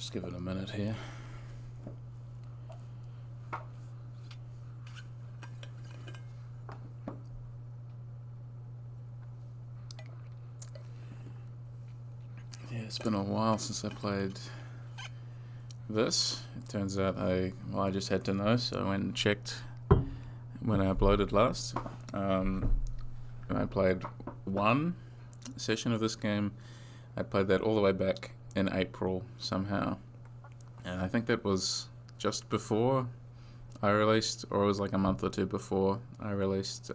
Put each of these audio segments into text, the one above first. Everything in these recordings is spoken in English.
Just give it a minute here. Yeah, it's been a while since I played this. It turns out I just had to know, so I went and checked when I uploaded last. And I played one session of this game. I played that all the way back in April somehow, and I think that was just before I released, or it was like a month or two before I released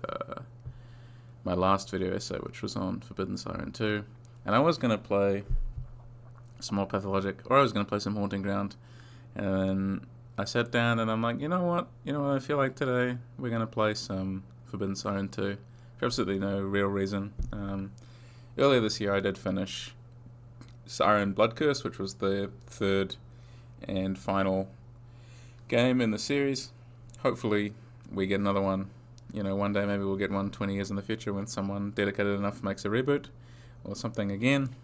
my last video essay, which was on Forbidden Siren 2. And I was going to play some more Pathologic, or I was going to play some Haunting Ground, and then I sat down and I'm like, you know what I feel like today we're going to play some Forbidden Siren 2 for absolutely no real reason. Earlier this year I did finish Siren Blood Curse, which was the third and final game in the series. Hopefully we get another one. One day maybe we'll get one 20 years in the future when someone dedicated enough makes a reboot or something again.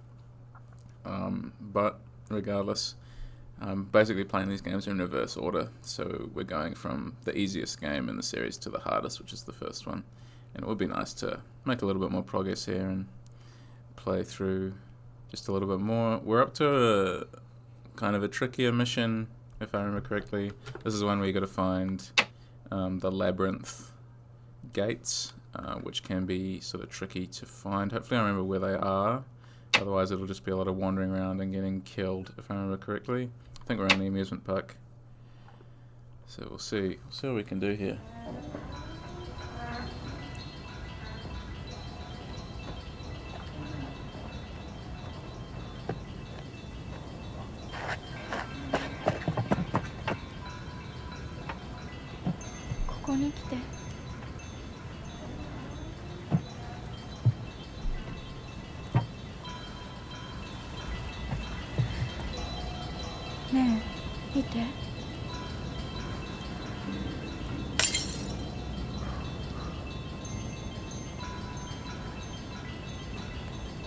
But regardless, I'm basically playing these games in reverse order. So we're going from the easiest game in the series to the hardest, which is the first one. And it would be nice to make a little bit more progress here and play through just a little bit more. We're up to a kind of a trickier mission, if I remember correctly. This is one where you got to find the labyrinth gates, which can be sort of tricky to find. Hopefully I remember where they are. Otherwise it'll just be a lot of wandering around and getting killed, if I remember correctly. I think we're in the amusement park. So we'll see what we can do here.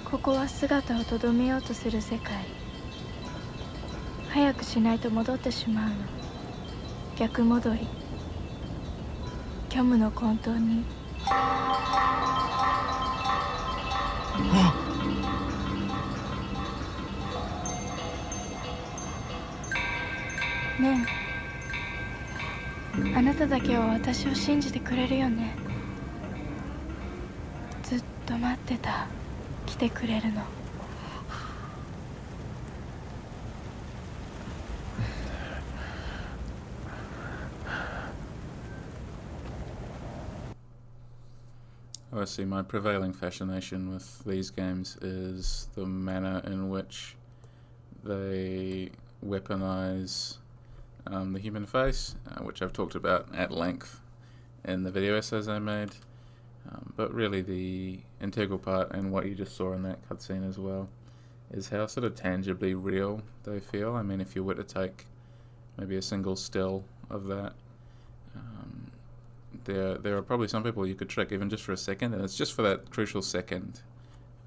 ここは姿をとどめようとする世界。早くしないと戻ってしまうの。逆戻り。虚無の混沌に。ねえ、あなただけは私を信じてくれるよね。ずっと待ってた。来てくれるの。I see my prevailing fascination with these games is the manner in which they weaponize the human face, which I've talked about at length in the video essays I made. But really the integral part, and what you just saw in that cutscene as well, is how sort of tangibly real they feel. I mean, if you were to take maybe a single still of that, there are probably some people you could trick even just for a second, and it's just for that crucial second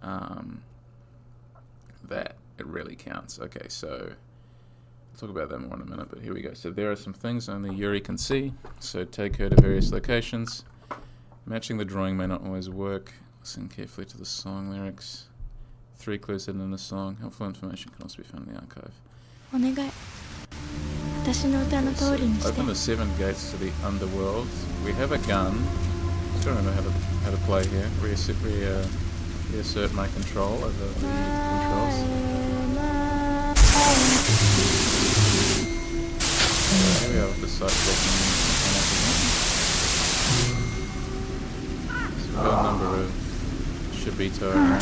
that it really counts. Okay, so I'll talk about that more in a minute, but here we go. So there are some things only Yuri can see, so take her to various locations. Matching the drawing may not always work. Listen carefully to the song lyrics. 3 clues hidden in the song. Helpful information can also be found in the archive. お願い。私の歌の通りにして。Open the 7 gates to the underworld. We have a gun. I don't remember how to play here. Reassert my control over the controls. Here we are with the site blocking. We've got a number of Shibito around.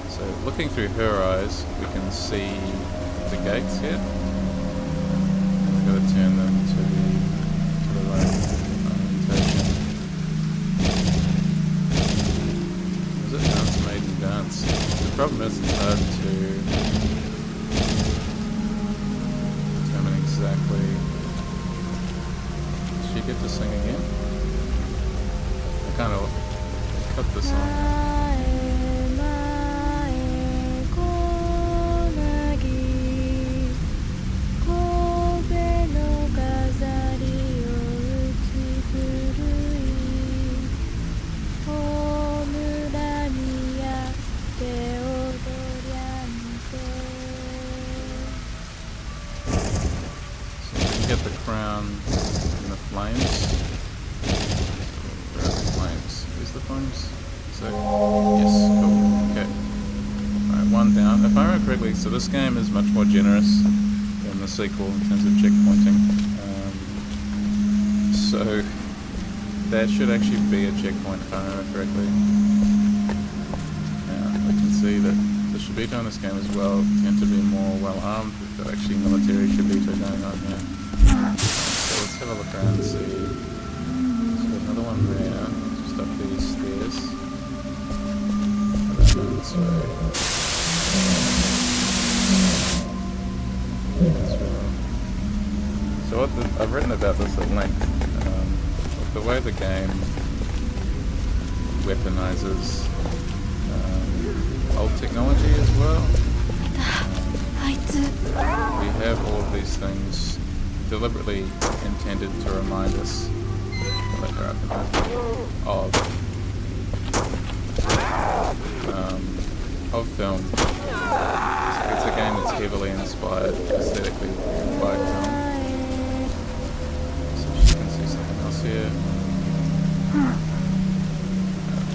So looking through her eyes, we can see the gates here. We've got to turn them to the right orientation. Is it Dance Maiden Dance? The problem is it's hard to determine exactly. Does she get to sing again? I kind of cut the song. down in the flames. Where are the flames? Where's the flames? So, yes, cool, okay. Alright, one down. If I remember correctly, so this game is much more generous than the sequel in terms of checkpointing. So, that should actually be a checkpoint if I remember correctly. Now, we can see that the Shibito in this game as well tend to be more well armed. We've got actually military Shibito going on here. So let's have a look around and see. There's another one there, just up these stairs. Let's go this way. So what I've written about this at length. The way the game weaponizes old technology as well. We have all of these things deliberately intended to remind us of film. It's a game that's heavily inspired aesthetically by film. So you can see something else here.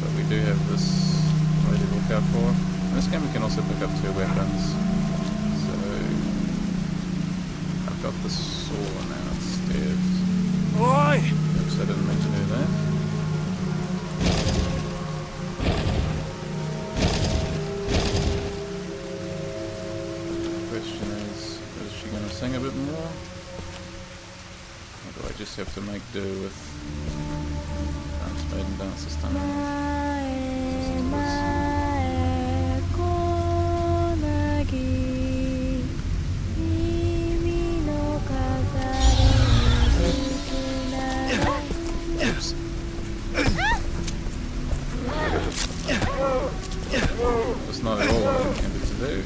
But we do have this ready to look out for. In this game we can also pick up 2 weapons. So I've got the saw now instead. Oi! Oops, I didn't mean to do that. The question is she going to sing a bit more? Or do I just have to make do with Maiden Dance this time? Oops. That's not at all what I intended to do.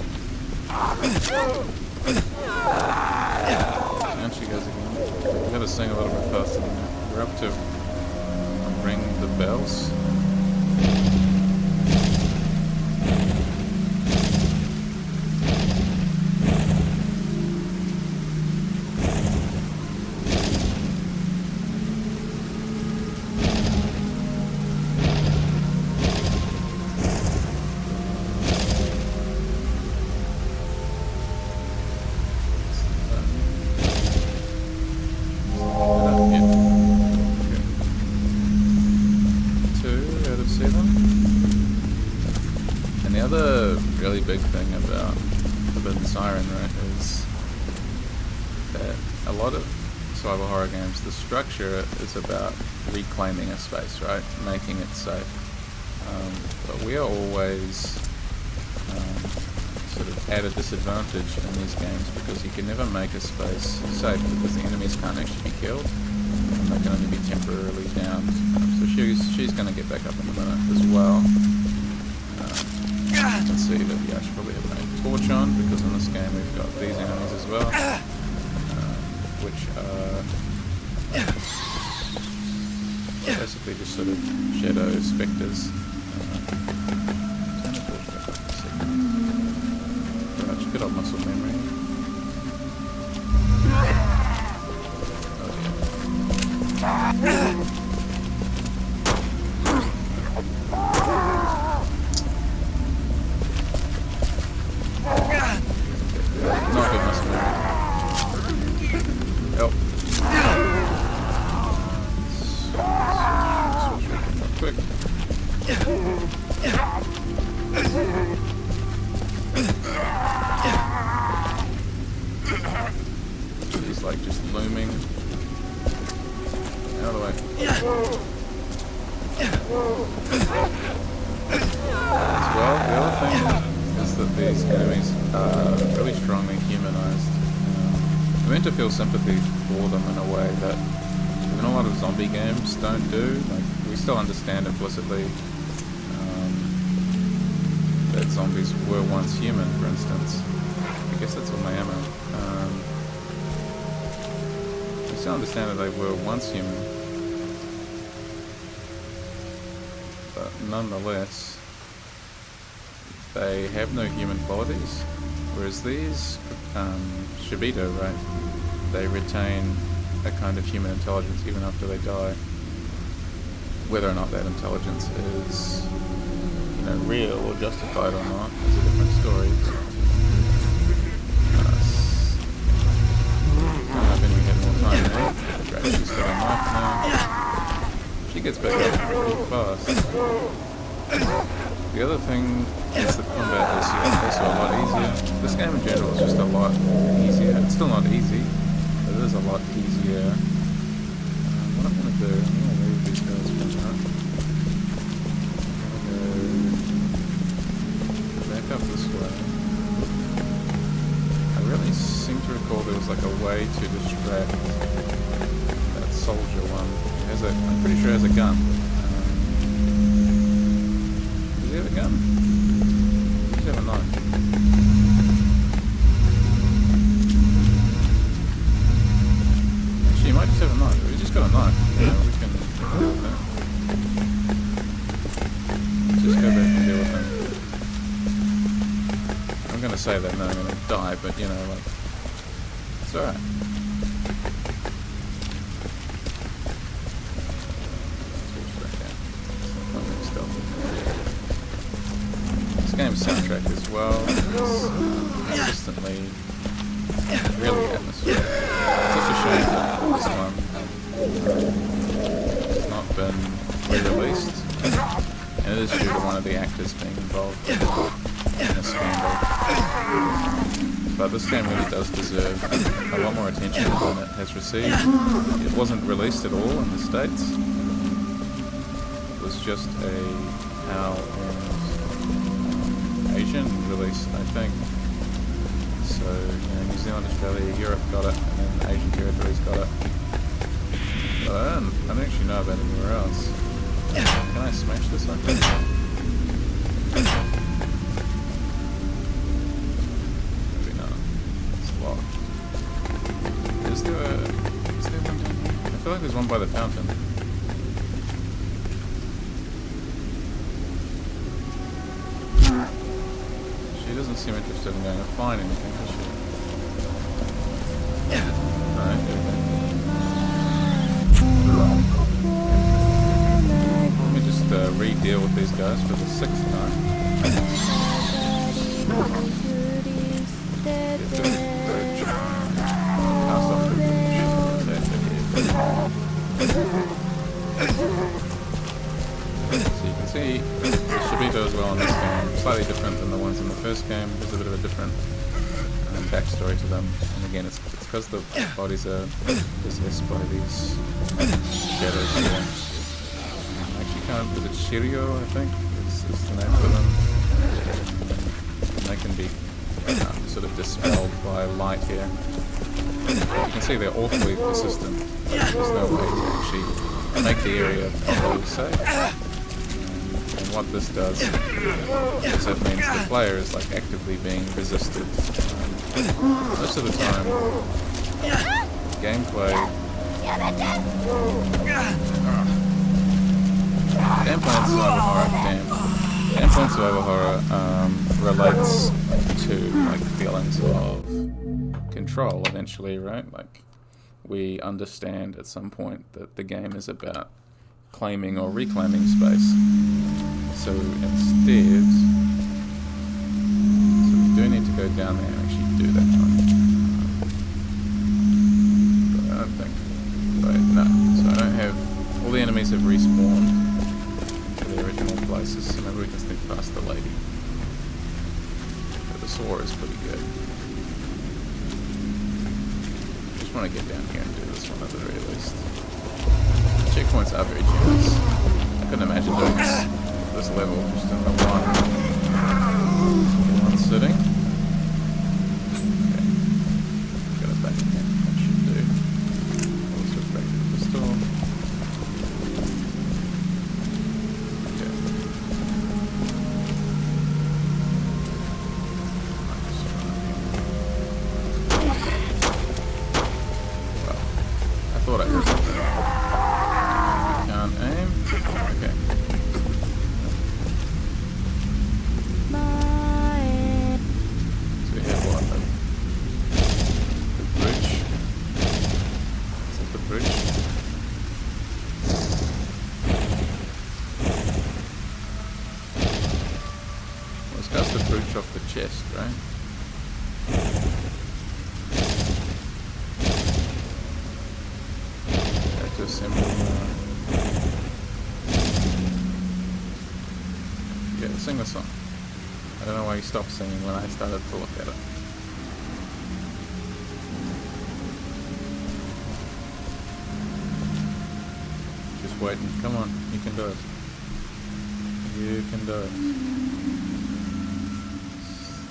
And she goes again. We've got to sing a little bit faster than that. We're up to ring the bells. Really big thing about Siren, right, is that a lot of survival horror games, the structure is about reclaiming a space, right, making it safe. But we are always sort of at a disadvantage in these games because you can never make a space safe because the enemies can't actually be killed and they can only be temporarily downed. So she's going to get back up in a minute as well. You can see that, yeah, I should probably have a torch on because in this game we've got these enemies as well, which are basically just sort of shadow spectres. Turn the torch back up for a second. Right, just good old muscle memory. Oh yeah. Not good muscle memory. Help. Switch quick. He's like just looming. Out of the way. As well, the other thing is that these enemies are really strongly humanized. We're meant to feel sympathy for them in a way that even a lot of zombie games don't do. Like, we still understand implicitly that zombies were once human, for instance. I guess that's all my ammo. We still understand that they were once human, but nonetheless, they have no human qualities. Whereas these Shibito, right, they retain a kind of human intelligence even after they die. Whether or not that intelligence is, real or justified or not is a different story. Then we had more time there. She's got a knife now. She gets back up pretty fast. The other thing is that combat is also a lot easier. This game in general is just a lot easier. It's still not easy, but it is a lot easier. What I'm going to do, I'm going to leave these guys for now. Go back up this way. I really seem to recall there was like a way to distract that soldier one. I'm pretty sure he has a gun. Does he have a gun? Does he have a knife? Actually, he might just have a knife. If he's just got a knife, we can deal with that. Let's just go back and deal with him. I'm going to say that now I'm going to die, but it's alright. This game's soundtrack as well is consistently really atmospheric. It's such a shame that this one has not been re-released, and it is due to one of the actors being involved in a scandal. But this game really does deserve a lot more attention than it has received. It wasn't released at all in the States. It was just a PAL and Asian release, I think. So, New Zealand, Australia, Europe got it, and then the Asian territories got it. But I don't actually know about anywhere else. Can I smash this like that? Maybe not. It's locked. Is there one down here? I feel like there's one by the fountain. She doesn't seem interested in going to find anything, does she? Alright, here we go. Let me just re-deal with these guys for the 6th time. Cast off the bridge. So you can see the Shibito as well in this game, slightly different than the ones in the first game. There's a bit of a different backstory to them. And again, it's because the bodies are possessed by these shadows here. Actually, is it Shiryo, I think, is the name for them. And they can be sort of dispelled by light here. You can see they're awfully persistent. There's no way to actually make the area properly safe. And what this does is it means the player is like actively being resisted. Most of the time, gameplay in survival horror relates to like feelings of control eventually, right? Like we understand at some point that the game is about claiming or reclaiming space. So instead, we do need to go down there and actually do that one. But I don't think. Wait, no. So I don't have. All the enemies have respawned to their original places, so maybe we can sneak past the lady. But the saw is pretty good. Just want to get down here and do this one at the very least. The checkpoints are very generous. I couldn't imagine doing this level just in the one sitting. Okay. Got it back again. That should do. We'll switch back to the pistol. Okay. Well, I thought I heard something. Can't aim. Okay. finish off the chest, right? To assemble yeah, sing the song. I don't know why he stopped singing when I started to look at it. Just waiting. Come on, you can do it. You can do it.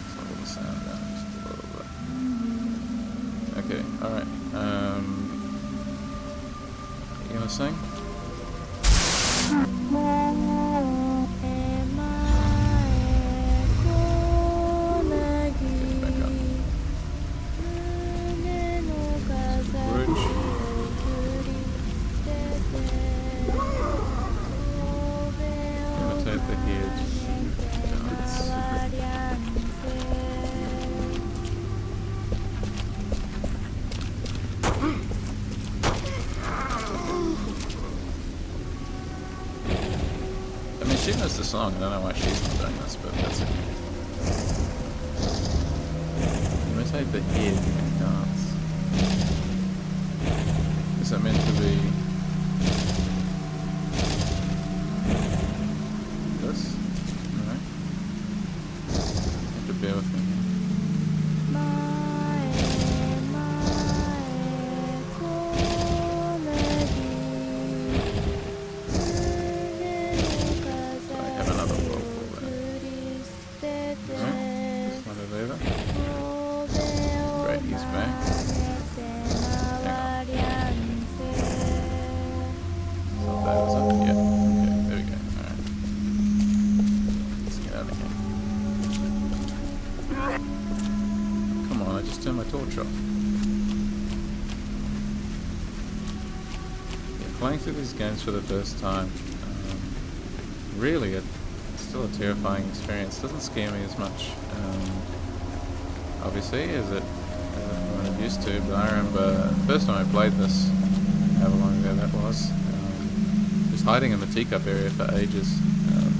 Slow the sound down just a little bit. Okay, alright. You gonna sing? Back up. Bridge. Imitate the head dance. I mean, she knows the song. I don't know why she's not doing this, but that's it. Imitate the head dance. Is it meant to be this? No. You have to bear with me. Great, he's back. Hang on. So that is it? Yeah. Okay, there we go. Alright. Let's get out of here. Come on, I just turned my torch off. Yeah, playing through these games for the first time, really, it's still a terrifying experience. It doesn't scare me as much. Obviously, as it when I'm used to, but I remember the first time I played this, however long ago that was, just hiding in the teacup area for ages,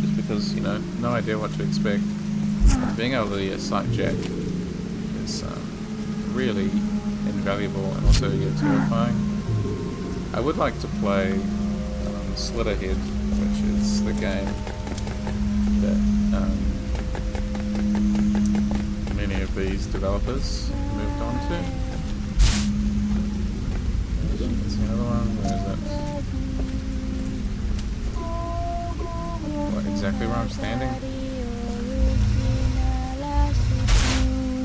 just because, you know, no idea what to expect. Being able to sight jack is really invaluable and also terrifying. I would like to play Slitterhead, which is the game that many of these developers moved on to. There's another one. Where is that? What, exactly where I'm standing?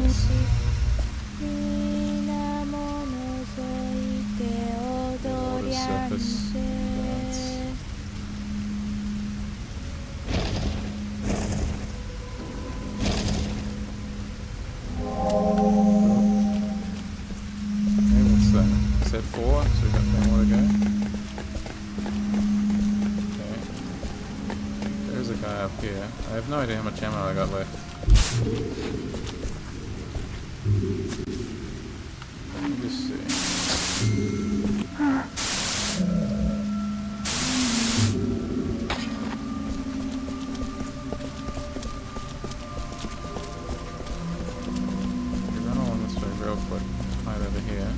Yes. Water surface. Dance. Set 4, so we've got 4 more to go. Okay. There's a guy up here. I have no idea how much ammo I got left. Let me just see. We run along this way real quick. Right over here.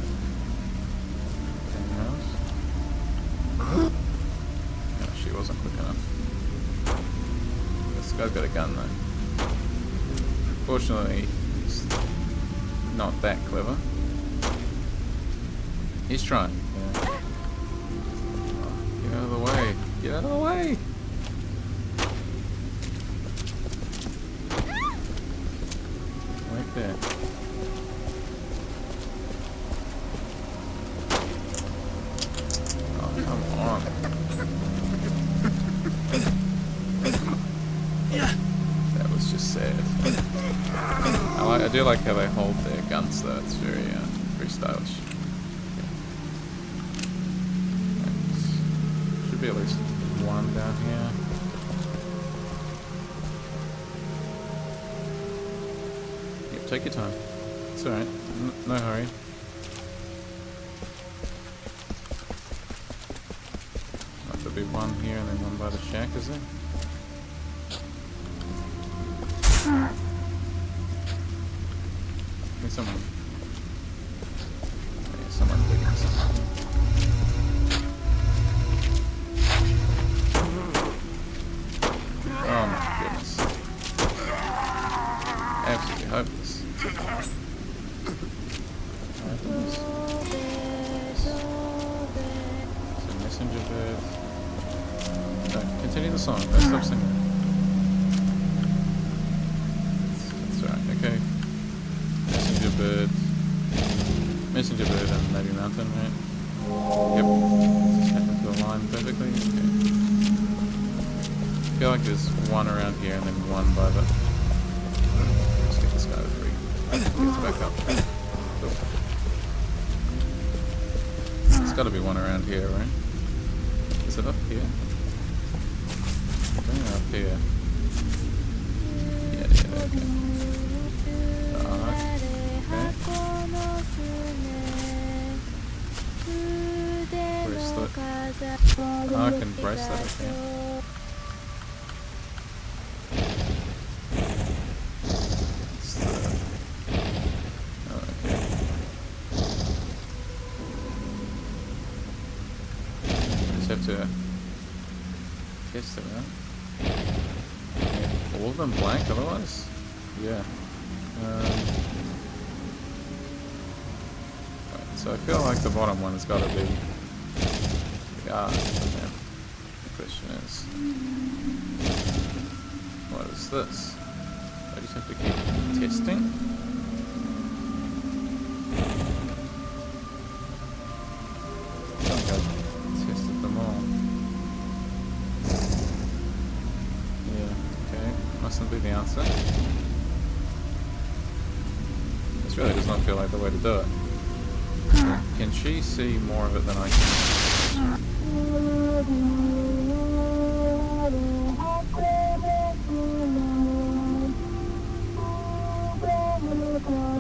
No, she wasn't quick enough. This guy's got a gun though. Fortunately, he's not that clever. He's trying. Yeah. Oh, get out of the way! Get out of the way! Right there. Come on. That was just sad. I do like how they hold their guns though, it's very stylish. And should be at least one down here. Yep, take your time. It's alright, no hurry. There'll be one here and then one by the shack, is there? There's someone. Yeah, someone digging something. Oh my goodness. Absolutely hopeless. Hopeless. It's a messenger bird. No, continue the song. Don't stop singing. That's right. Okay. Messenger bird and maybe mountain, right? Yep. Just happened to align perfectly. Okay. I feel like there's one around here and then one by the... Let's get this guy to three. Gets back up. Cool. There's gotta be one around here, right? Is it up here? Up here. Yeah, okay. Bracelet. Oh, I can brace that, okay. It's the... Oh, okay. Just have to test it out. Yeah. All of them blank otherwise? Yeah. Right, so I feel like the bottom one has got to be... Yeah, the question is, what is this? I just have to keep testing. I think I've tested them all. Yeah, okay, mustn't be the answer. This really does not feel like the way to do it. Can she see more of it than I can?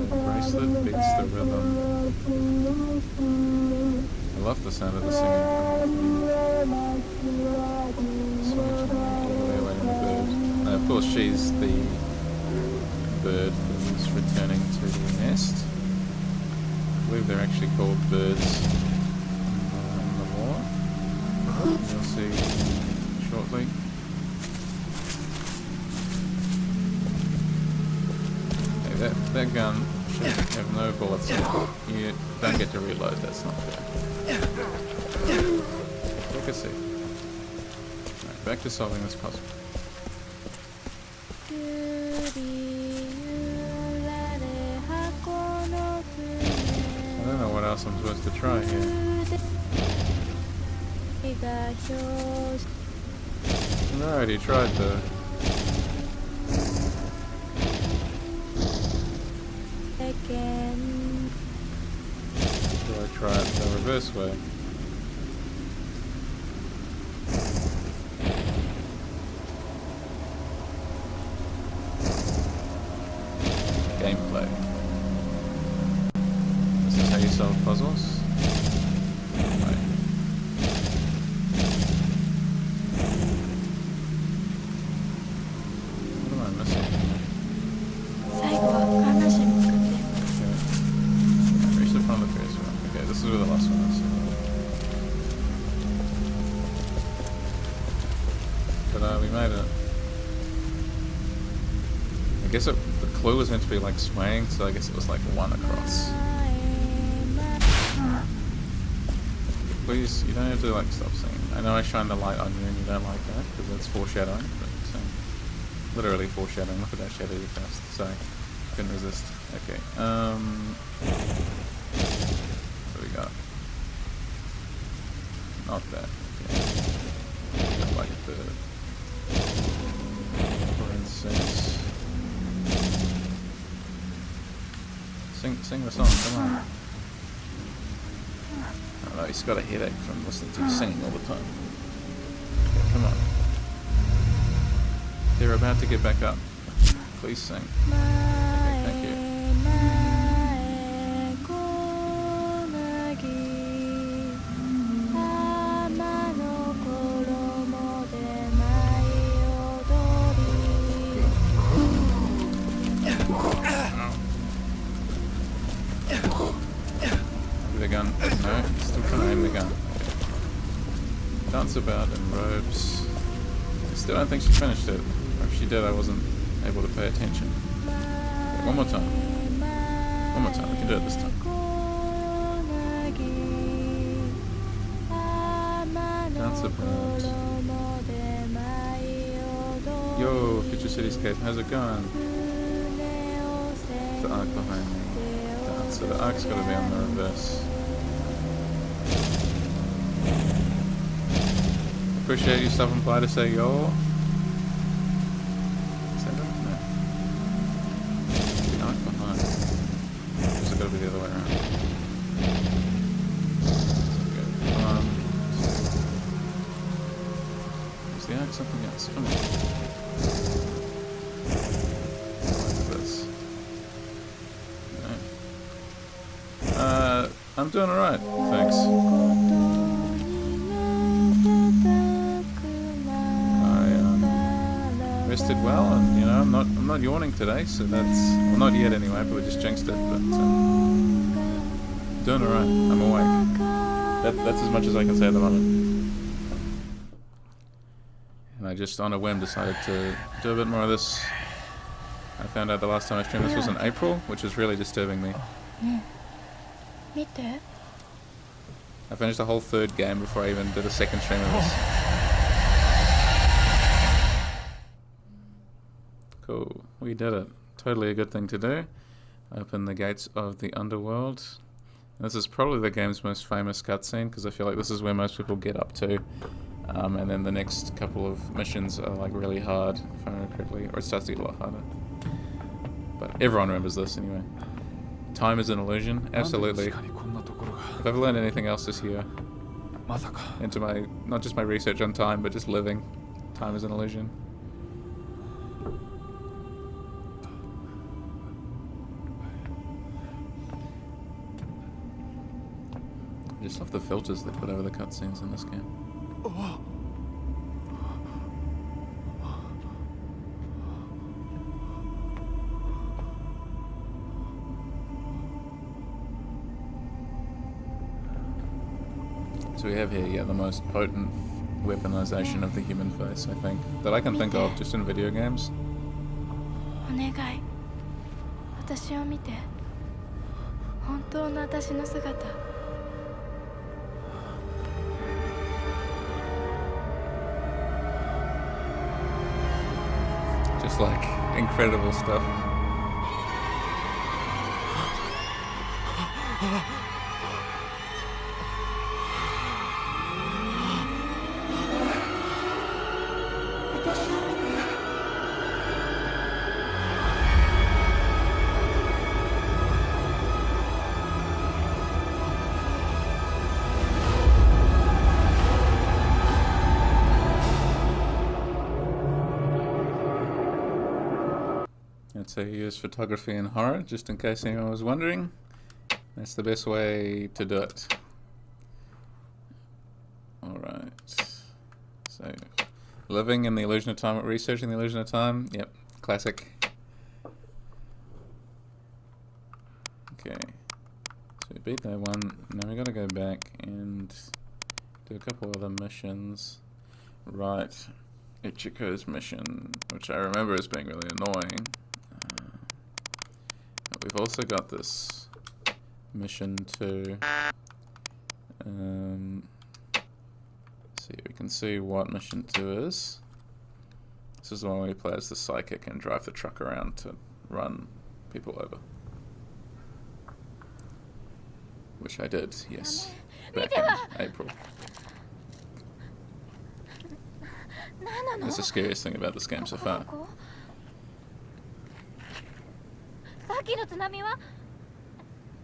The bracelet beats the rhythm. I love the sound of the singing. Eagerly awaiting the bird. Now, of course, she's the bird who's returning to the nest. I believe they're actually called birds in the lore. You'll see shortly. Okay, that gun should have no bullets in it. You don't get to reload, that's not fair. Take a seat. Right, back to solving this puzzle. I don't know what else I'm supposed to try here. No, I already tried the... Do I try it the reverse way? Gameplay. This is how you solve puzzles? Right. What am I missing? Reach the front of the first one. Okay, this is where the last one is. But we made it. I guess the clue was meant to be like swaying, so I guess it was like one across. Please, you don't have to like stop singing. I know I shine the light on you and you don't like that because that's foreshadowing, but literally foreshadowing. Look at that shadow you cast. Sorry, couldn't resist. Okay. What do we got? Not that. Okay. Got like the, for instance. Sing the song, come on. Oh no, he's got a headache from listening to you singing all the time. Okay, come on. They're about to get back up. Please sing. Okay, thank you. gun. No, still trying to aim the gun. Dance about in robes. Still don't think she finished it. Or if she did, I wasn't able to pay attention. Okay, one more time. One more time. We can do it this time. Dance about. Yo, Future Cityscape, how's it going? The arc behind me. So the arc's gotta be on the reverse. Appreciate you stopping by to say yo. Is that right? No. The arc behind. It's gotta be the other way around. Is the arc something else? Come on. I'm doing alright, thanks. I rested well, and you know, I'm not yawning today, so that's, well, not yet anyway. I probably just jinxed it, but doing alright. I'm awake. That's as much as I can say at the moment. And I just on a whim decided to do a bit more of this. I found out the last time I streamed this was in April, which is really disturbing me. I finished the whole third game before I even did a second stream of this. Cool, we did it. Totally a good thing to do. Open the gates of the underworld. And this is probably the game's most famous cutscene, because I feel like this is where most people get up to. And then the next couple of missions are like really hard, if I remember correctly, or it starts to get a lot harder. But everyone remembers this anyway. Time is an illusion, absolutely. If I've ever learned anything else this year, into my, not just my research on time, but just living, time is an illusion. I just love the filters they put over the cutscenes in this game. So we have here, yeah, the most potent weaponization of the human face, I think, that I can think of just in video games. Just like incredible stuff. That's how you use photography in horror, just in case anyone was wondering. That's the best way to do it. Alright. So, living in the illusion of time, researching the illusion of time. Yep, classic. Okay. So we beat that one. Now we gotta go back and do a couple other missions. Right. Ichiko's mission, which I remember as being really annoying. We've also got this mission to see, we can see what mission 2 is. This is the one where you play as the psychic and drive the truck around to run people over. Which I did, yes, back in April. That's the scariest thing about this game so far.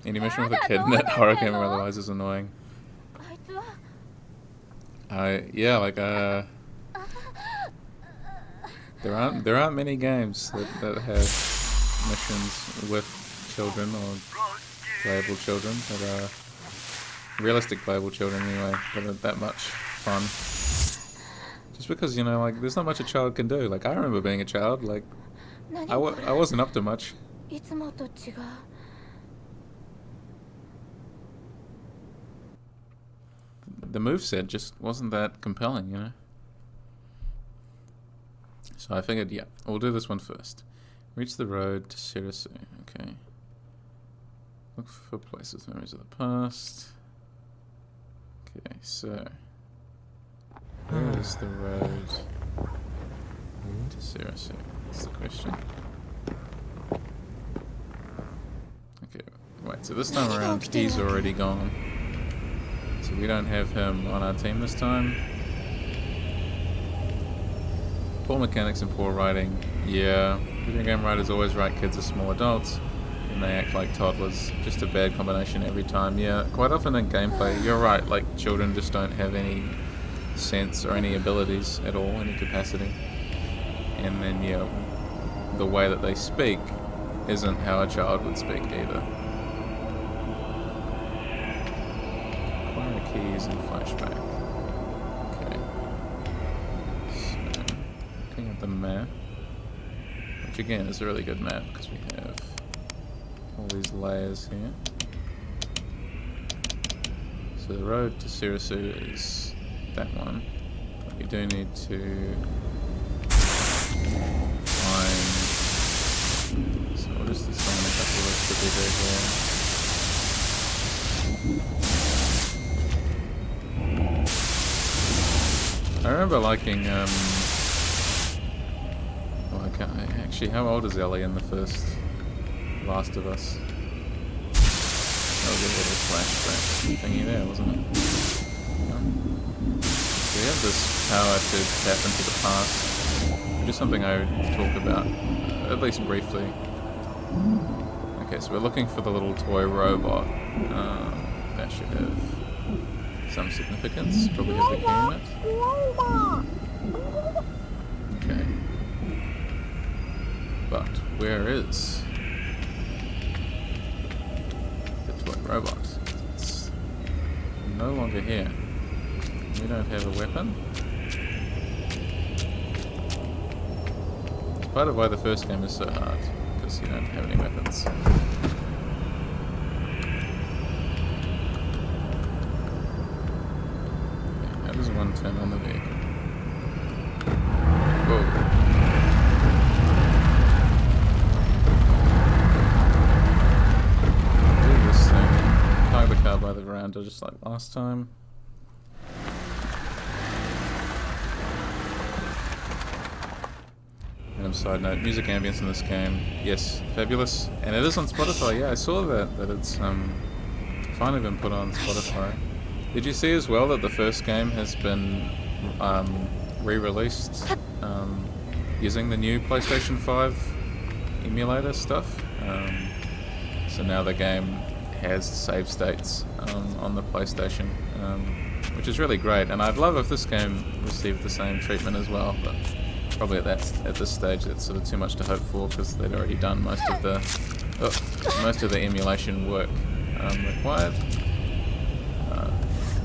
Any mission with a kid in it, horror game or otherwise, is annoying. Yeah, like there aren't many games that have missions with children or playable children that are realistic playable children anyway, that are that much fun. Just because, you know, like there's not much a child can do. Like I remember being a child, like I wasn't up to much. the moveset just wasn't that compelling, you know. So I figured, yeah, we'll do this one first. Reach the road to Sirisu. Okay. Look for places, memories of the past. Okay, so where is the road to Sirisu? That's the question. Okay, wait, so this time around he's already gone. So we don't have him on our team this time. Poor mechanics and poor writing. Yeah, video game writers always write kids as small adults and they act like toddlers. Just a bad combination every time. Yeah, quite often in gameplay, you're right, like children just don't have any sense or any abilities at all, any capacity. And then, yeah, the way that they speak isn't how a child would speak either. Acquire keys and flashback. Okay. So, looking at the map, which again is a really good map because we have all these layers here. So the road to Sirisu is that one. But we do need to find. So we'll just assign a couple of us to be there. I remember liking. Well, I can't actually. How old is Ellie in the first Last of Us? That was a little flashback thingy there, wasn't it? So we have this power to tap into the past, which is something I would talk about, at least briefly. Okay, so we're looking for the little toy robot. That should have some significance. Probably has the key in it. Okay. But where is the toy robot? It's no longer here. We don't have a weapon. It's part of why the first game is so hard, because you don't have any weapons. Okay, how does one turn on the vehicle? Whoa. The car by the veranda just like last time. And side note, music ambience in this game, yes, fabulous. And it is on Spotify, yeah, I saw that it's finally been put on Spotify. Did you see as well that the first game has been re-released using the new PlayStation 5 emulator stuff? So now the game has save states on the PlayStation, which is really great. And I'd love if this game received the same treatment as well, but probably at this stage that's sort of too much to hope for because they'd already done most of the emulation work required,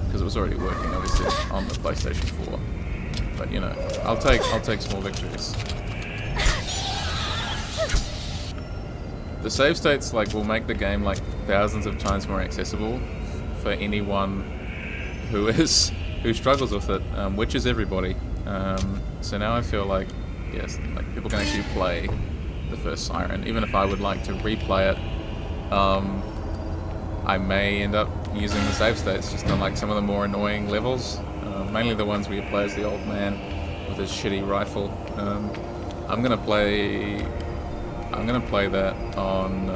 because it was already working obviously on the PlayStation 4. But you know, I'll take small victories. The save states will make the game thousands of times more accessible for anyone who struggles with it, which is everybody. So now I feel yes, people can actually play the first Siren, even if I would like to replay it. I may end up using the save states just on some of the more annoying levels, mainly the ones where you play as the old man with his shitty rifle. I'm gonna play that on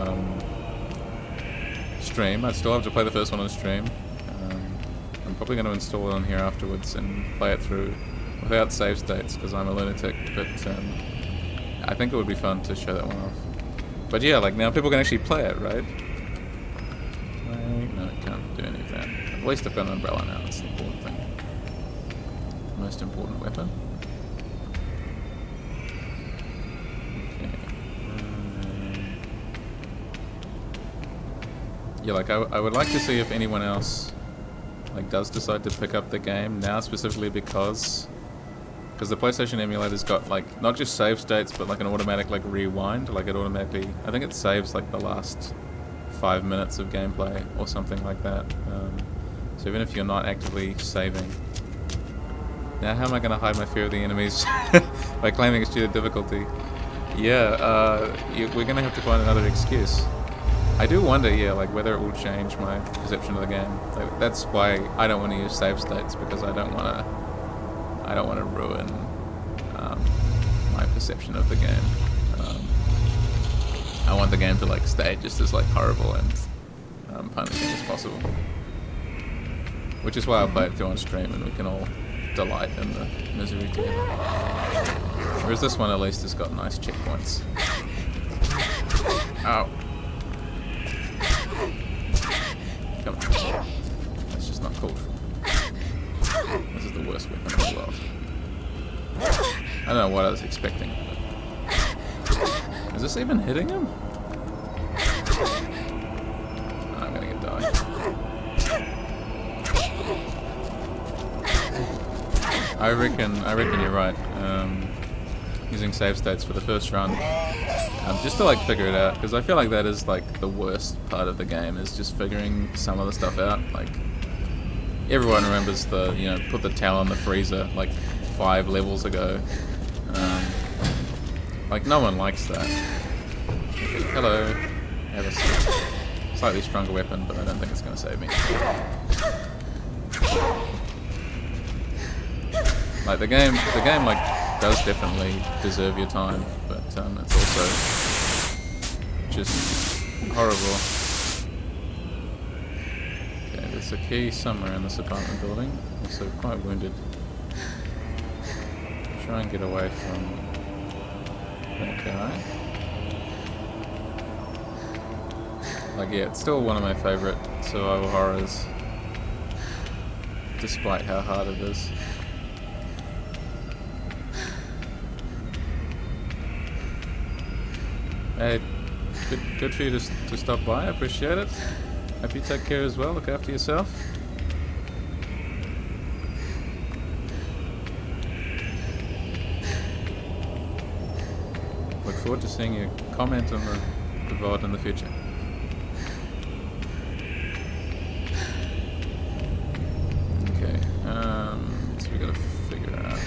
stream. I'd still have to play the first one on stream. I'm probably going to install it on here afterwards and play it through without save states because I'm a lunatic, but I think it would be fun to show that one off. But yeah, now people can actually play it, right? No, I can't do any of that. At least I've got an umbrella now, that's the important thing. Most important weapon. Yeah, I would like to see if anyone else does decide to pick up the game now, specifically because the PlayStation emulator's got not just save states but an automatic rewind. It automatically, I think it saves the last 5 minutes of gameplay or something like that. So So even if you're not actively saving. Now how am I going to hide my fear of the enemies by claiming it's due to difficulty? Yeah, we're going to have to find another excuse. I do wonder, yeah, like whether it will change my perception of the game. Like, that's why I don't want to use save states, because I don't want to ruin my perception of the game. I want the game to like stay just as like horrible and punishing as possible. Which is why I'll play it through on stream and we can all delight in the misery together. Whereas this one at least has got nice checkpoints. Ow. Come on. That's just not called for. This is the worst weapon in the world. I don't know what I was expecting. Is this even hitting him? Oh, I'm gonna get died. I reckon you're right. Using save states for the first run, just to like figure it out, because I feel like that is like the worst part of the game, is just figuring some of the stuff out. Like everyone remembers the, you know, put the towel in the freezer like 5 levels ago. Like no one likes that. Okay, hello. I have a slightly stronger weapon, but I don't think it's going to save me. Like the game like does definitely deserve your time, but it's also just horrible. Okay, there's a key somewhere in this apartment building. Also quite wounded. Try and get away from that guy. Like yeah, it's still one of my favourite survival horrors, despite how hard it is. Hey, good for you to stop by, I appreciate it. Hope you take care as well, look after yourself. Look forward to seeing your comment on the VOD in the future. Okay, so we gotta figure out.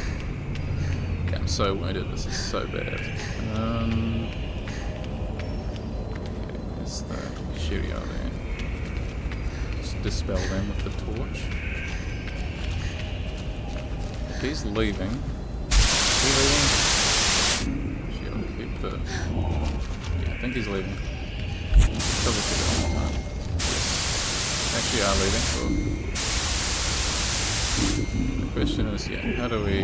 Yeah, I'm so wounded, this is so bad. The shooting out there. Just dispel them with the torch. If he's leaving. She'll keep the. Yeah, I think he's leaving. Double check it one more time. Actually, are leaving. Cool. The question is, yeah, how do we.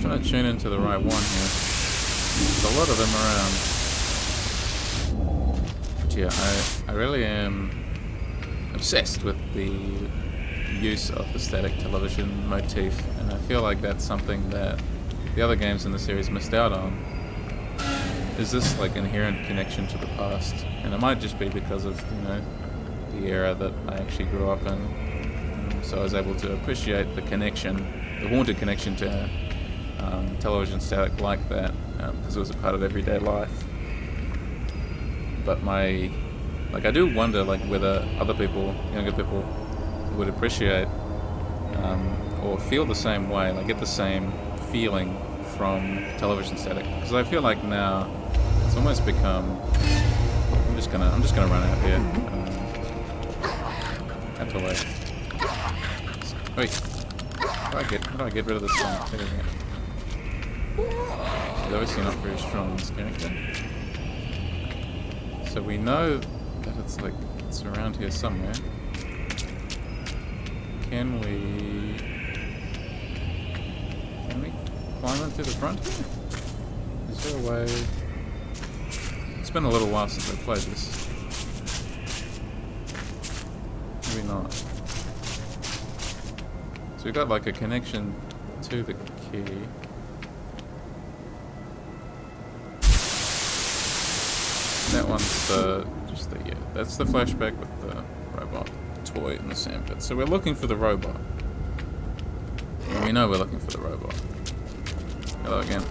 I'm trying to tune into the right one here. There's a lot of them around. But yeah, I really am obsessed with the use of the static television motif, and I feel like that's something that the other games in the series missed out on. Is this like inherent connection to the past? And it might just be because of, you know, the era that I actually grew up in. So I was able to appreciate the connection, the haunted connection to television static like that, because it was a part of everyday life. But I do wonder like whether other people, younger people, would appreciate or feel the same way, like get the same feeling from television static. Because I feel like now it's almost become. I'm just gonna run out here. Have to wait. Wait. How do I get rid of this thing? He's obviously not very strong, this character. So we know that it's around here somewhere. Can we climb in through the front here? Is there a way? It's been a little while since I played this. Maybe not. So we've got like a connection to the key. That one's that's the flashback with the robot toy in the sandpit. So we're looking for the robot. And we know we're looking for the robot. Hello again.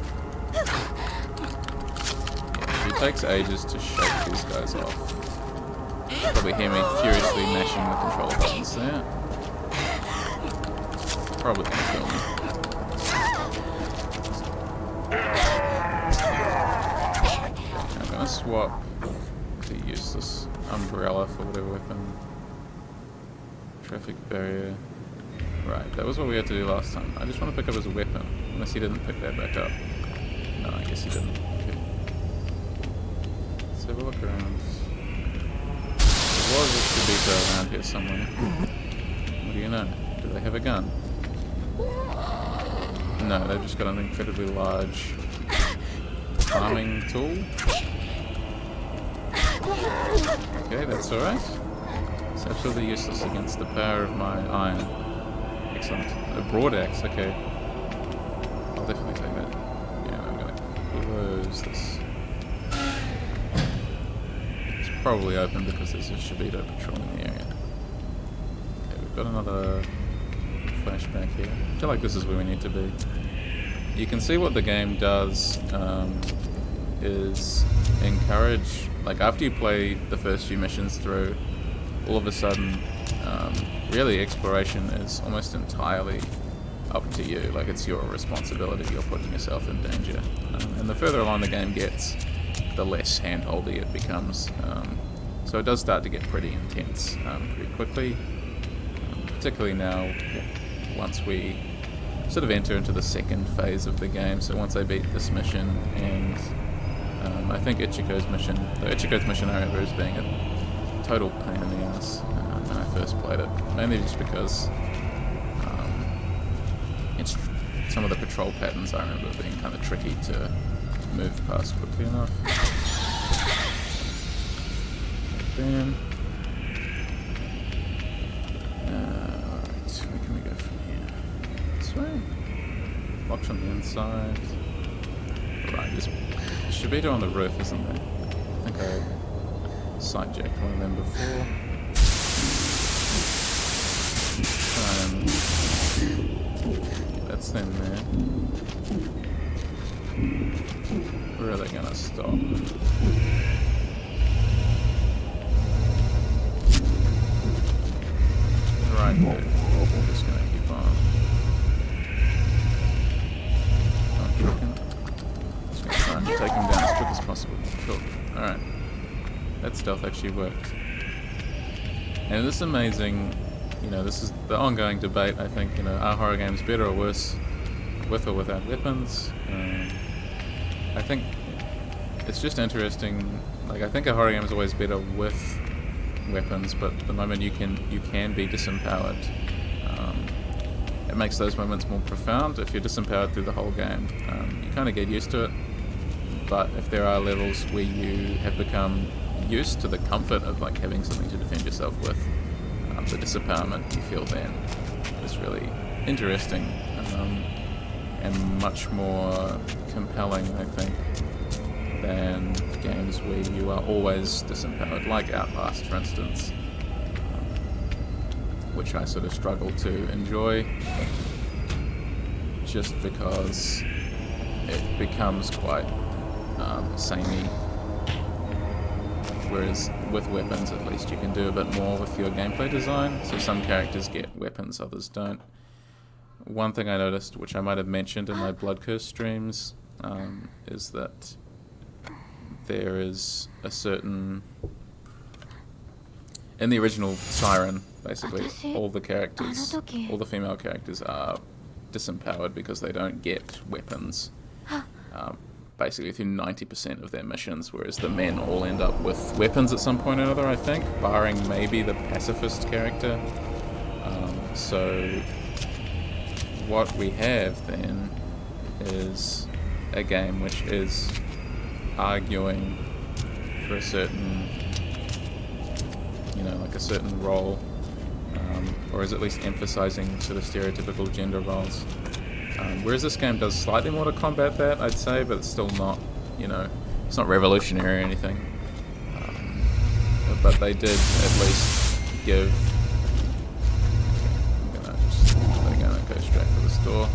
Yeah, takes ages to shake these guys off. You probably hear me furiously mashing the control buttons there. Probably gonna kill me. I'm gonna swap the useless umbrella for whatever weapon. Traffic barrier. Right, that was what we had to do last time. I just want to pick up his weapon, unless he didn't pick that back up. No, I guess he didn't. Okay. Let's have a look around. There was a Shibito around here somewhere. What do you know? Do they have a gun? No, they've just got an incredibly large farming tool. Okay, that's alright. It's absolutely useless against the power of my iron. Excellent. A broad axe, okay. I'll definitely take that. Yeah, I'm gonna close this. It's probably open because there's a Shibito patrolling the area. Okay, we've got another flashback here. I feel like this is where we need to be. You can see what the game does is encourage, like after you play the first few missions through, all of a sudden, really exploration is almost entirely up to you. Like it's your responsibility, you're putting yourself in danger. And the further along the game gets, the less handholdy it becomes. So it does start to get pretty intense pretty quickly, particularly now once we sort of enter into the second phase of the game. So once I beat this mission, and I think Ichiko's mission, I remember as being a total pain in the ass when I first played it, mainly just because it's some of the patrol patterns I remember being kind of tricky to move past quickly enough. Bam. Alright, where can we go from here? This way? Locked from the inside. Right, there's Shibito on the roof, isn't there? I think I sidejacked one of them before. That's them there. Where are they gonna stop? Right there. I'm just gonna keep on. Just gonna try and take him down as quick as possible. Cool. Alright. That stealth actually worked. And it is amazing, you know, this is the ongoing debate, I think, you know, are horror games better or worse with or without weapons? I think it's just interesting, like, I think a horror game is always better with weapons, but the moment you can be disempowered, it makes those moments more profound. If you're disempowered through the whole game, you kind of get used to it, but if there are levels where you have become used to the comfort of like having something to defend yourself with, the disempowerment you feel then is really interesting, and much more compelling, I think, than games where you are always disempowered, like Outlast, for instance, which I sort of struggle to enjoy, just because it becomes quite samey. Whereas with weapons, at least you can do a bit more with your gameplay design. So some characters get weapons, others don't. One thing I noticed, which I might have mentioned in my Blood Curse streams, is that there is a certain... In the original Siren, basically, all the female characters are disempowered because they don't get weapons. Basically through 90% of their missions, whereas the men all end up with weapons at some point or another, I think, barring maybe the pacifist character. So what we have then is a game which is arguing for a certain, you know, like a certain role, or is at least emphasizing sort of stereotypical gender roles. Whereas this game does slightly more to combat that, I'd say, but it's still not, you know, it's not revolutionary or anything. But they did at least give... They're gonna go straight for this door.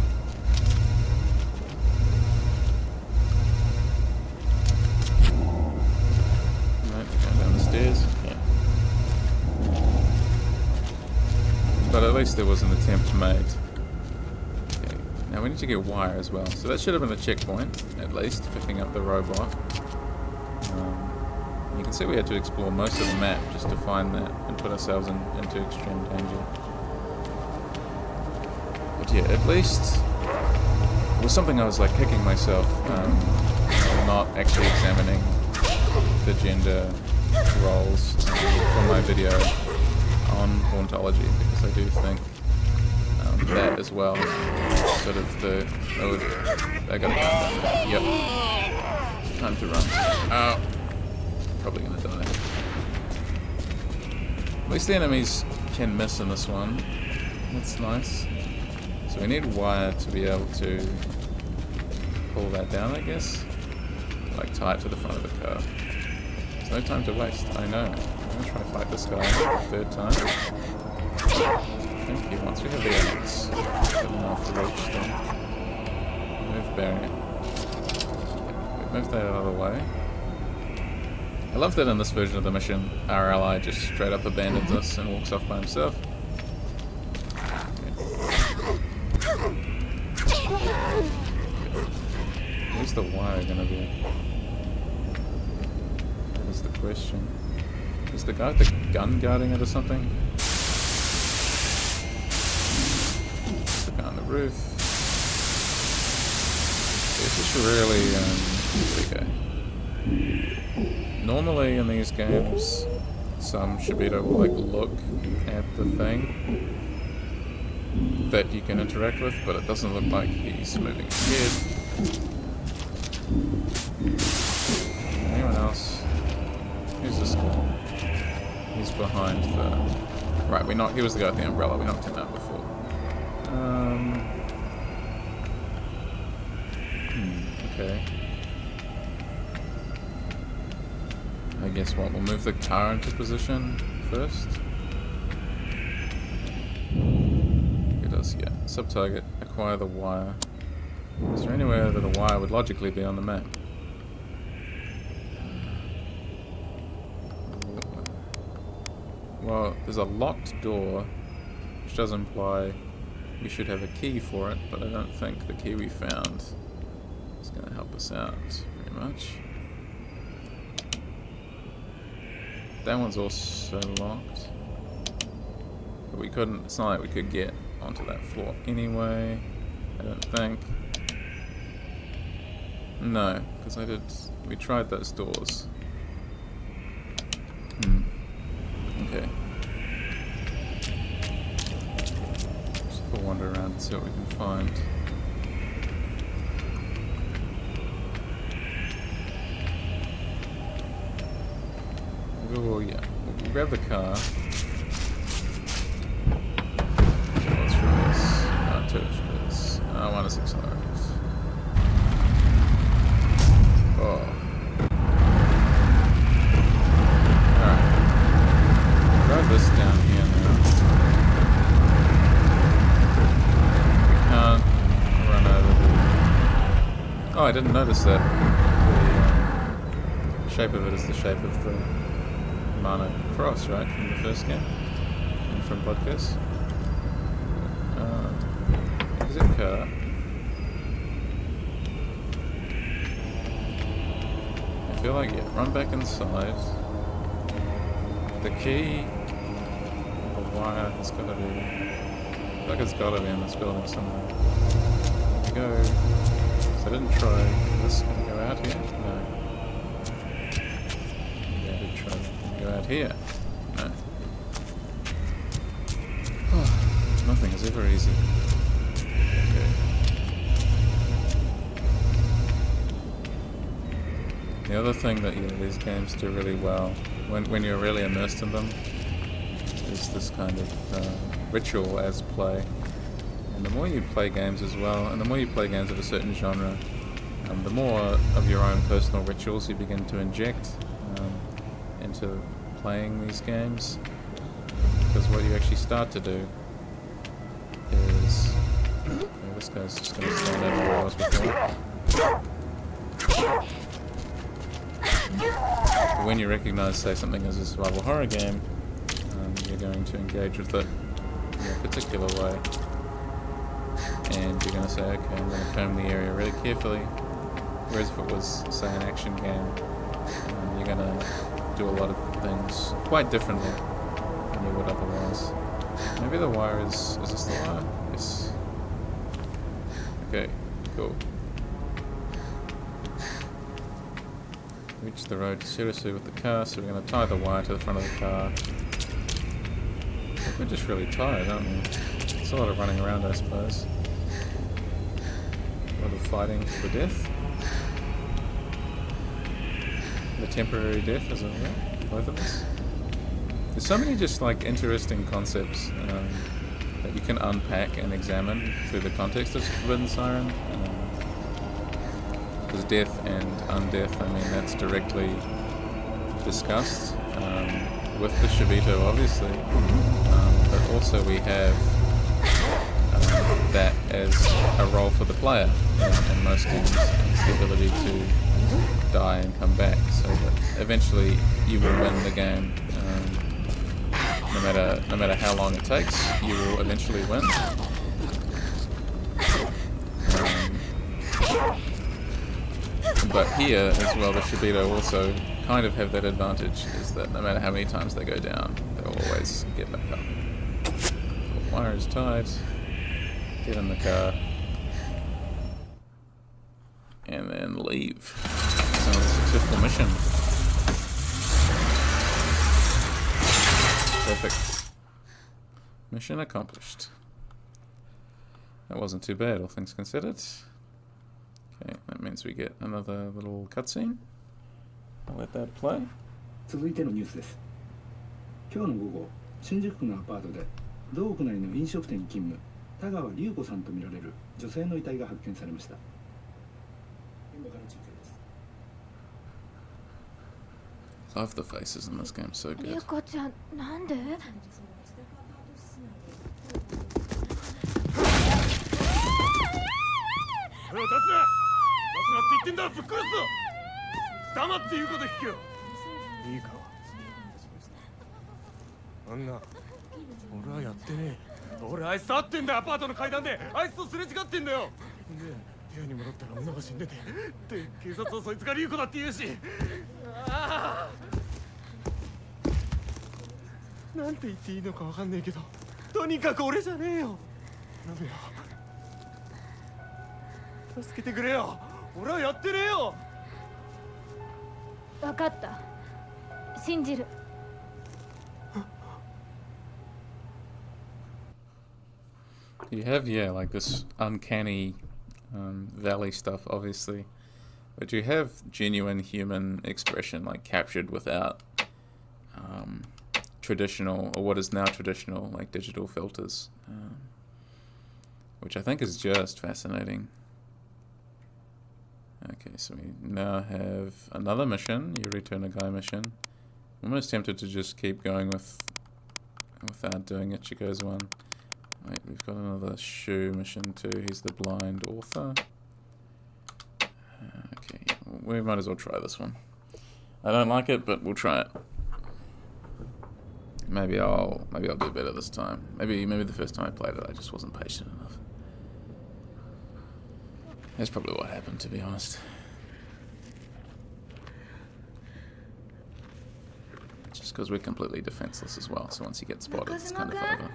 least there was an attempt made. Okay, now we need to get wire as well. So that should have been a checkpoint, at least, picking up the robot. You can see we had to explore most of the map just to find that and put ourselves into extreme danger. But yeah, at least it was something I was like kicking myself, not actually examining the gender roles for my video on hauntology, because I do think that as well, sort of the, oh, I gotta go down there. Yep, time to run. Oh, probably gonna die. At least the enemies can miss in this one. That's nice. So we need wire to be able to pull that down, I guess. Like tie it to the front of the car. There's no time to waste, I know. I'm gonna try to fight this guy a third time. Thank you. Once we have the axe, good enough to reach them. Move barrier. Move that out of the way. I love that in this version of the mission, our ally just straight up abandons us and walks off by himself. Where's the wire gonna be? That is the question. Is the guy with the gun guarding it or something? There's the guy on the roof. It's just really, here we go. Normally in these games, some Shibito will like look at the thing that you can interact with, but it doesn't look like he's moving his head. Anyone else? Who's this guy? He's behind the... Right, he was the guy with the umbrella, we knocked him out before. Okay. I guess what, we'll move the car into position first? It does, yeah. Sub-target, acquire the wire. Is there anywhere that a wire would logically be on the map? Well, there's a locked door, which does imply we should have a key for it, but I don't think the key we found is going to help us out very much. That one's also locked. But we couldn't, it's not like we could get onto that floor anyway, I don't think. No, because we tried those doors. Okay. Just have a wander around and see what we can find. Oh yeah, we'll grab the car. What's from this? Torches. I want to accelerate. Oh. Alright. Drive this down here now. We can't run over the... Oh, I didn't notice that. The shape of it is the shape of the Mana cross, right, from the first game? And from Podcast. Exit car. I feel like, yeah, run back inside. The key, the wire has got to be, I feel like it's got to be in this building somewhere. There we go. So I didn't try this. Can we go out here? No. Yeah, I did try. Can we go out here? No. Nothing is ever easy. Okay. The other thing that these games do really well, when you're really immersed in them, is this kind of ritual as play. And the more you play games as well, and the more you play games of a certain genre, the more of your own personal rituals you begin to inject into playing these games. Because what you actually start to do is... Okay, this guy's just going to stand over where I was before. But when you recognize, say, something as a survival horror game, you're going to engage with it in a particular way. And you're going to say, okay, I'm going to comb the area really carefully. Whereas if it was, say, an action game, you're going to do a lot of things quite differently than you would otherwise. Maybe the wire is this the wire? Yes. Okay, cool. Reach the road seriously with the car, so we're going to tie the wire to the front of the car. I think we're just really tired, aren't we? It's a lot of running around, I suppose. A lot of fighting to the death. The temporary death, as it were, both of us. There's so many just like interesting concepts that you can unpack and examine through the context of Forbidden Siren. Because death and undeath, I mean, that's directly discussed with the Shibito, obviously. But also we have that as a role for the player in most games. It's the ability to die and come back, so that eventually you will win the game. No matter how long it takes, you will eventually win. But here as well, the Shibito also kind of have that advantage, is that no matter how many times they go down, they'll always get back up. The wire is tied. Get in the car. And then leave. Sounds like a successful mission. Perfect. Mission accomplished. That wasn't too bad, all things considered. Okay, that means we get another little cutscene. I'll let that play. 続いてのニュースです。今日の午後、新宿区のアパートで同区内の飲食店に勤務、田川隆子さんとみられる女性の遺体が発見されました。現場から中継です。 Love the faces in this game, so good. リコちゃん、なんで？出すなって言ってんだ、ぶっ殺すぞ。黙って言うこと聞けよ。いいか、あんな、俺はやってねえ。俺あいつと会ってんだよ、アパートの階段で。あいつとすれ違ってんだよ。で、部屋に戻ったら女が死んでて、で、警察はそいつがリュウコだって言うし。ああ、なんて言っていいのかわかんねえけど、とにかく俺じゃねえよ。なんでよ、助けてくれよ。俺はやってねえよ。分かった。信じる。You have, yeah, like this uncanny valley stuff, obviously. But you have genuine human expression, like captured without traditional, or what is now traditional, like digital filters. Which I think is just fascinating. Okay, so we now have another mission, Yurito Nagai mission. I'm almost tempted to just keep going without doing Ichigo's one. Wait, we've got another Shu mission too. He's the blind author. Okay, we might as well try this one. I don't like it, but we'll try it. Maybe I'll do better this time. Maybe the first time I played it, I just wasn't patient enough. That's probably what happened, to be honest. Just because we're completely defenseless as well, so once you get spotted, it's kind of over.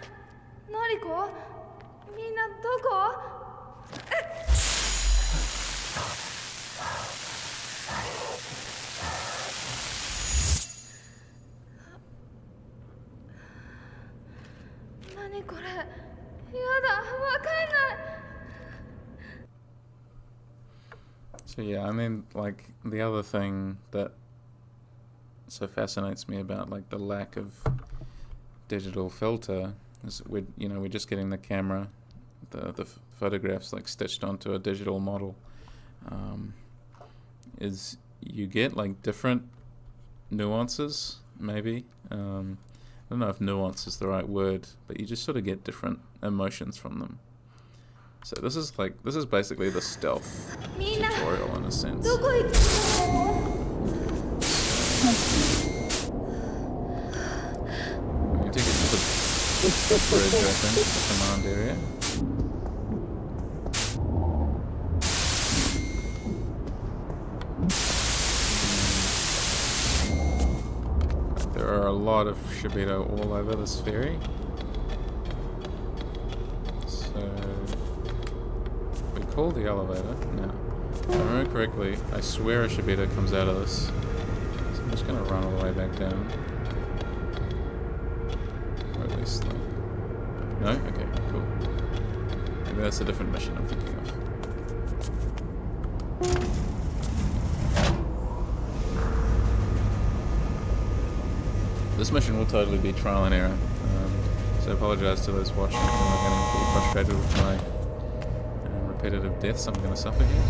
マリコ？みんなどこ？何これ？やだ、わかんない。So yeah, I mean, like, the other thing that so fascinates me about, like, the lack of digital filter is we're just getting the camera, the photographs, like, stitched onto a digital model. Is you get, like, different nuances, maybe. I don't know if nuance is the right word, but you just sort of get different emotions from them. So this is basically the stealth tutorial in a sense. You take it to the bridge, I think, the command area. There are a lot of Shibito all over this ferry. So, we call the elevator. No. If I remember correctly, I swear a Shibito comes out of this. So I'm just gonna run all the way back down. Or at least, like... No? Okay, cool. Maybe that's a different mission I'm thinking of. This mission will totally be trial and error, so I apologise to those watching who are getting pretty frustrated with my repetitive deaths I'm going to suffer here.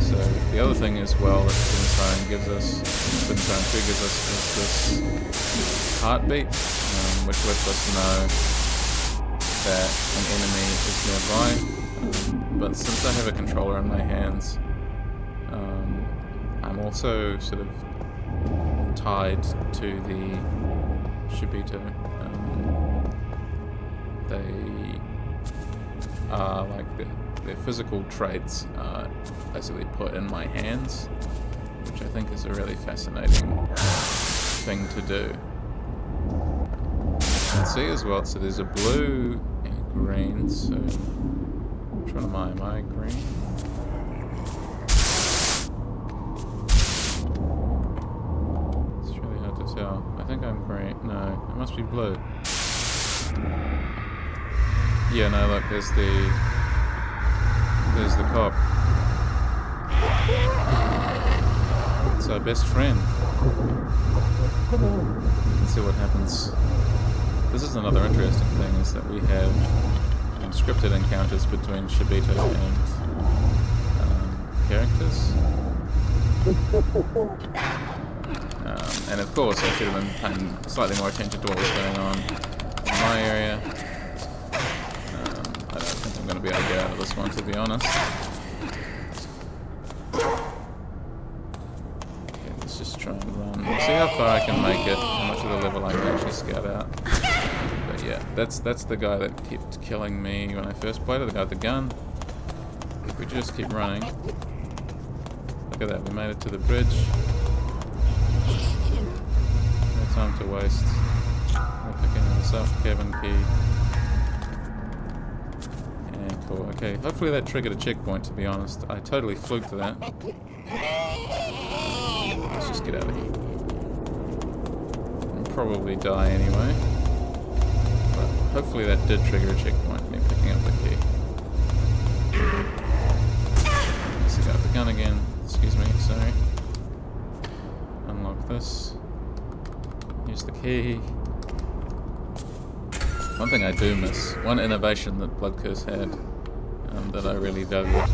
So the other thing as well that Siren gives us, Siren 2 gives us, is this heartbeat, which lets us know that an enemy is nearby. But since I have a controller in my hands, I'm also sort of tied to the Shibito. They are like their physical traits are basically put in my hands, which I think is a really fascinating thing to do. You can see as well, so there's a blue and a green, so which one am I? Am I green? I think I'm green. No, it must be blue. Yeah, no, look, there's the cop. It's our best friend. You can see what happens. This is another interesting thing, is that we have scripted encounters between Shibito and characters. And of course, I should have been paying slightly more attention to what was going on in my area. I don't think I'm going to be able to get out of this one, to be honest. Okay, let's just try and run. We'll see how far I can make it, how much of the level I can actually scout out. But yeah, that's the guy that kept killing me when I first played it, the guy with the gun. If we just keep running. Look at that, we made it to the bridge. Time to waste. I'm picking this up, cabin key. And cool, okay. Hopefully that triggered a checkpoint, to be honest. I totally fluked that. Let's just get out of here. I'll probably die anyway. But hopefully that did trigger a checkpoint, me picking up the key. Let's get out the gun again. Excuse me, sorry. Unlock this. Use the key. One thing I do miss, one innovation that Blood Curse had that I really valued.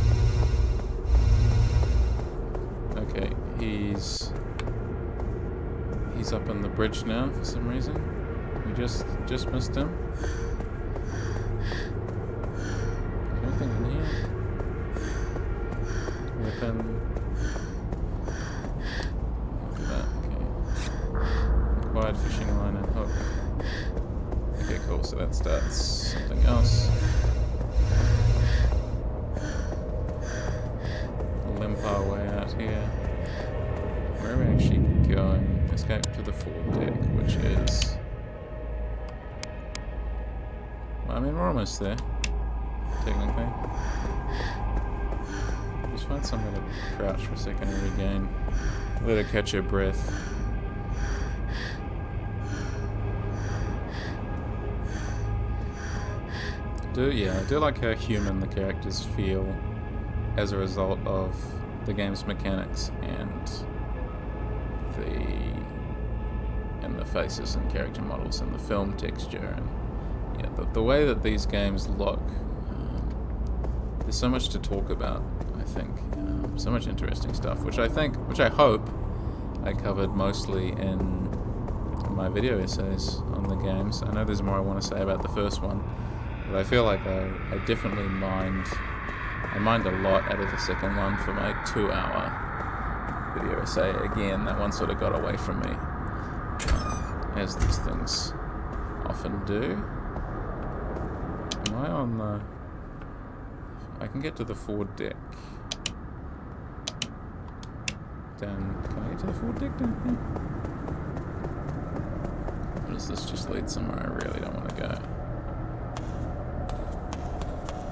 Okay, he's up on the bridge now for some reason. We just missed him. Anything in here? Weapon. Acquired fishing line and hook. Okay, cool, so that starts something else. We'll limp our way out here. Where are we actually going? Escape to the foredeck, which is... Well, I mean, we're almost there, technically. Just find somewhere to crouch for a second and regain. Let her catch her breath. I do like how human the characters feel as a result of the game's mechanics and the faces and character models and the film texture and yeah, the way that these games look. There's so much to talk about, I think. So much interesting stuff, which I hope I covered mostly in my video essays on the games. I know there's more I want to say about the first one. But I feel like I definitely mind a lot out of the second one for my 2-hour video essay. Again, that one sort of got away from me as these things often do. Am I on the... I can get to the forward deck. Down... Can I get to the forward deck down here? Or does this just lead somewhere I really don't want to go?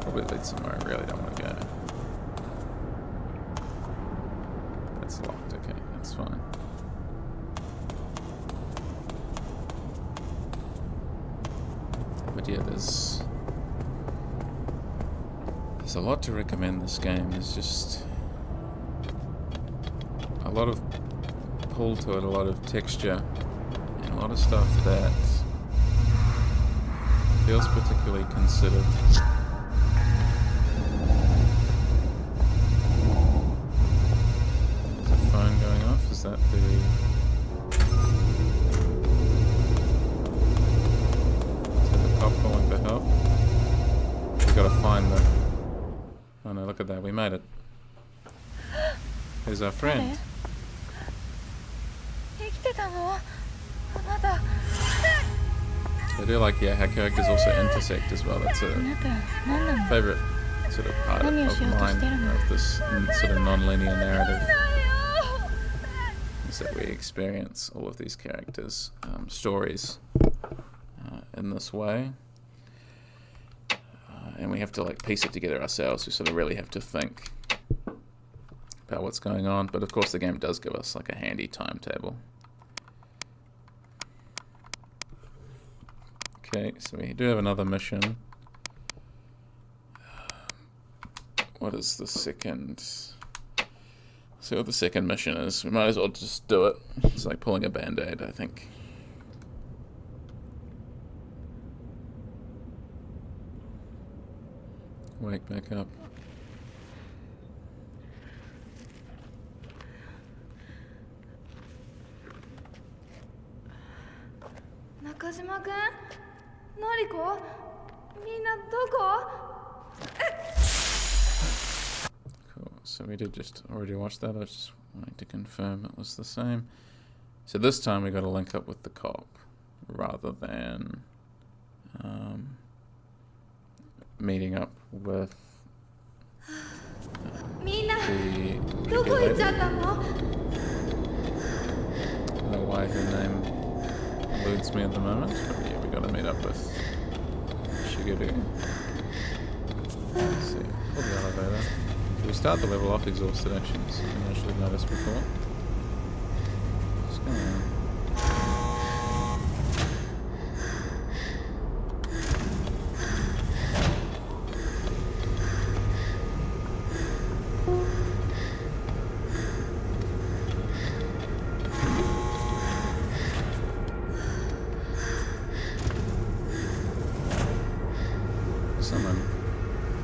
Probably lead somewhere I really don't want to go. That's locked, okay, that's fine. But yeah, there's a lot to recommend this game. There's just a lot of pull to it, a lot of texture, and a lot of stuff that feels particularly considered. Is the phone going off? Is that the... calling for help? We've got to find the... Oh no, look at that, we made it. Here's our friend. I do like, yeah, how characters also intersect as well. That's a favourite sort of part of mine, of this sort of non-linear narrative. Is that we experience all of these characters' stories in this way. And we have to like piece it together ourselves. We sort of really have to think about what's going on. But of course the game does give us like a handy timetable. Okay, so we do have another mission. What is the second? See what the second mission is. We might as well just do it. It's like pulling a band-aid, I think. Wake back up. Cool. So we did just already watch that. I was just wanting to confirm it was the same. So this time we got to link up with the cop rather than meeting up with the lady. I don't know why her name eludes me at the moment, but yeah, we gotta meet up with Shigeru. Let's see, pull the elevator. So we start the level off exhausted actually, so I should have noticed before. What's going on?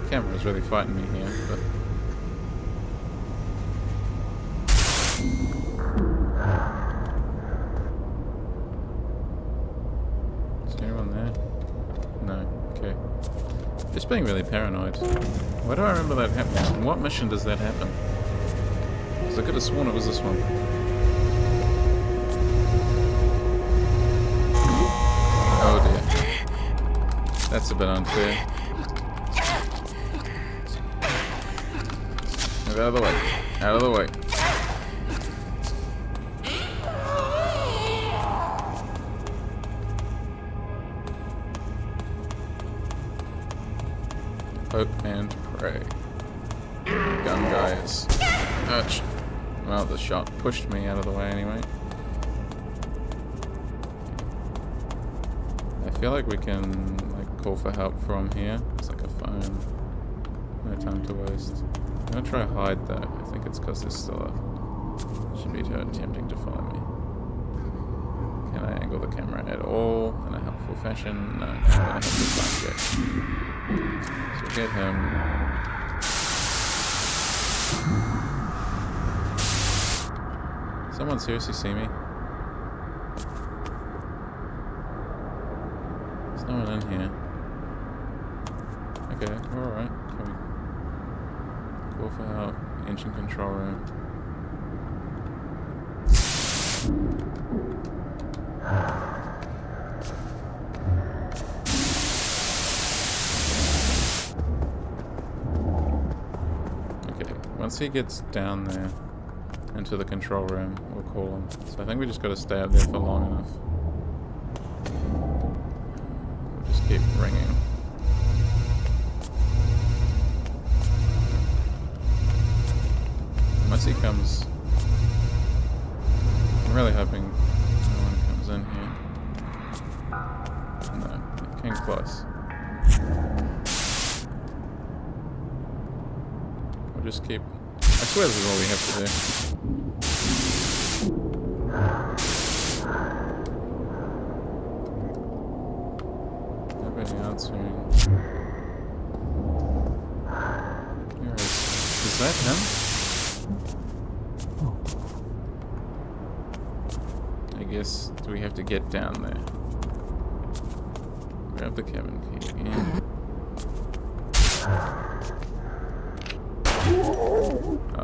The camera's really fighting me here, but... Is anyone there? No, okay. Just being really paranoid. Why do I remember that happening? In what mission does that happen? Because I could have sworn it was this one. Oh dear. That's a bit unfair. Move out of the way. Out of the way. Hope and pray. Gun guy is... Ouch. Well, the shot pushed me out of the way anyway. I feel like we can like call for help from here. It's like a phone. No time to waste. I'm gonna try hide though. I think it's because there's still a... Should be attempting to follow me. Can I angle the camera at all in a helpful fashion? No, I'm gonna have to find it. So get him. Someone seriously see me? There's no one in here. Okay, we're alright. Can we call for help? Engine control room. once he gets down there into the control room, we'll call him. So I think we just got to stay up there for long enough. We'll just keep ringing. Unless he comes... I'm really hoping no one comes in here. No, it came close. We'll just keep... I swear this is all we have to do. Nobody answering. Where is that him? I guess, do we have to get down there? Grab the cabin key again.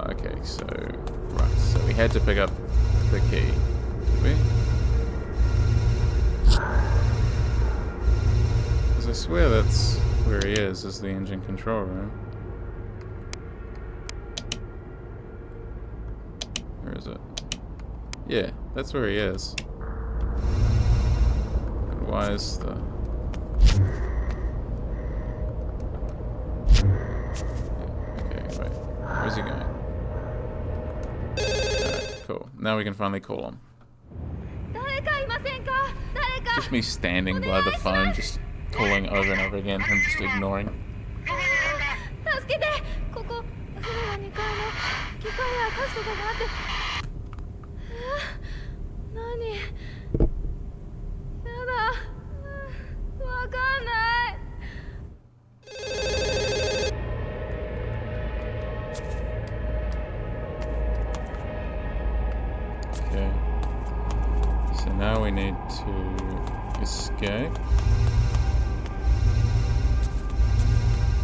Okay, so... Right, so we had to pick up the key. Did we? Because I swear that's where he is the engine control room. Where is it? Yeah, that's where he is. And why is the... Okay, wait. Where's he going? Alright, cool. Now we can finally call him. Just me standing by the phone, just calling over and over again, him just ignoring. Okay. So now we need to escape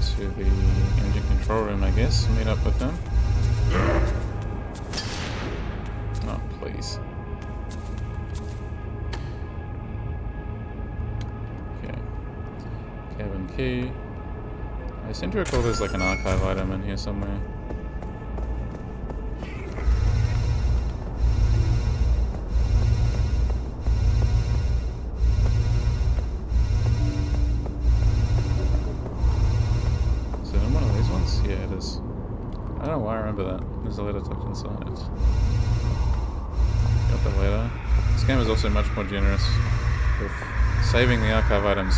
to the engine control room, I guess. Meet up with them. Oh, please. Okay. Cabin key. I seem to recall there's like an archive item in here somewhere. Yeah, it is. I don't know why I remember that. There's a letter tucked inside. Got the letter. This game is also much more generous with saving the archive items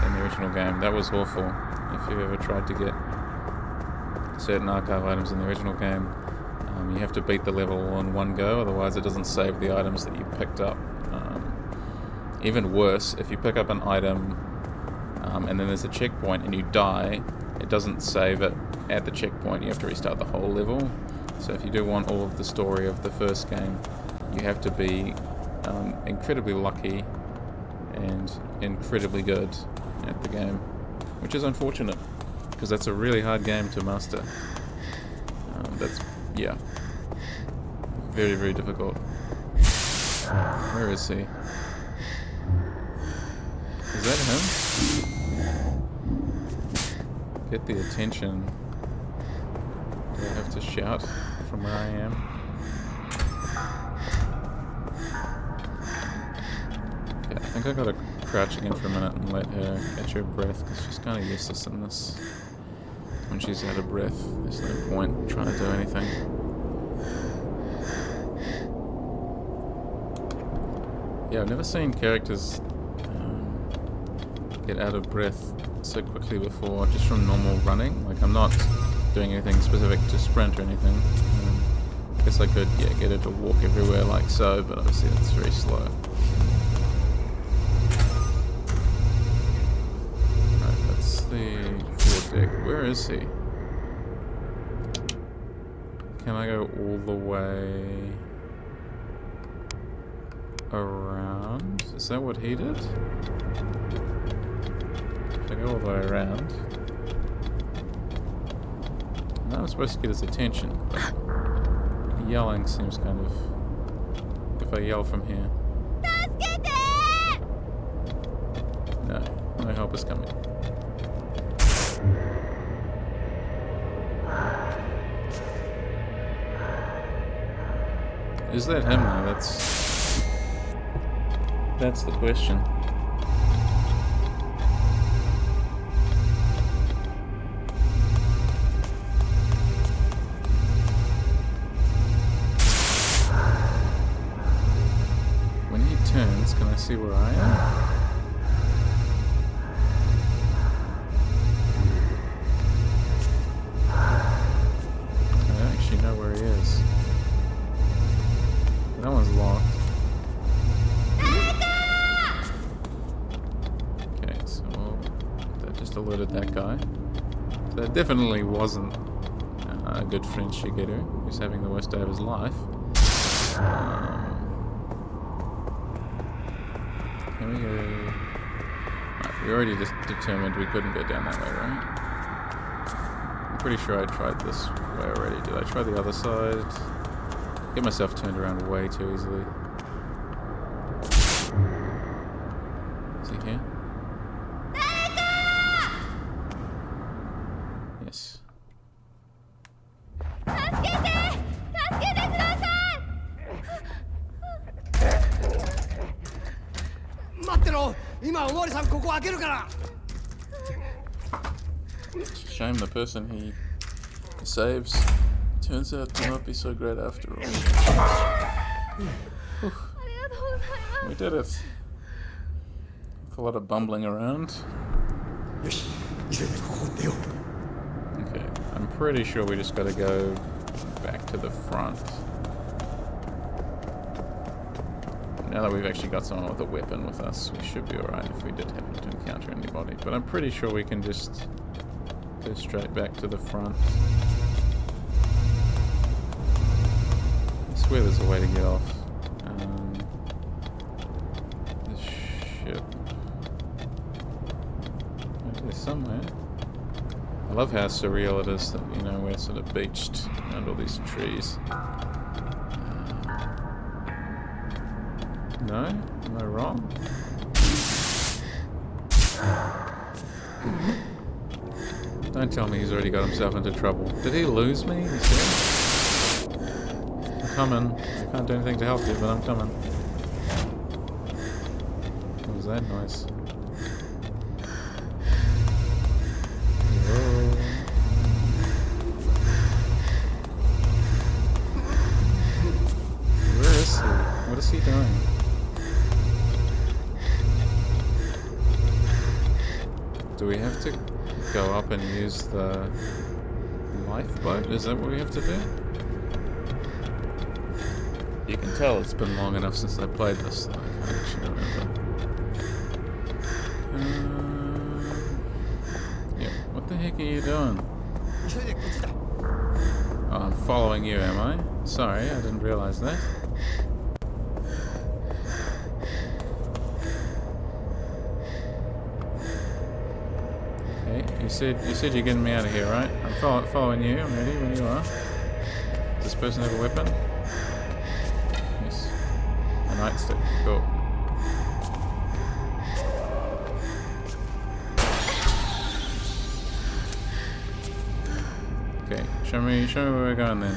in the original game. That was awful. If you've ever tried to get certain archive items in the original game, you have to beat the level in one go, otherwise it doesn't save the items that you picked up. Even worse, if you pick up an item and then there's a checkpoint and you die, it doesn't save it at the checkpoint. You have to restart the whole level. So if you do want all of the story of the first game, you have to be incredibly lucky and incredibly good at the game, which is unfortunate because that's a really hard game to master. That's, yeah, very, very difficult. Where is he? Is that him? Get the attention. Do I have to shout from where I am? Okay, I think I gotta crouch again for a minute and let her catch her breath, because she's kind of useless in this. When she's out of breath, there's no point trying to do anything. Yeah, I've never seen characters get out of breath so quickly before, just from normal running. Like, I'm not doing anything specific to sprint or anything. I guess I could, yeah, get her to walk everywhere like so, but obviously it's very slow. Right, that's the foredeck. Where is he? Can I go all the way around? Is that what he did? If I go all the way around... Now I'm supposed to get his attention, but yelling seems kind of... If I yell from here... No, no help is coming. Is that him though? That's the question. When he turns, can I see where I am? I don't actually know where he is. That one's locked. Okay, so that just alerted that guy. So that definitely wasn't a good friend Shigeru, who's having the worst day of his life. Here we go. Right, we already just determined we couldn't go down that way, right? I'm pretty sure I tried this way already. Did I try the other side? Get myself turned around way too easily. Is he here? Yes. 待ってろ今おまわりさんここ開けるから Shame the person he saves turns out to not be so great after all. We did it. With a lot of bumbling around. よし急いでここ出よう Okay, I'm pretty sure we just gotta go back to the front. Now that we've actually got someone with a weapon with us, we should be alright if we did happen to encounter anybody. But I'm pretty sure we can just go straight back to the front. I swear there's a way to get off. This ship. Maybe there's somewhere. I love how surreal it is that, you know, we're sort of beached around all these trees. No? Am I wrong? Don't tell me he's already got himself into trouble. Did he lose me? He said? I'm coming. I can't do anything to help you, but I'm coming. What was that noise? Whoa. Where is he? What is he doing? Do we have to go up and use the lifeboat? Is that what we have to do? You can tell it's been long enough since I played this, so I can't actually remember. Yeah, what the heck are you doing? 急いでこっちだ Oh, I'm following you, am I? Sorry, I didn't realize that. Okay, you said you're getting me out of here, right? I'm following you. I'm ready when you are. Does this person have a weapon? Yes. A nightstick. Cool. Okay, show me where we're going then.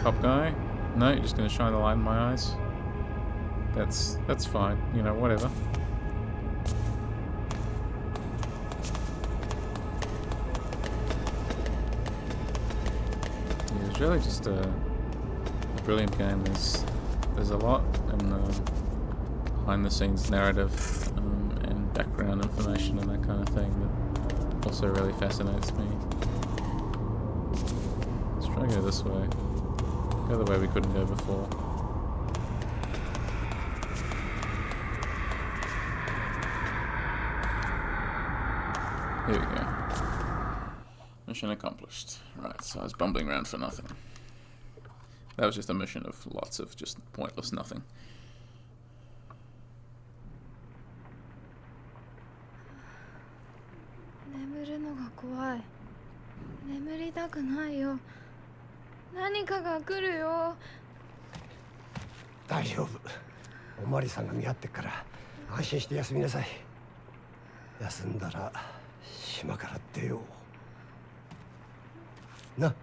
Cop guy? No, you're just gonna shine the light in my eyes. That's fine. You know, whatever. Yeah, it's really just a brilliant game. There's a lot in the behind the scenes narrative and background information and that kind of thing that also really fascinates me. Let's try to go this way. Go the way we couldn't go before. Here we go. Mission accomplished. Right, so I was bumbling around for nothing. That was just a mission of lots of just pointless nothing. What? 大丈夫おまわりさんが見張ってっから安心して休みなさい休んだら島から出ような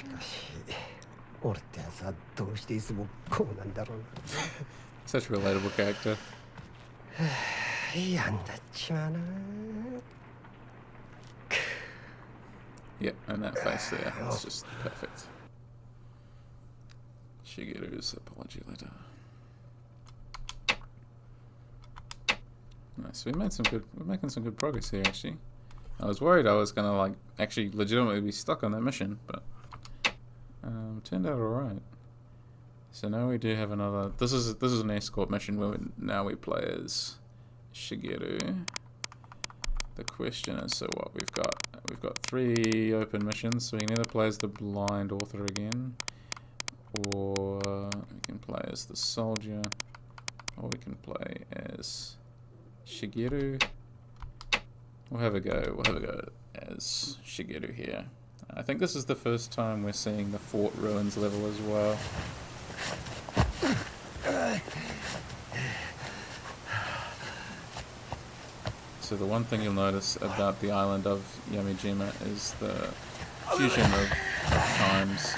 しかし俺ってやつはどうしていつもこうなんだろうな。 Such a relatable character. やんだっちまうな。 Yeah, and that face there, it's just perfect. Shigeru's apology letter. Nice. We're making some good progress here actually. I was worried I was gonna like actually legitimately be stuck on that mission, but turned out alright. So now we do have another. This is an escort mission where now we play as Shigeru. The question is, so what we've got 3 open missions. So we can either play as the blind author again, or we can play as the soldier, or we can play as Shigeru. We'll have a go as Shigeru here. I think this is the first time we're seeing the Fort Ruins level as well. So the one thing you'll notice about the island of Yamijima is the fusion of times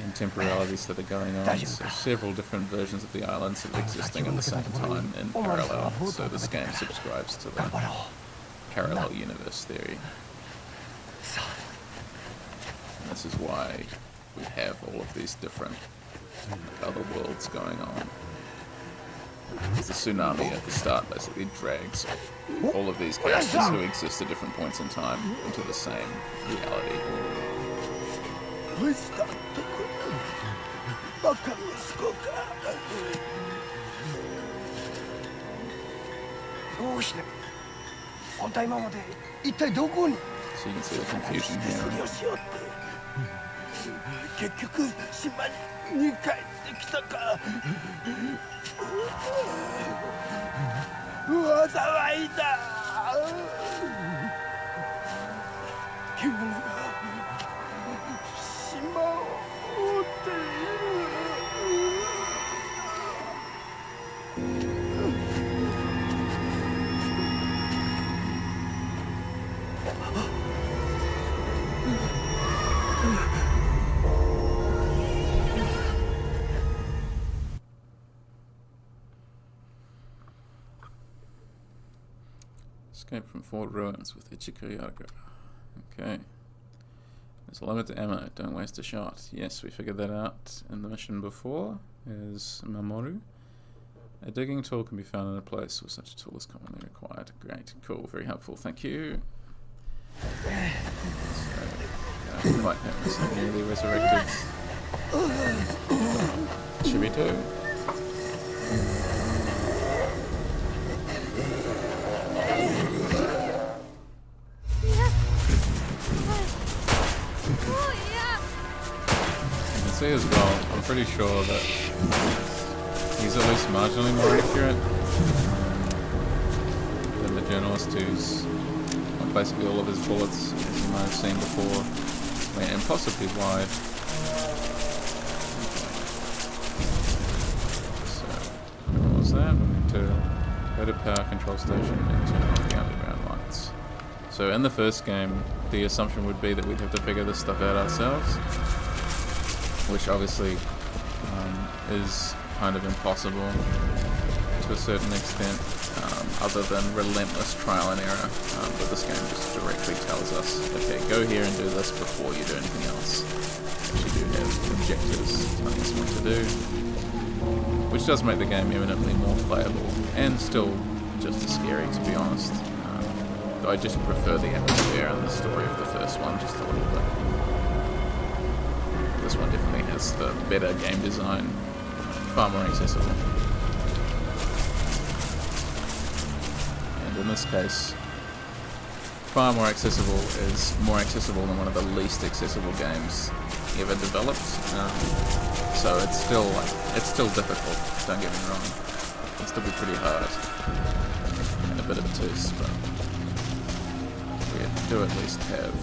and temporalities that are going on. So several different versions of the island sort of existing at the same time in parallel. So this game subscribes to the parallel universe theory. And this is why we have all of these different other worlds going on. Because the tsunami at the start basically drags all of these characters who exist at different points in time into the same reality. So you can see the confusion here. 結局島に帰ってきたか。災いだ。獣が島を覆っている。 Escape from Fort Ruins with Ichiko Yaga. Okay. There's a limit to ammo, don't waste a shot. Yes, we figured that out in the mission before. Is Mamoru. A digging tool can be found in a place where such a tool is commonly required. Great, cool, very helpful, thank you. So, fight him as a newly resurrected Shibito. See as well, I'm pretty sure that he's at least marginally more accurate than the journalist who's on basically all of his bullets, as you might have seen before, went impossibly wide. So, what was that? We need to go to power control station and turn off the underground lights. So in the first game, the assumption would be that we'd have to figure this stuff out ourselves, which obviously is kind of impossible to a certain extent, other than relentless trial and error. But this game just directly tells us, okay, go here and do this before you do anything else. You do have objectives telling us what to do, which does make the game eminently more playable and still just as scary, to be honest. Though I just prefer the atmosphere and the story of the first one just a little bit. This one definitely has the better game design, far more accessible. And in this case, far more accessible is more accessible than one of the least accessible games ever developed. So it's still difficult, don't get me wrong. It can still be pretty hard and a bit of a twist, but we do at least have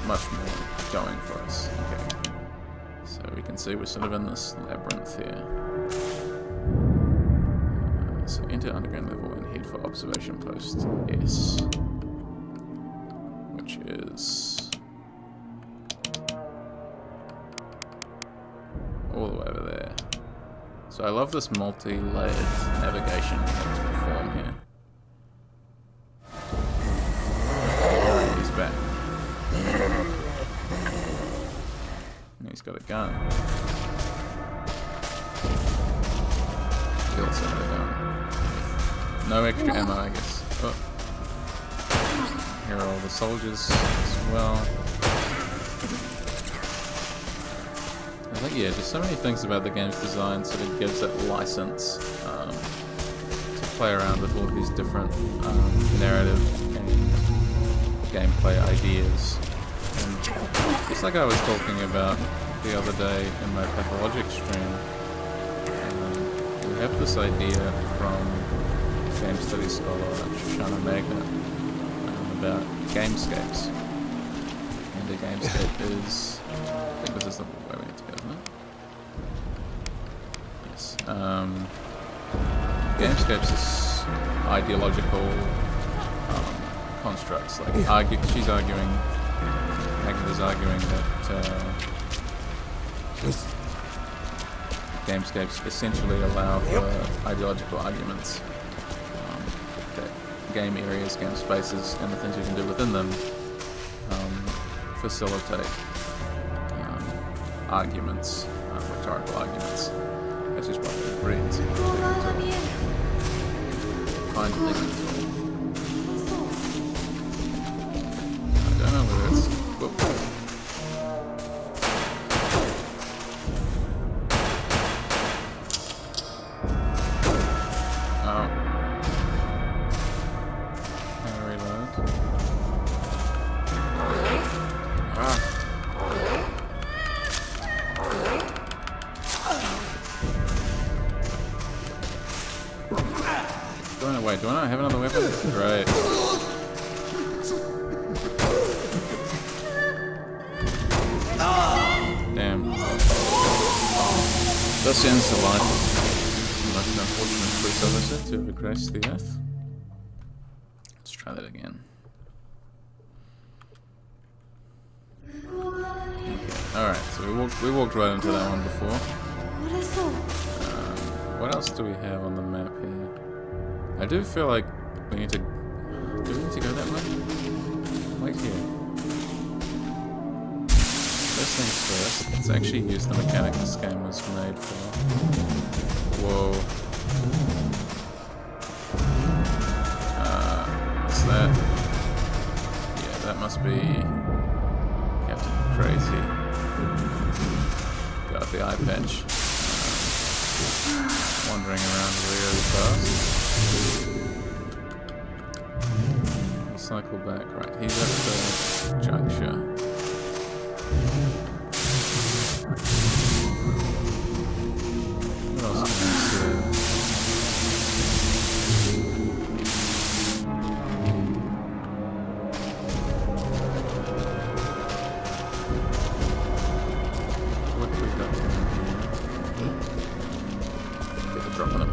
much more going for us. Okay. So we can see we're sort of in this labyrinth here. So enter underground level and head for observation post S. which is all the way over there. So I love this multi-layered navigation we have to perform here. He's back. And he's got a gun. He also had a gun. No extra ammo, I guess. Oh. Here are all the soldiers as well. I think, yeah, just so many things about the game's design sort of gives it license to play around with all of these different narrative and gameplay ideas. And just like I was talking about the other day in my Pathologic stream, we have this idea from game study scholar Shoshana Magnet about gamescapes. And a gamescape is... I think this is the way we need to go, isn't it? Yes. Gamescapes is ideological constructs. Like, she's arguing, Magnet is arguing that gamescapes essentially allow for ideological arguments. That game areas, game spaces, and the things you can do within them facilitate arguments, rhetorical arguments. That's just what it breeds. Kind of thing. I don't know whether it's... Whoop. Wait, do I not have another weapon? Great. Damn. Thus ends the life of the most unfortunate police officer to have graced the earth. Let's try that again. Okay. Alright, so we walked right into that one before. What else do we have on the map here? I do feel like we need to... Do we need to go that way? Wait here. First things first, let's actually use the mechanic this game was made for. Whoa. What's that? Yeah, that must be... Captain Crazy. Got the eye patch. Wandering around really fast. Cycle back, right, he's at the juncture. What else can I see? What do we got here? Get the drop on him.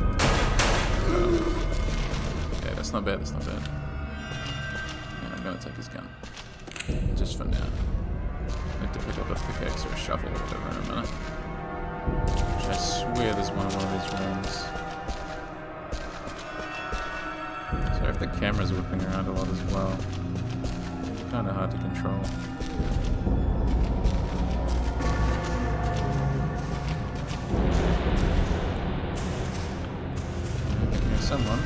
Okay, that's not bad, that's not bad. I'm gonna take his gun. Just for now. I need to pick up a pickaxe or a shovel or whatever in a minute. Which I swear there's one of these rooms. So if the camera's whipping around a lot as well. Kinda hard to control. Here's someone.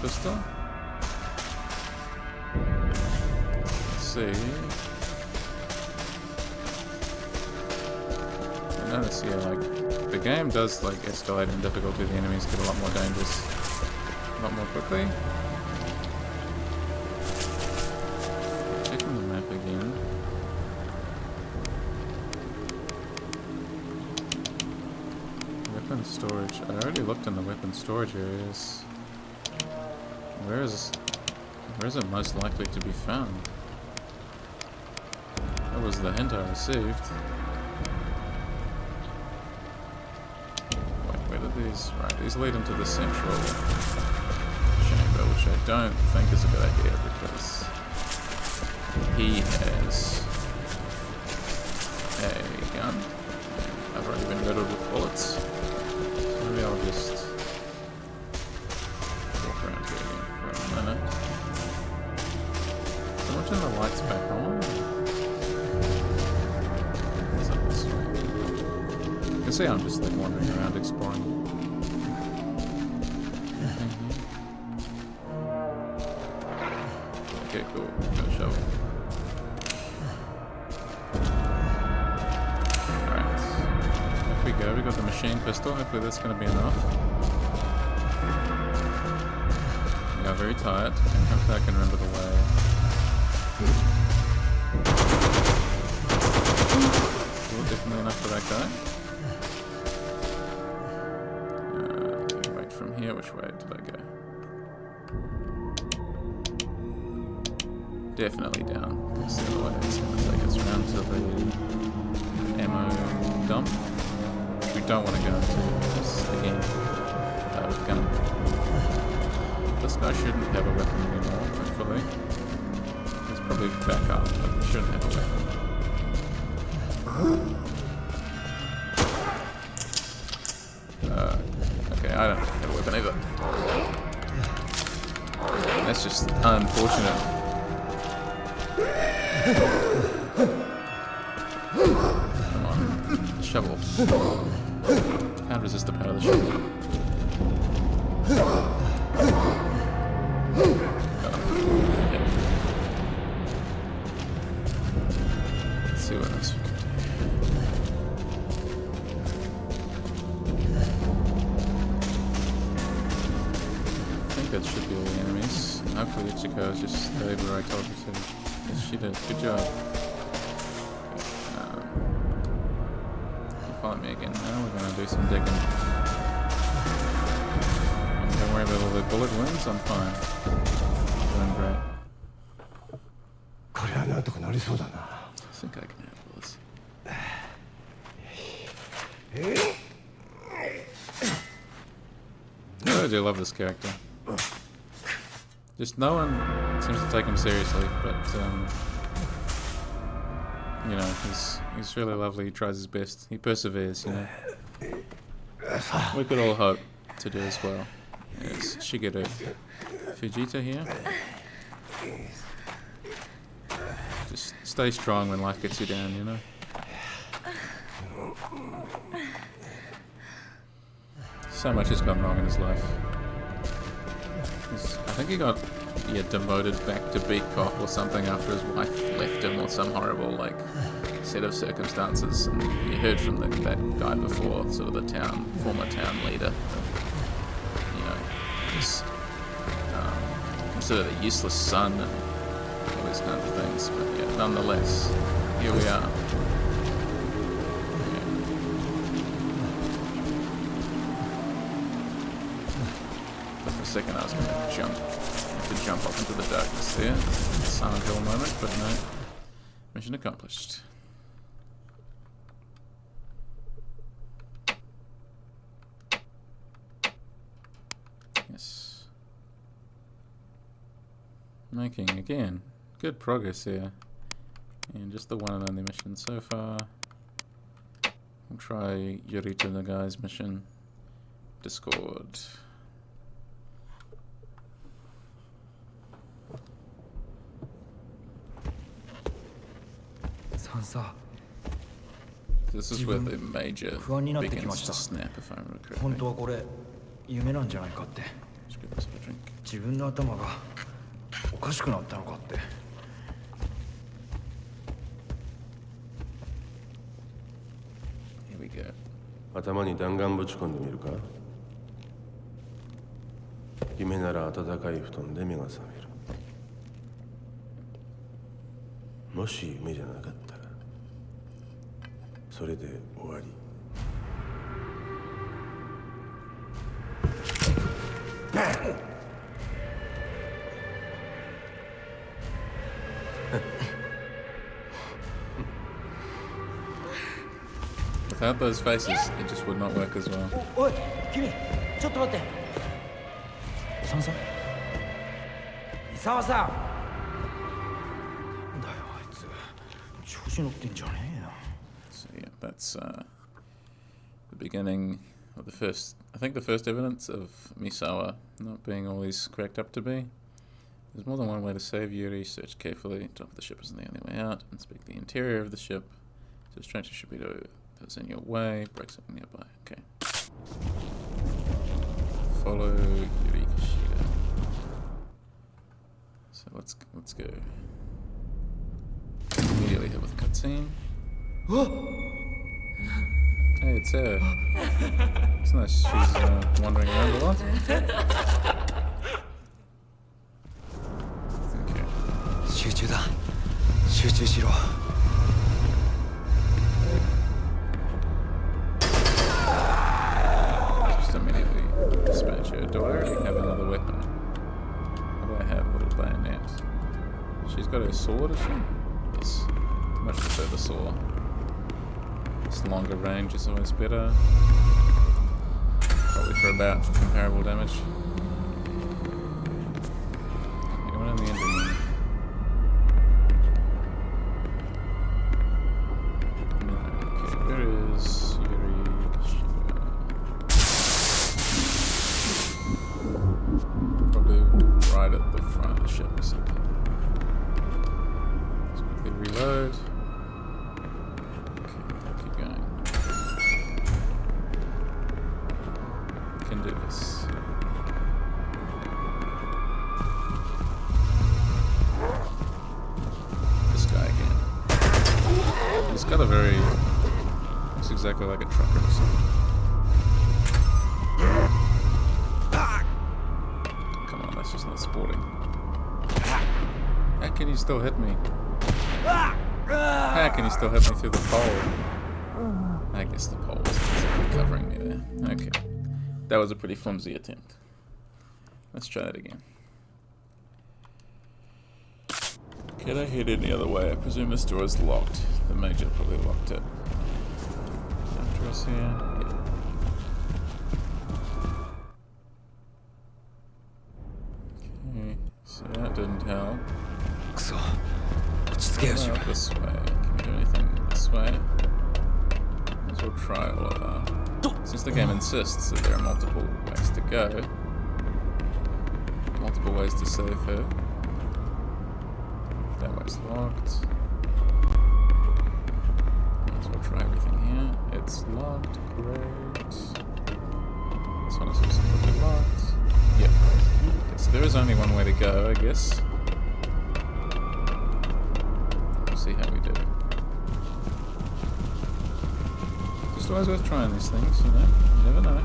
Pistol. Let's see. I notice here, like, the game does like escalate in difficulty. The enemies get a lot more dangerous, a lot more quickly. Checking the map again. Weapon storage. I already looked in the weapon storage areas. Where is it most likely to be found? That was the hint I received. Wait, where did these... Right, these lead into the central chamber, which I don't think is a good idea because he has a gun. I've already been riddled with bullets. So maybe I'll just walk around here again for a minute. Someone turn the lights back on. What's up this way? You can see I'm just like wandering around exploring. Okay, cool. Got a shovel. We go, we got the machine pistol, hopefully that's going to be enough. We are very tired, and hopefully I can remember the way. Cool, definitely enough for that guy. Okay, wait, from here, which way did I go? Definitely down, because the other way is going to take us around to the ammo dump. We don't want to go into this again with gun. This guy shouldn't have a weapon anymore, hopefully. He's probably back up, but he shouldn't have a weapon. Okay, I don't have a weapon either. That's just unfortunate. Come on, shovel. Can't resist the power of the shovel. Let's see what else we can do. I think that should be all the enemies. Hopefully Ichiko just stayed where I told her to. Yes, she did. Good job. Follow me again now, we're gonna do some digging. And don't worry about all the bullet wounds, I'm fine. Doing great. I think I can handle this. I really do love this character. Just no one seems to take him seriously, but you know, he's really lovely, he tries his best, he perseveres, you know. We could all hope to do as well. There's Shigeru. Fujita here. Just stay strong when life gets you down, you know. So much has gone wrong in his life. I think he got demoted back to beat cop or something after his wife left him, or some horrible like set of circumstances. And you heard from that guy before, sort of the former town leader. You know, he's considered a useless son and all these kinds of things. But yeah, nonetheless, here we are. For a second I was going to jump off into the darkness there. Silent Hill moment, but no. Mission accomplished. Yes. Making, again, good progress here. And just the one and only mission so far. We'll try Yorito Nagai's mission. Discord. This is where the major begins to snap, if I remember correctly. 本当はこれ夢なんじゃないかって。 Just give us a drink. 自分の頭がおかしくなったのかって。 Here we go. 頭に弾丸ぶち込んでみるか。夢なら暖かい布団で目が覚める。もし夢じゃなかったらそれで終わり。Without those faces, it just would not work as well. おい君ちょっと待っておさむさん伊沢さんだよあいつ調子乗ってんじゃねえよ So yeah, that's the beginning of the first, I think the first evidence of Misawa not being all he's cracked up to be. There's more than one way to save Yuri. Search carefully. Top of the ship isn't the only way out. Inspect the interior of the ship. So strange should be that's in your way. Break something nearby. Okay. Follow Yuri Kishida. So let's go. Immediately hit with a cutscene. Hey, it's her. It's nice she's wandering around a lot. Okay. 集中だ集中しろ Just immediately dispatch her. Do I already have another weapon? What do I have? A little bayonet. She's got her sword, is she? Yes. Much prefer the saw. This longer range is always better. Probably for about comparable damage. Anyone in the engine? No. Okay, where is Yuri Kishida? Probably right at the front of the ship or something. Let's quickly reload. Do this. This guy again. He's got a very... looks exactly like a trucker or something. Come on, that's just not sporting. How can you still hit me? How can you still hit me through the pole? I guess the pole was covering me there. Okay. That was a pretty flimsy attempt. Let's try it again. Can I hit any other way? I presume this door is locked. The major probably locked it. After us here. Yeah. Okay, so that didn't help. くそ落ち着けよしろ What about this way? Can we do anything this way? Might as well try all of our... Since the game insists that there are multiple ways to go, multiple ways to save her. That way's locked. Might as well try everything here. It's locked, great. This one is also locked. Yep. Okay, so there is only one way to go, I guess. We'll see how we do. It's always worth trying these things, you know? You never know.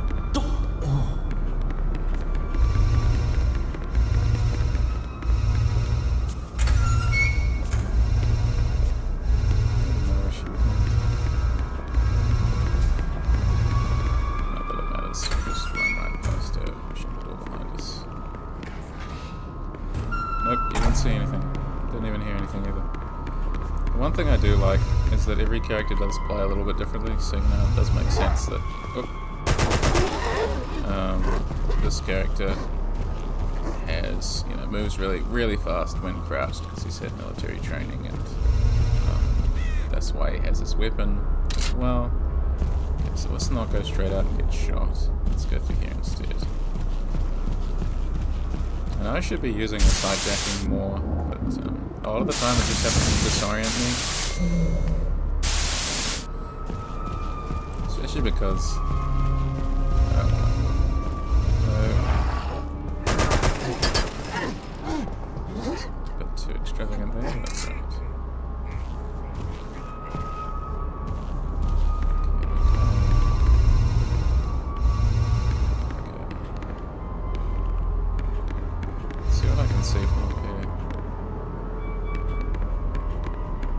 Not that it matters. We'll just run right past her. Shut the door behind us. Nope, you didn't see anything. Didn't even hear anything either. One thing I do like is that every character does play a little bit differently, so you know, it does make sense that this character has, you know, moves really fast when crouched because he's had military training, and that's why he has his weapon as well. Okay, so let's not go straight out and get shot. Let's go through here instead. And I should be using the sidejacking more, but a lot of the time it just happens to disorient me. Especially because... a bit too extravagant there, that's right. See what I can see from up here.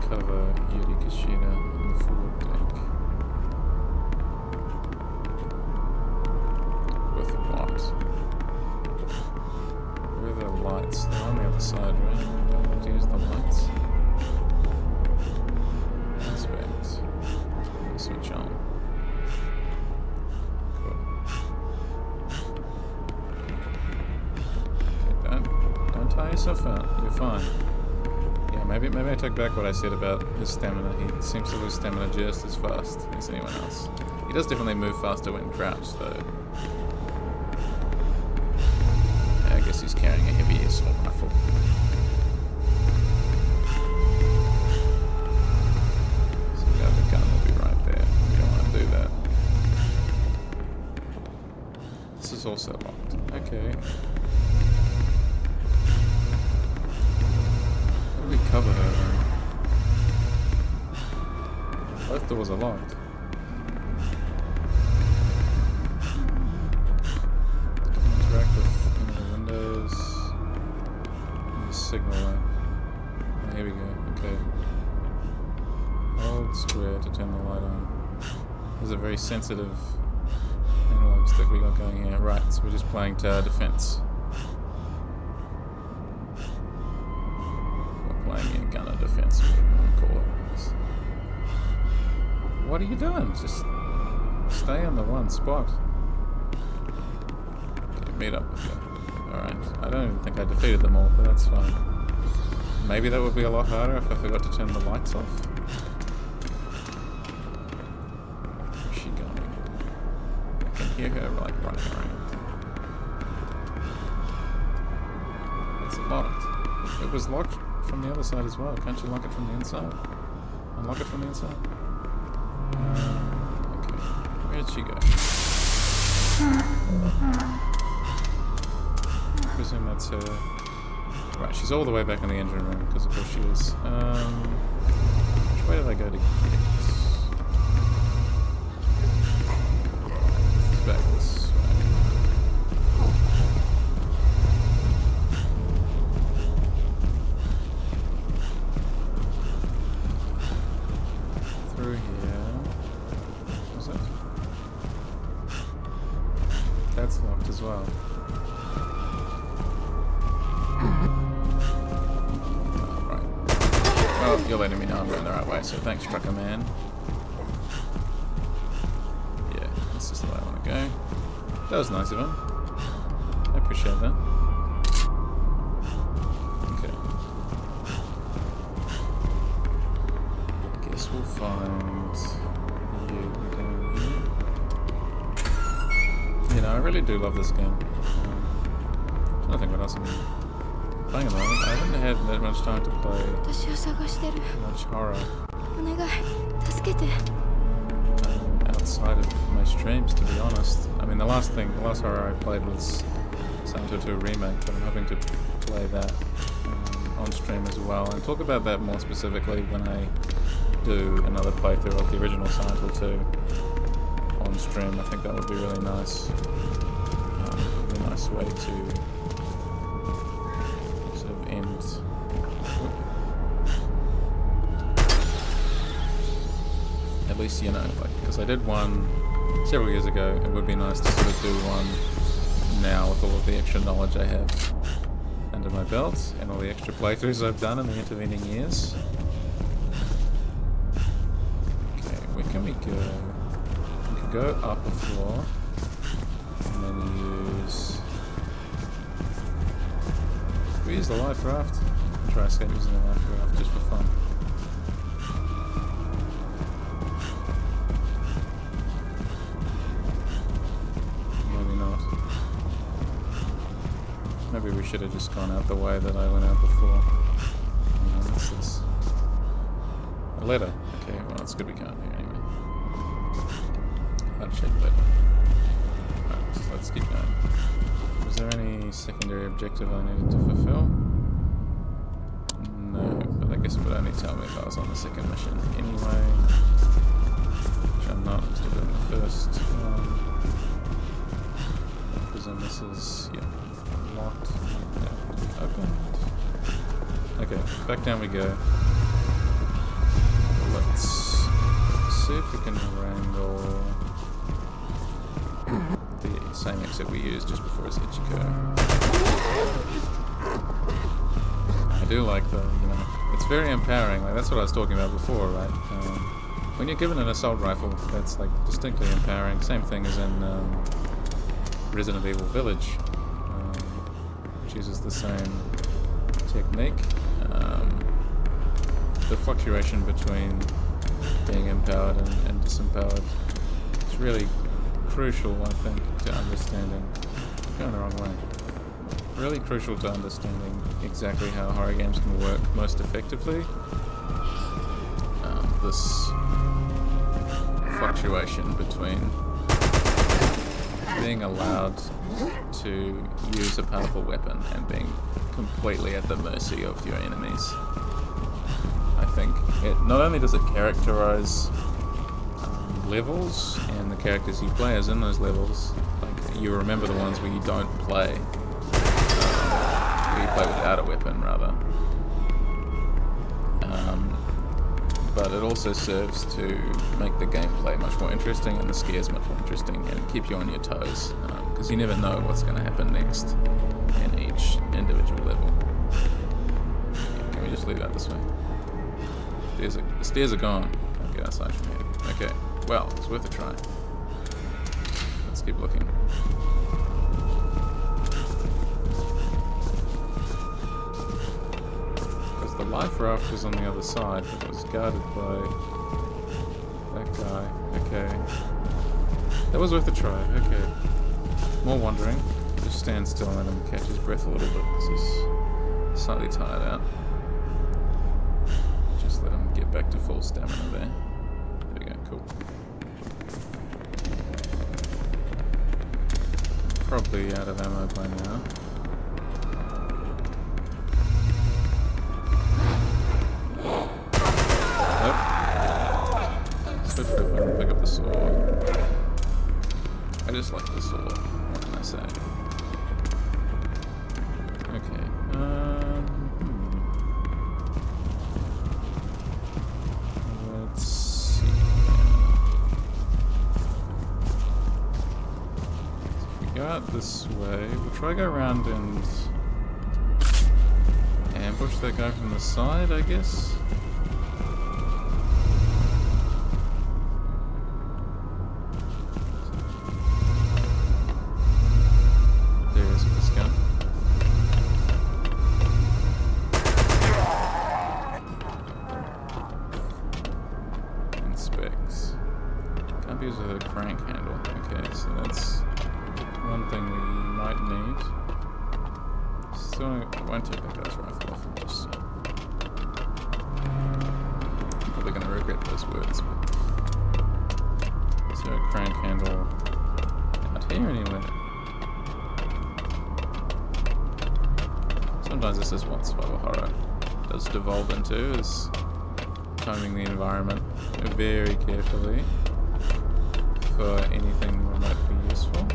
Cover Yuri Kishida on the forward deck. With what? Where are the lights? They're on the other side, right? Don't use the lights. maybe I take back what I said about his stamina. He seems to lose stamina just as fast as anyone else. He does definitely move faster when crouched, though. I guess he's carrying a heavy assault rifle. So the other gun will be right there. We don't want to do that. This is also locked. Okay. How do we cover her then? Both doors are locked. Interact with any of the windows. The signal light. Oh, here we go. Okay. Hold square to turn the light on. There's a very sensitive analog stick we got going here. Right, so we're just playing tower defense. We're playing in gunner defense, whatever you want to call it. What are you doing? Just stay on the one spot. Okay, meet up with you. Alright. I don't even think I defeated them all, but that's fine. Maybe that would be a lot harder if I forgot to turn the lights off. Where's she going? I can hear her like running around. It's locked. It was locked from the other side as well. Can't you lock it from the inside? Unlock it from the inside? Okay. Where'd she go? I presume that's her. Right, she's all the way back in the engine room, because of course she is. Which way did I go to get? It's back this way. Through here. Was it? That's locked as well. Oh, you're letting me know I'm going the right way, so thanks, Trucker Man. Yeah, that's just the way I want to go. That was nice of him. I appreciate that. Okay. Guess we'll find you down here. You know, I really do love this game. I'm trying to think what else I'm playing at the moment. I haven't had that much time to play much horror outside of my streams, to be honest. I mean, the last horror I played was Silent Hill 2 Remake, but I'm hoping to play that on stream as well, and talk about that more specifically when I do another playthrough of the original Silent Hill 2 on stream. I think that would be really nice. A really nice way to end. At least, you know, like, because I did one several years ago, it would be nice to sort of do one now with all of the extra knowledge I have under my belt and all the extra playthroughs I've done in the intervening years. Okay, where can we go? We could go up a floor and then use... We use the life raft. I'll try escape using the life raft just for fun. Maybe not. Maybe we should have just gone out the way that I went out before. What's this? A letter. Okay, well it's good we can't hear anyway. I'll check later. Alright, so let's keep going. Was there any secondary objective I needed to fulfill? No, but I guess it would only tell me if I was on the second mission anyway. Which I'm not, I'm still doing the first one. I presume this is, yeah, locked. Yeah, opened. Okay, back down we go. Let's see if we can wrangle the same exit we used just before his Ichiko. I do like the, you know, it's very empowering. Like, that's what I was talking about before, right? When you're given an assault rifle, that's like distinctly empowering. Same thing as in Resident Evil Village, which uses the same technique. the fluctuation between being empowered and disempowered is really crucial, I think, to understanding. I'm going the wrong way. Really crucial to understanding exactly how horror games can work most effectively. This fluctuation between being allowed to use a powerful weapon and being completely at the mercy of your enemies. I think it not only does it characterize levels and the characters you play as in those levels, like you remember the ones where you don't play, where you play without a weapon rather. But it also serves to make the gameplay much more interesting and the scares much more interesting and keep you on your toes, because you never know what's going to happen next in each individual level. Yeah, can we just leave that this way? The stairs are gone. Can't get outside from here. Okay, well, it's worth a try. Let's keep looking. The life raft was on the other side, but it was guarded by that guy. Okay. That was worth a try. Okay. More wandering. Just stand still and let him catch his breath a little bit because he's slightly tired out. Just let him get back to full stamina there. There we go. Cool. Probably out of ammo by now. Pick up the sword. I just like the sword. What can I say? Okay. Let's see. So if we go out this way, we'll try to go around and ambush that guy from the side, I guess. Sometimes this is what survival horror does devolve into, is combing the environment very carefully for anything remotely useful.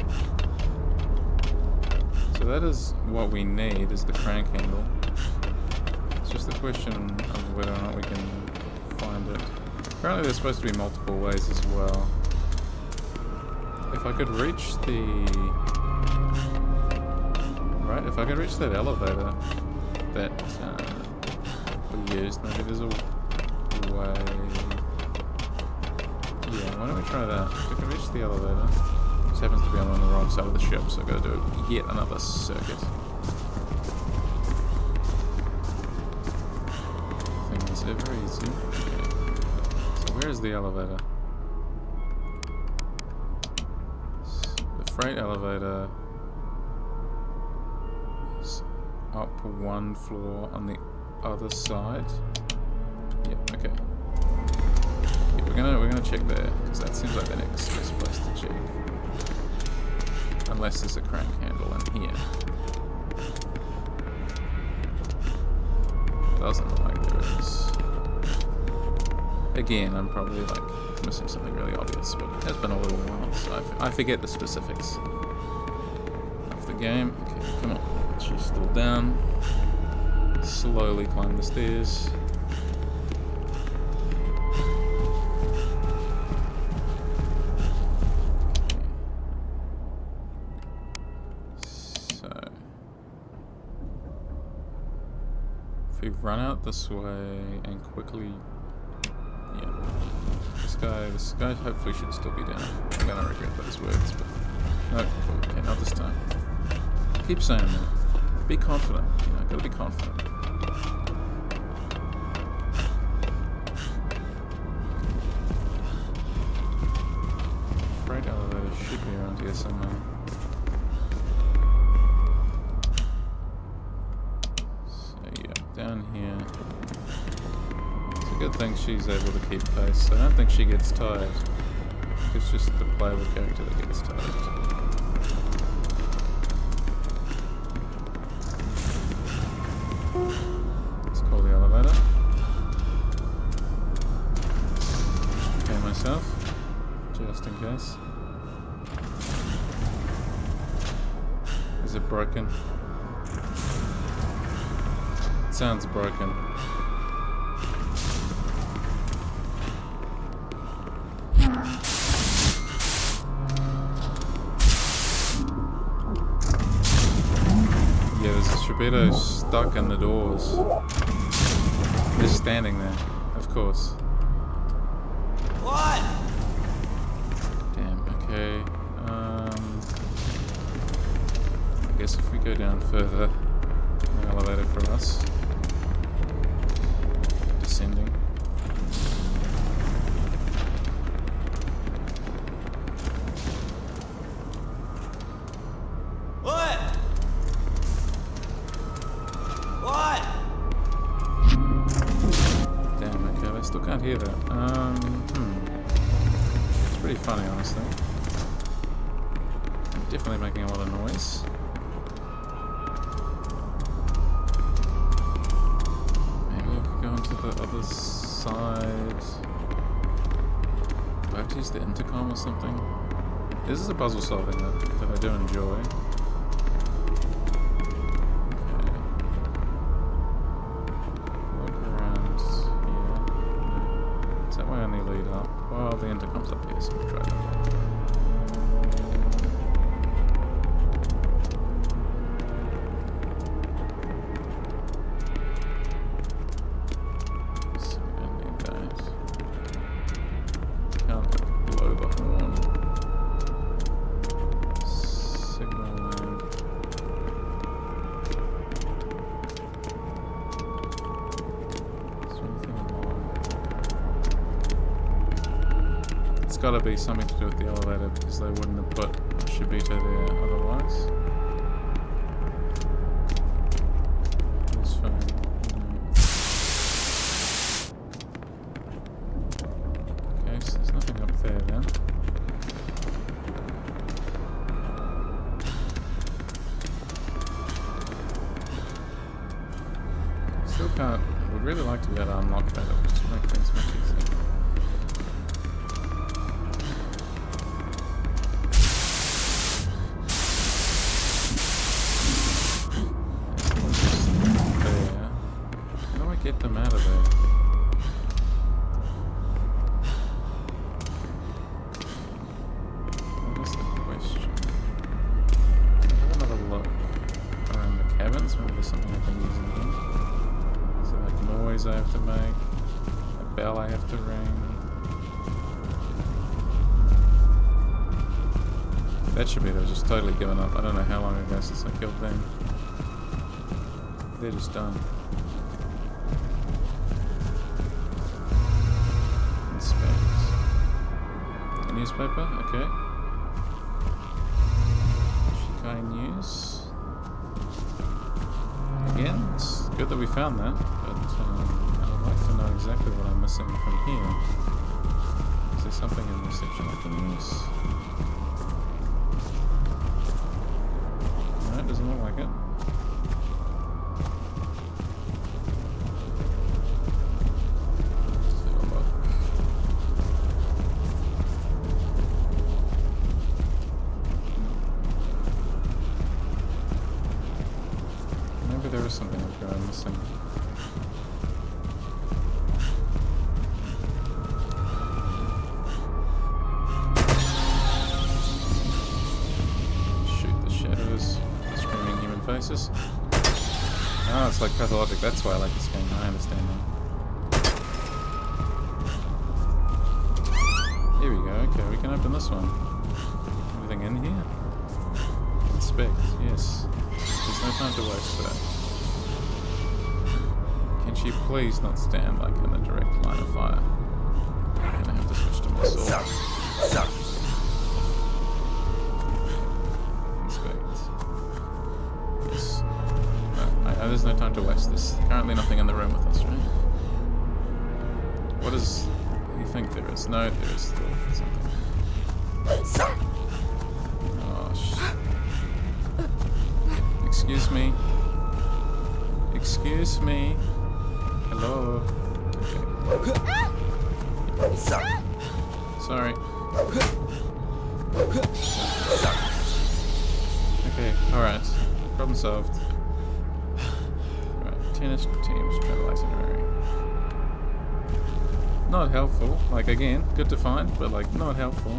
So that is what we need, is the crank handle. It's just the question of whether or not we can find it. Apparently there's supposed to be multiple ways as well. If I could reach if I could reach that elevator that we used, maybe there's a way. Yeah, why don't we try that? If we can reach the elevator. This happens to be on the wrong side of the ship, so I've got to do yet another circuit. Things ever easy. Okay. So where is the elevator? The freight elevator is up one floor on the other side. Yep, okay. Yeah, we're gonna check there, because that seems like the next best place to check. Unless there's a crank handle in here. Doesn't look like there is. Again, I'm probably like missing something really obvious, but it has been a little while, so I forget the specifics of the game. Okay, come on. She's still down. Slowly climb the stairs. If we run out this way and quickly, yeah, this guy hopefully should still be down. I'm gonna regret those words, but no, cool. Okay, not this time. Keep saying that. Be confident. You know, gotta be confident. here somewhere. So yeah, down here. It's a good thing she's able to keep pace. I don't think she gets tired. It's just the playable character that gets tired. Let's call the elevator. Okay, myself, just in case. Is it broken? It sounds broken. Yeah, there's a Shrubito stuck in the doors. Just standing there, of course. What? Damn, okay. I guess if we go down further, the elevator for us. Descending. What? What? Damn, okay, I still can't hear that. It's pretty funny, honestly. Definitely making a lot of noise. Maybe I could go into the other side. Do I have to use the intercom or something? This is a puzzle solving that I do enjoy. Okay. Look around here. Is that my only lead up? Well, the intercom's up here, so we'll try that. It's gotta be something to do with the elevator because they wouldn't have put Shrubito there otherwise. This phone. No. Okay, so there's nothing up there then. Still can't. I would really like to be able to unlock that. It would just make things much easier. Get them out of there. What is the question? Have another look around the cabins. Maybe there's something I can use in here. Is there like noise I have to make? A bell I have to ring? That should be they're just totally given up. I don't know how long ago since I killed them. They're just done. Newspaper, okay. Shikai News. Again, it's good that we found that, but I would like to know exactly what I'm missing from here. Is there something in this section I can use? No, it doesn't look like it. There is something up here I'm missing. Shoot the shadows, the screaming human faces. Ah, it's like pathologic, that's why I like this game, I understand now. Here we go, okay, we can open this one. Anything in here? Inspect, yes. There's no time to waste for that. Can she please not stand like in a direct line of fire? I'm gonna have to switch to my sword. definitely nothing in the room with us, right? What is... do you think there is? No, there is still something. Oh, excuse me. Excuse me. Hello. Okay. Sorry. Okay, alright. Problem solved. Alright, tennis teams travel itinerary. Not helpful. Like, again, good to find, but, like, not helpful.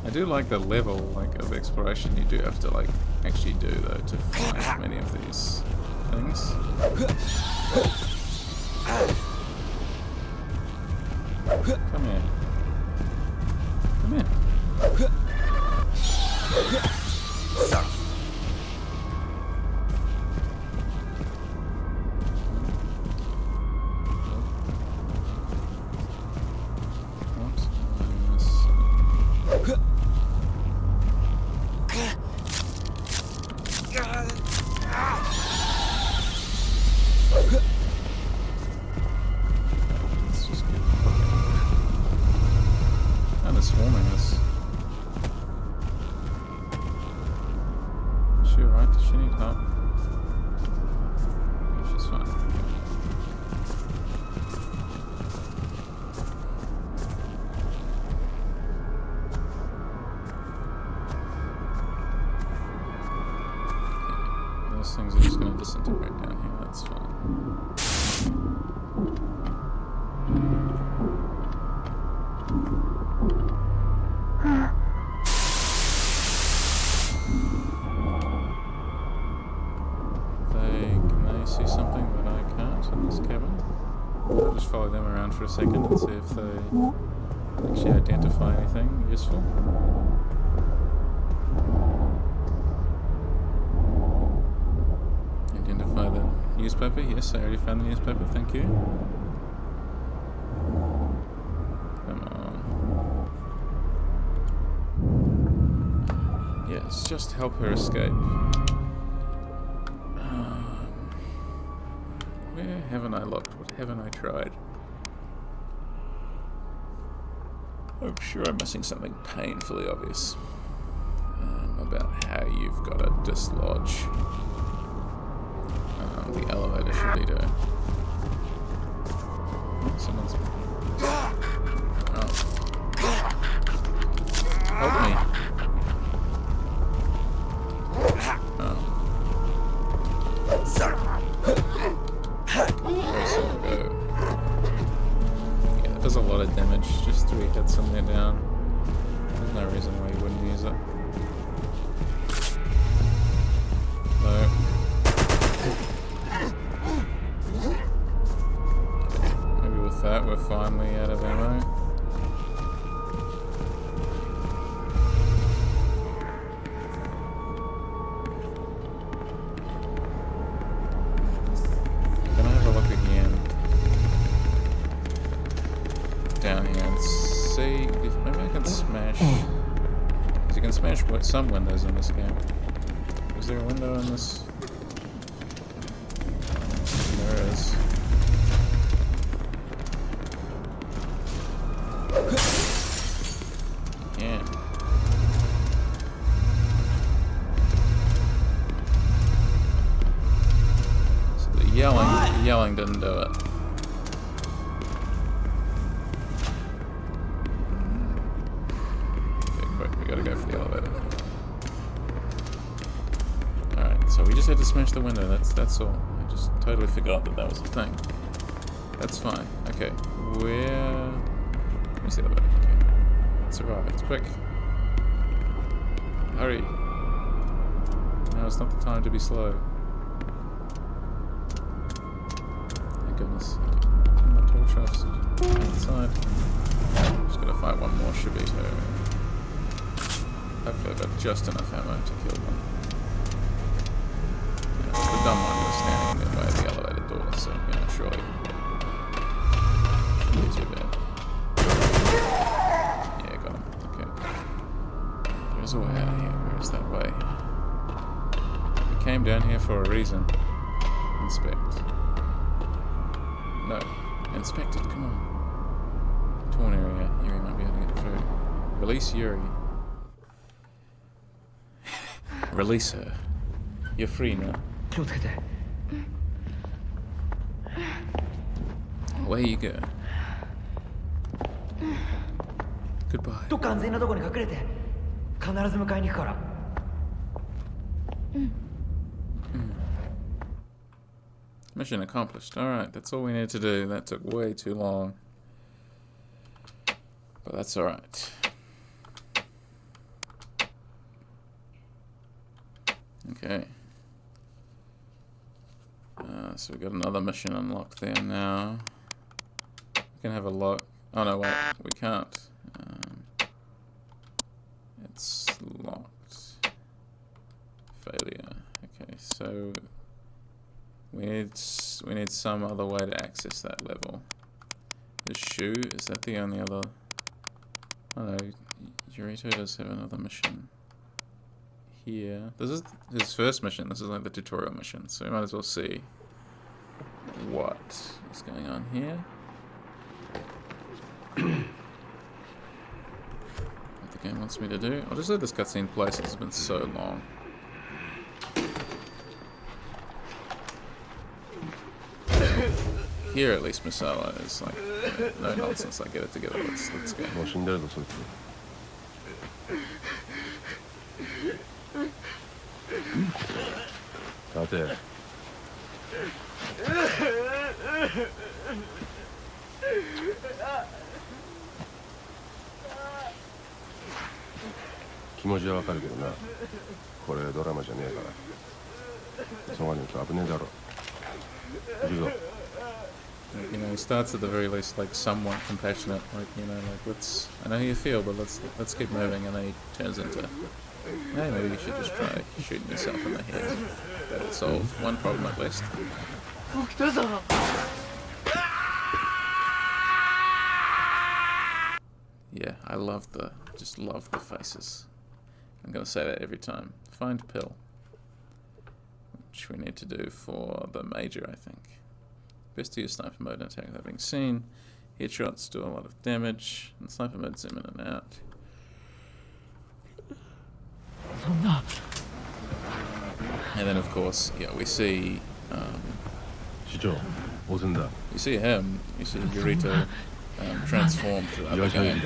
I do like the level, like, of exploration you do have to, like, actually do, though, to find many of these things. Come here. Come here. Swarming us. Is she alright? Does she need help? Yeah, she's fine. Okay. Those things are just going to disintegrate down here, that's fine. Can they see something that I can't in this cabin? I'll just follow them around for a second and see if they actually identify anything useful. Identify the newspaper? Yes, I already found the newspaper, thank you. Come on. Yes, just help her escape. Where haven't I looked? What haven't I tried? I'm sure I'm missing something painfully obvious about how you've got to dislodge the elevator should lead her. Oh, someone's... Oh. Help me. Oh. Yeah, that does a lot of damage. Just 3 hits and they're down. There's no reason why you wouldn't use it. No. Maybe with that we're finally out of ammo. Can I have a look again down here and see if maybe I can smash? Because you can smash some windows in this game. Is there a window in this? There is. Yeah. So the yelling didn't do it. Okay, quick, we gotta go for the elevator. Alright, so we just had to smash the window, that's all. I just totally forgot that was a thing. That's fine. Okay, where... Where's the elevator? Okay. Let's survive. It's quick. Hurry. Now it's not the time to be slow. Thank goodness. Okay. Turn the torch off so inside. Just gotta fight one more Shibito. Hopefully I've got just enough ammo to kill one. Yeah, the dumb one was standing in the way of the elevator door, so, you know, surely shouldn't be too bad. Yeah, got him. Okay. There's a way out of here. Where is that way? We came down here for a reason. And inspect. No. Inspect it, come on. Torn area. Yuri might be able to get through. Release Yuri. Release her. You're free now. Away you go. Goodbye. どっか安全なとこに隠れて必ず迎えに行くから。Mission accomplished. Alright, that's all we need to do. That took way too long. But that's alright. Okay. So we got another mission unlocked there now. We can have a look. Oh no, wait, we can't. It's locked. Failure. Okay, so we need some other way to access that level. The shoe, is that the only other? Oh no, Yurito does have another mission here. This is his first mission. This is like the tutorial mission, so we might as well see what is going on here. What the game wants me to do. I'll just let this cutscene play since it's been so long. Here at least Misawa is like, no nonsense, like get it together, let's go. もう死んでるぞそいつ。立て。気持ちはわかるけどな。これドラマじゃねえから。そがねえと危ねえだろ。行くぞ。You know, he starts at the very least like somewhat compassionate, like, you know, like let's, I know how you feel, but let's keep moving, and then he turns into, hey, maybe you should just try shooting yourself in the head. That'll solve one problem at least. Yeah, I just love the faces. I'm gonna say that every time. Find pill. Which we need to do for the major, I think. Best to use sniper mode and attack without being seen. Headshots do a lot of damage, and sniper mode zoom in and out. And then of course, yeah, we see you see him, you see Yurito transform throughout the game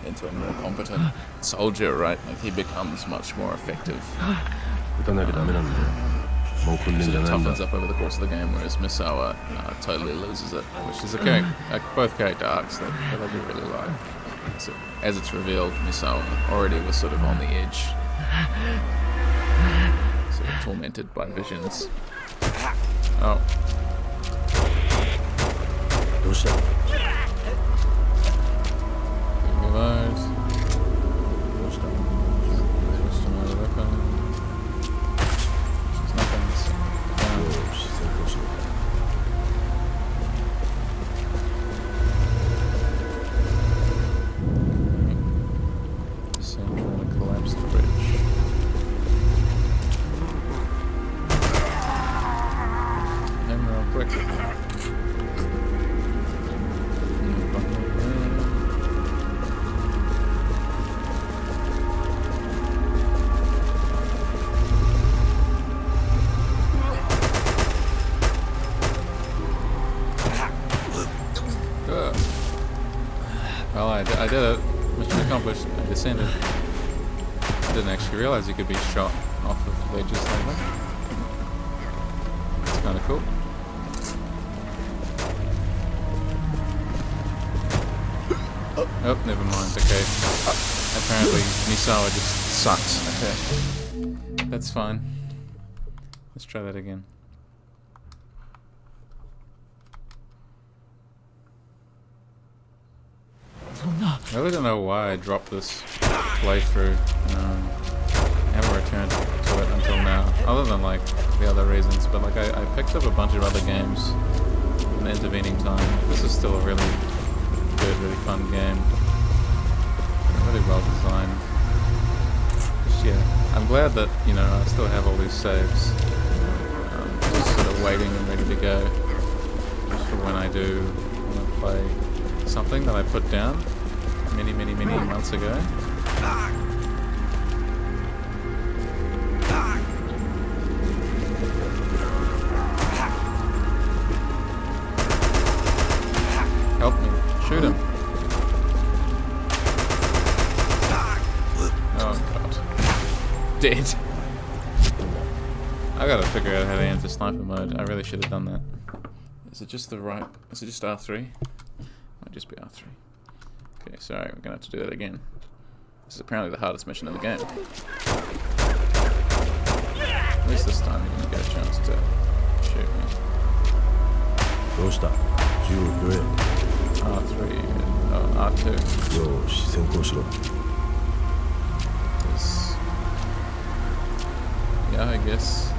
into a more competent soldier, right? Like he becomes much more effective. Sort of toughens up over the course of the game, whereas Misawa totally loses it, which is both character arcs that I do really like. So, as it's revealed, Misawa already was sort of on the edge, sort of tormented by visions. Oh. Reload. Switch to another weapon. Descend from the collapsed bridge. Hang real quick. Well, I did it. Mission accomplished. I descended. I didn't actually realize you could be shot off of ledges like that. It's kind of cool. Oh, never mind. Okay. Apparently, Misawa just sucks. Okay. That's fine. Let's try that again. I really don't know why I dropped this playthrough. I haven't returned to it until now, other than like the other reasons. But like I picked up a bunch of other games in the intervening time. This is still a really good, really fun game. Really well designed. Just, yeah, I'm glad that I still have all these saves. Just sort of waiting and ready to go for when I do want to play something that I put down many months ago. Help me. Shoot him. Oh god. Dead. I gotta figure out how to enter sniper mode. I really should have done that. Is it just the right... Is it just R3? Might just be R3. Okay, sorry, we're gonna have to do that again. This is apparently the hardest mission in the game. At least this time you didn't get a chance to shoot me. R3, R2. Yeah, I guess.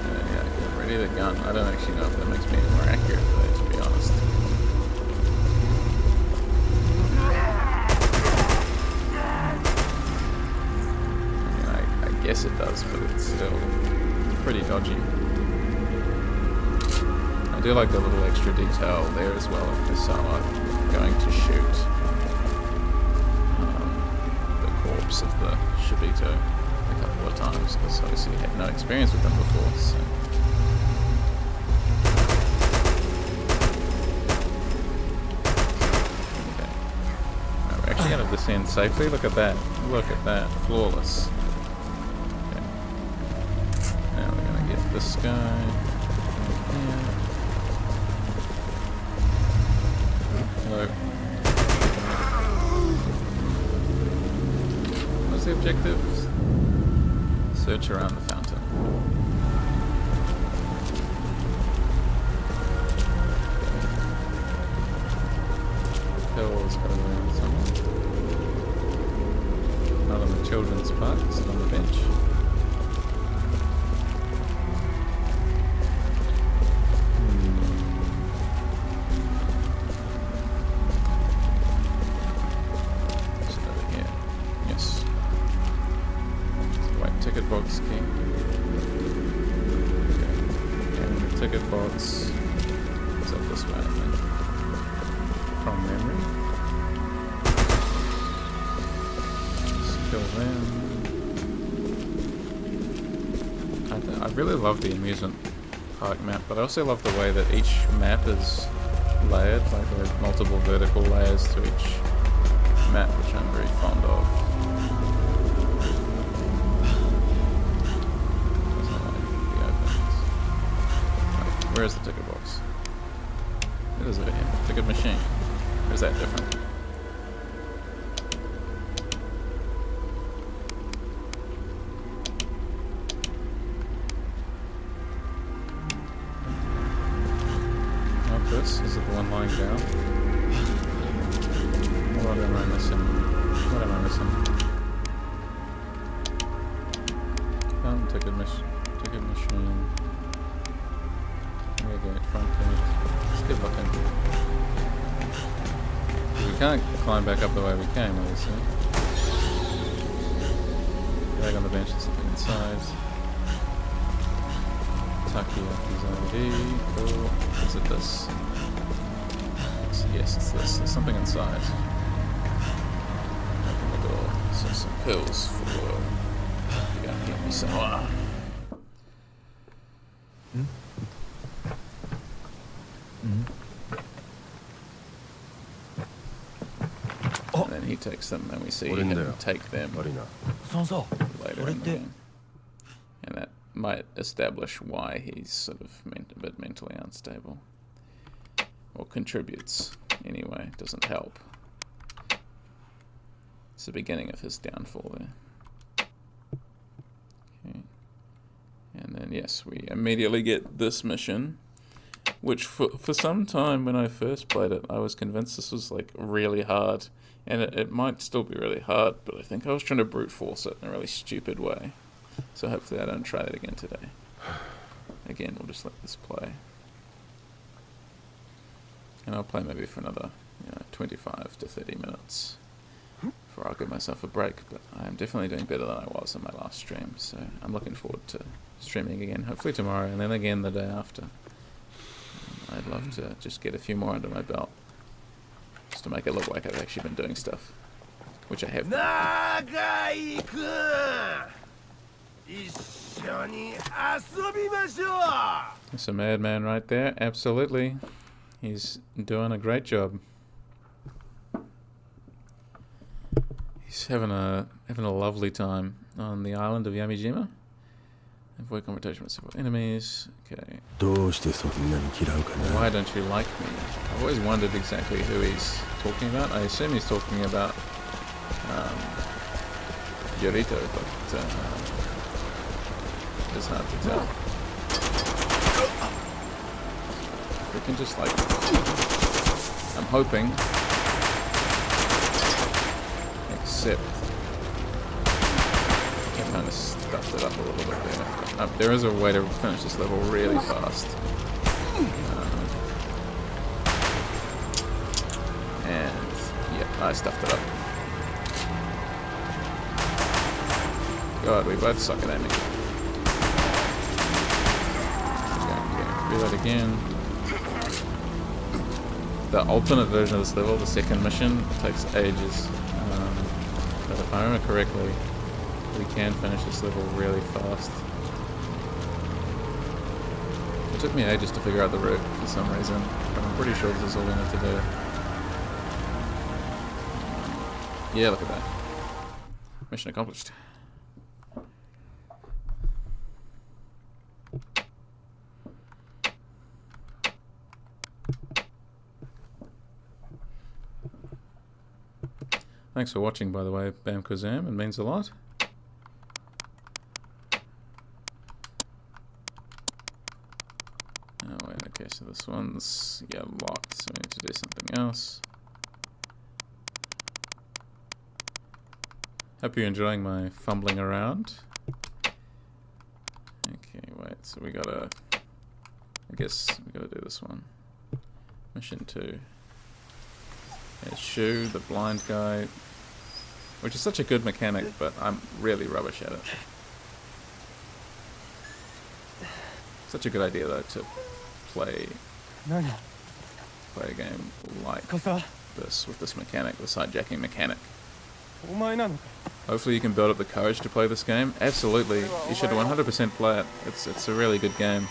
Yeah, get ready the gun. I don't actually know if that makes me any more accurate today, to be honest. I mean, I guess it does, but it's still pretty dodgy. I do like the little extra detail there as well if the Sawa going to shoot the corpse of the Shibito a couple of times, because obviously he had no experience with them before, so. Okay. Now we're actually going to descend safely. Look at that. Look at that. Flawless. Okay. Now we're going to get this guy. Here. Hello. What's the objective? Search around the fountain. Hill's got around somewhere. Not on the children's park, is it on the bench? Ticket box key. Okay. And the ticket box is up this way, I think. From memory. Just kill them. I really love the amusement park map, but I also love the way that each map is layered, like there are multiple vertical layers to each map, which I'm very fond of. Where is the ticket box? It is over here. Ticket machine. Or is that different? Not this. Is it the one lying down? What am I missing? What am I missing? Found ticket machine. Front gate. Skip button. We can't climb back up the way we came, obviously. Drag on the bench and something inside. Takiyaki's ID. Cool. Is it this? Yes, it's this. There's something inside. Open the door. So some pills for Takiyaki-sama. And then he takes them, and we see him take them later in the game. And that might establish why he's sort of a bit mentally unstable. Or contributes, anyway. Doesn't help. It's the beginning of his downfall there. Okay. And then, yes, we immediately get this mission. Which, for some time when I first played it, I was convinced this was, like, really hard. And it might still be really hard, but I think I was trying to brute force it in a really stupid way. So hopefully I don't try that again today. Again, we'll just let this play. And I'll play maybe for another 25 to 30 minutes before I'll give myself a break. But I am definitely doing better than I was in my last stream, so I'm looking forward to streaming again, hopefully tomorrow, and then again the day after. I'd love to just get a few more under my belt, just to make it look like I've actually been doing stuff, which I have. That's a madman right there. Absolutely, he's doing a great job. He's having a lovely time on the island of Yamijima. Avoid confrontation with several enemies. Okay. Why don't you like me? I've always wondered exactly who he's talking about. I assume he's talking about Yorito, but it's hard to tell. If we can just, like, I'm hoping, except I kind of stuffed it up a little bit there. There is a way to finish this level really fast. And yeah, I stuffed it up. God, we both suck at aiming. Okay, reload again. The alternate version of this level, the second mission, takes ages. But if I remember correctly, we can finish this level really fast. It took me ages to figure out the route for some reason, but I'm pretty sure this is all we need to do. Yeah, look at that. Mission accomplished. Thanks for watching, by the way, Bam Kazam. It means a lot. Oh wait, okay, so this one's locked, so we need to do something else. Hope you're enjoying my fumbling around. Okay, wait, so we gotta, I guess we gotta do this one. Mission 2. There's Shu, the blind guy, which is such a good mechanic, but I'm really rubbish at it. Such a good idea though to play a game like this with this mechanic, the sidejacking mechanic. Hopefully you can build up the courage to play this game. Absolutely, you should 100% play it. It's a really good game.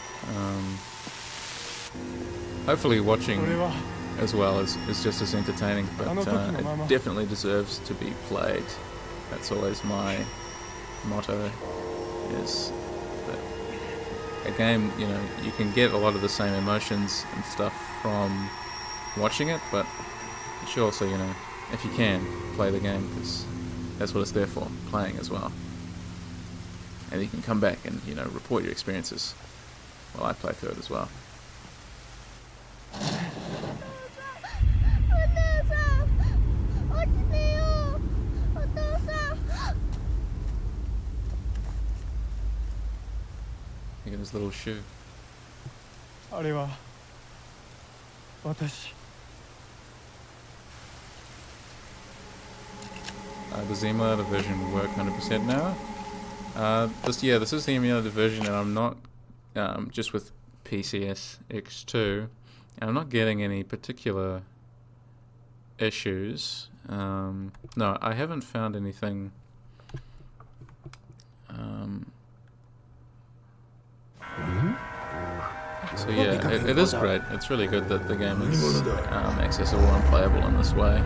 Hopefully watching as well is just as entertaining, but it definitely deserves to be played. That's always my motto, is that a game, you know, you can get a lot of the same emotions and stuff from watching it, but you should also, you know, if you can, play the game, because that's what it's there for, playing as well. And you can come back and, you know, report your experiences while I play through it as well. Look at his little shoe. Does the emulator version work 100% now? This is the emulator version, and I'm not just with PCS X2, and I'm not getting any particular issues. No, I haven't found anything. So yeah, it is great. It's really good that the game is accessible and playable in this way.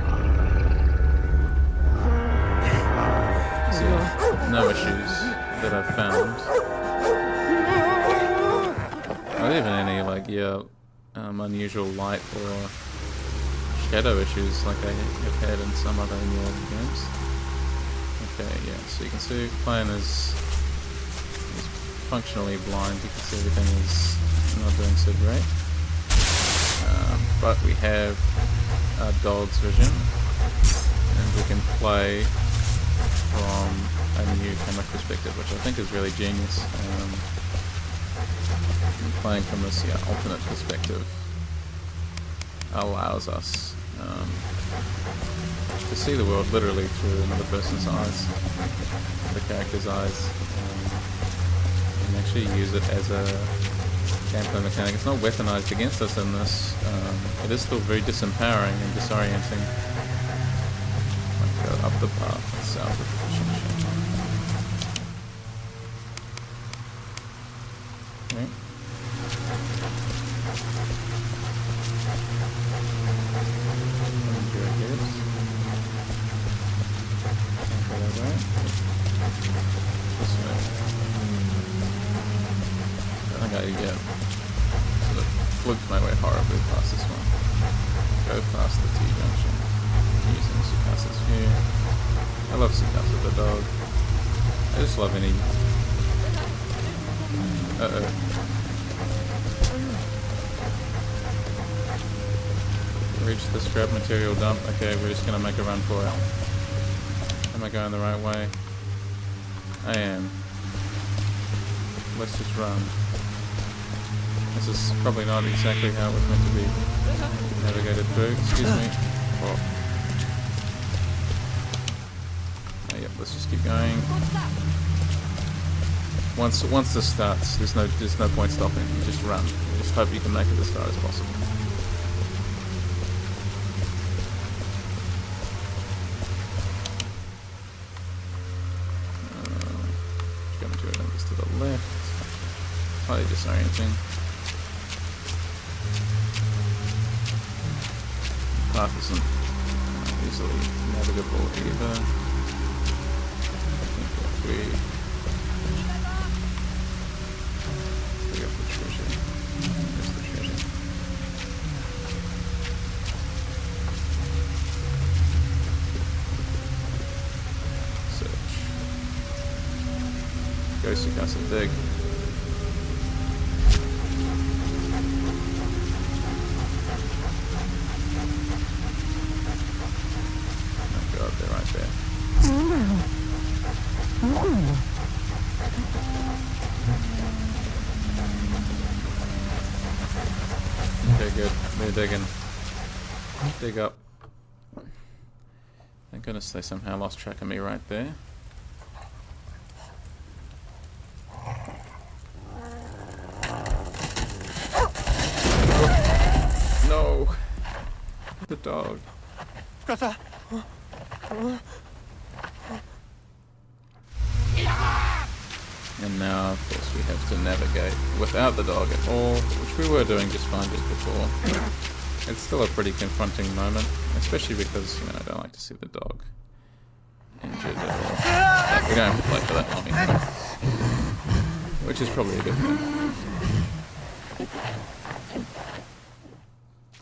So yeah, no issues that I've found. Not even any unusual light or shadow issues like I have had in some other emulated games. Okay, yeah, so you can see playing is functionally blind. You can see everything is not doing so great. But we have our dog's vision, and we can play from a new camera perspective, which I think is really genius. Playing from this alternate perspective allows us to see the world literally through another person's eyes, the character's eyes. actually use it as a gameplay mechanic. It's not weaponized against us in this. It is still very disempowering and disorienting. Might go up the path south of the fishing shelter. Okay. Very good. Go that way. This way. I think I sort of fluked my way horribly past this one. Go past the T-junction. Using Sukasa's view. I love Sukasa the dog. I just love any... Uh-oh. Reach the scrap material dump. Okay, we're just gonna make a run for it. Am I going the right way? I am. Let's just run. This is probably not exactly how it was meant to be navigated through. Excuse me. Oh. Oh, yep, let's just keep going. Once this starts, there's no point stopping. You just run. You just hope you can make it as far as possible. To the left. Slightly disorienting. Path isn't easily navigable either. I think if we pick up the treasure. There's the treasure. Search. Go Sukasa dig. Oh god, they're right there. Okay, good. They're digging. Dig up. Thank goodness they somehow lost track of me right there. No! The dog. And now, of course, we have to navigate without the dog at all, which we were doing just fine just before. It's still a pretty confronting moment, especially because, you know, I don't like to see the dog injured at all. But we don't have to play for that long anyway. Which is probably a good thing.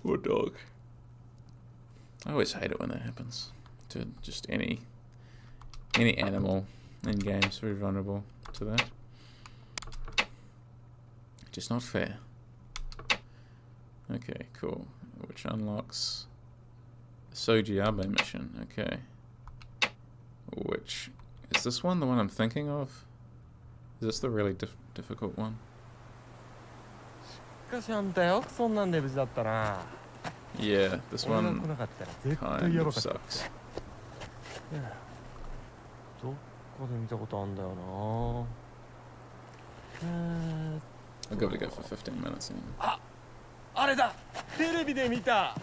Poor dog. I always hate it when that happens. To just any animal in games, very vulnerable to that. Just not fair. Okay, cool. Which unlocks the Soji Abe mission. Okay. Which is this one the one I'm thinking of? Is this the really difficult one? Yeah, this one kind of sucks. I'll give it a go for 15 minutes. あれだテレビで見た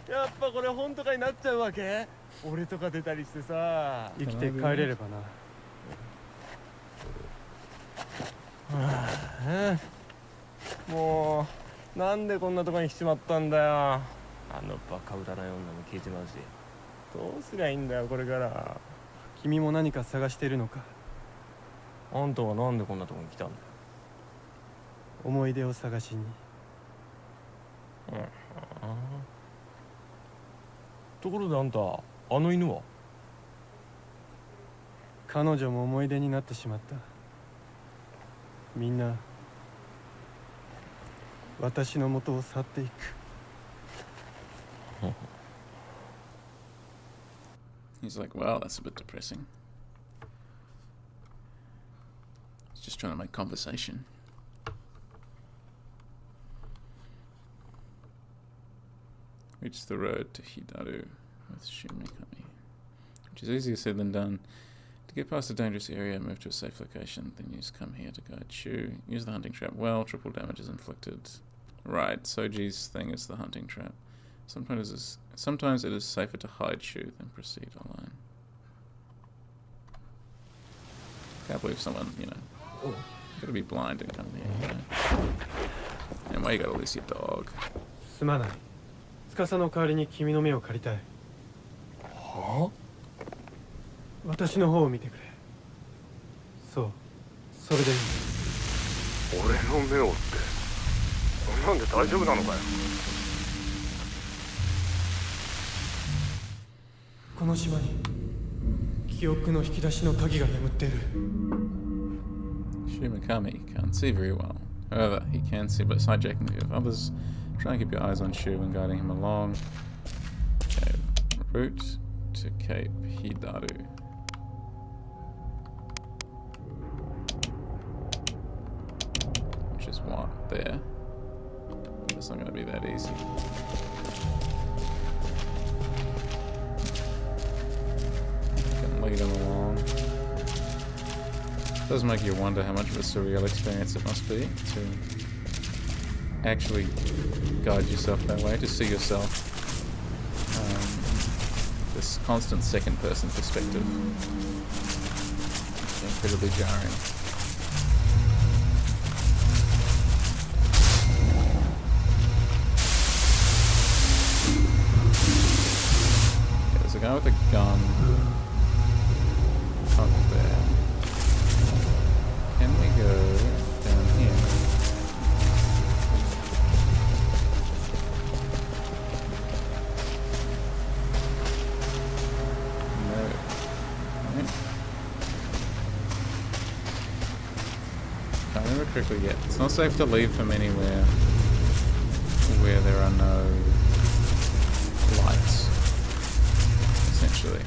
やっぱこれ本とかになっちゃうわけ俺とか出たりしてさ生きて帰れればなもうなんでこんなとこに来ちまったんだよあのバカ占い女も消えちまうしどうすりゃいいんだよこれから君も何か探しているのかあんたはなんでこんなとこに来たんだよ思い出を探しにところであんたあの犬は彼女も思い出になってしまったみんな私の元を去っていくHe's like, wow, that's a bit depressing. He's just trying to make conversation. Reach the road to Hidaru with Shumikami. Which is easier said than done. To get past a dangerous area, move to a safe location, then use come here to guide Shu. Use the hunting trap well, triple damage is inflicted. Right, Soji's thing is the hunting trap. Sometimes it is safer to hide Shu than proceed alone. Can't believe someone, you know, gotta be blind and come here, you know. And why you gotta lose your dog? すまない。司の代わりに君の目を借りたい。はあ？私の方を見てくれ。そう、それでいい。俺の目をってそんなんで大丈夫なのかよ。この島に記憶の引き出しの鍵が眠っている。Shu Mikami can't see very well. However, he can see by hijacking the view of others. Try and keep your eyes on Shu when guiding him along. Okay, route to Cape Hidaru. Which is what? There. It's not going to be that easy. Can lead him along. It does make you wonder how much of a surreal experience it must be to actually guide yourself that way, to see yourself this constant second-person perspective. It's incredibly jarring. Okay, there's a guy with a gun up there. Can we go down here? No. Right. Can't remember correctly yet. It's not safe to leave from anywhere where there are no lights, essentially.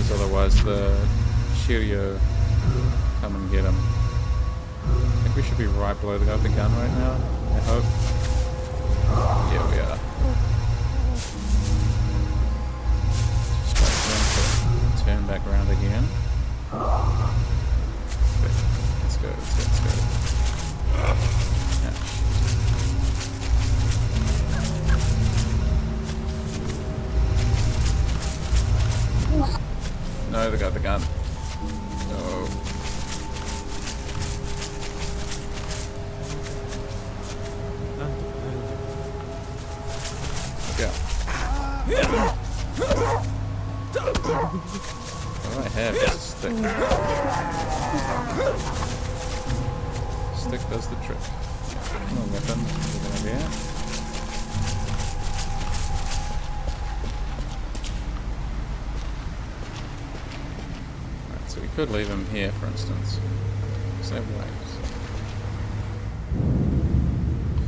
Otherwise the Shiryu come and get him. I think we should be right below the guy with the gun right now, I hope. Yeah, we are. Just wait for him to turn back around again. Okay, let's go, let's go. No, they got the gun. No. Yeah. All I have is a stick. Stick does the trick. No weapon, that's a good idea. So we could leave him here, for instance. Same ways.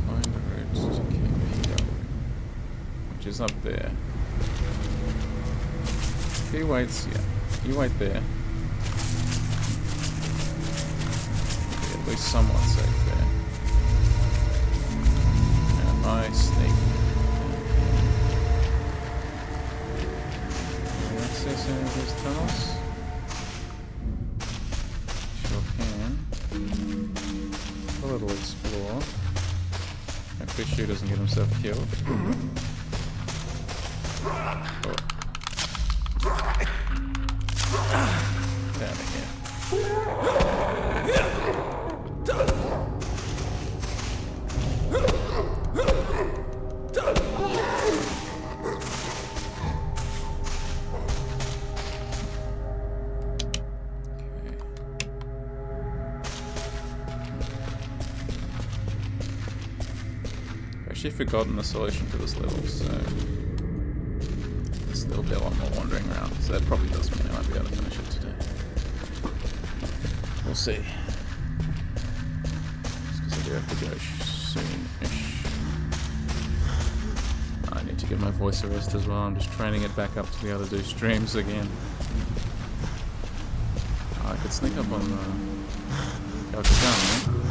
Find a route to Cape Hidaru, which is up there. He waits, yeah. You wait there. Be at least somewhat safe there. And I sneak. Can we access any of these tunnels? A little explore. Hopefully Shu doesn't get himself killed. Oh. Down here. I've actually forgotten the solution to this level, so there'll be a lot more wandering around, so that probably does mean I might be able to finish it today. We'll see. Just because I do have to go soon-ish. I need to give my voice a rest as well. I'm just training it back up to be able to do streams again. I could sneak up on the guy with the gun, right?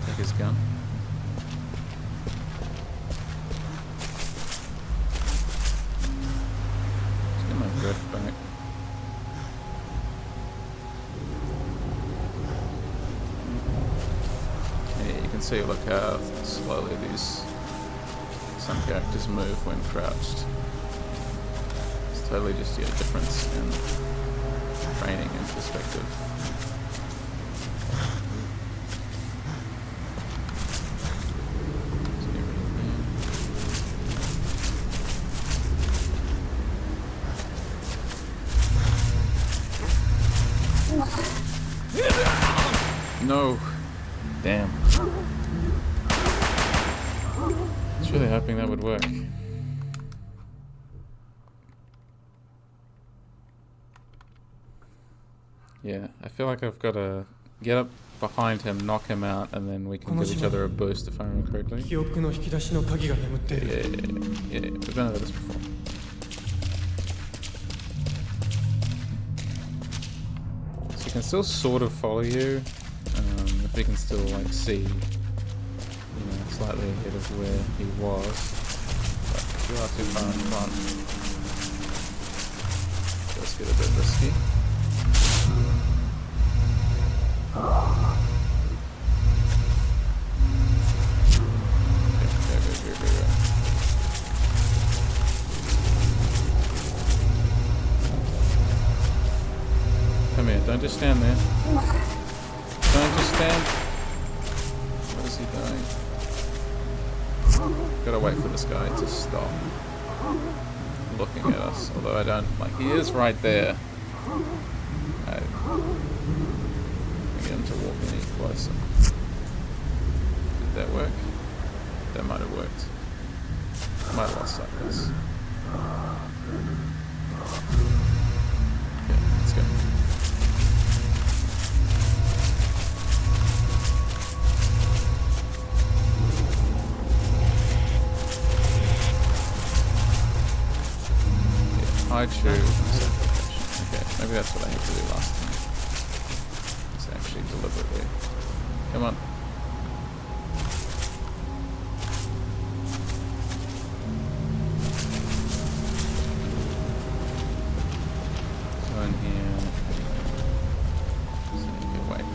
Take his gun. can see, look how slowly some characters move when crouched. It's totally just a difference in training and perspective. No. Damn. I was really hoping that would work. Yeah, I feel like I've got to get up behind him, knock him out, and then we can give each other a boost if I remember correctly. Yeah, we've been over this before. So he can still sort of follow you, if he can still like see, slightly ahead of where he was. But if you are too far in front, just get a bit risky. Go. Come here, don't just stand there. Don't just stand. What is he doing? Gotta wait for this guy to stop looking at us. Although I don't, like, he is right there. I get him to walk any closer. Did that work? That might have worked. Might have lost sight of this. Okay, let's go. I choose. Okay, maybe that's what I had to do last time. It's actually deliberately. Come on. Go in here. So you can wait.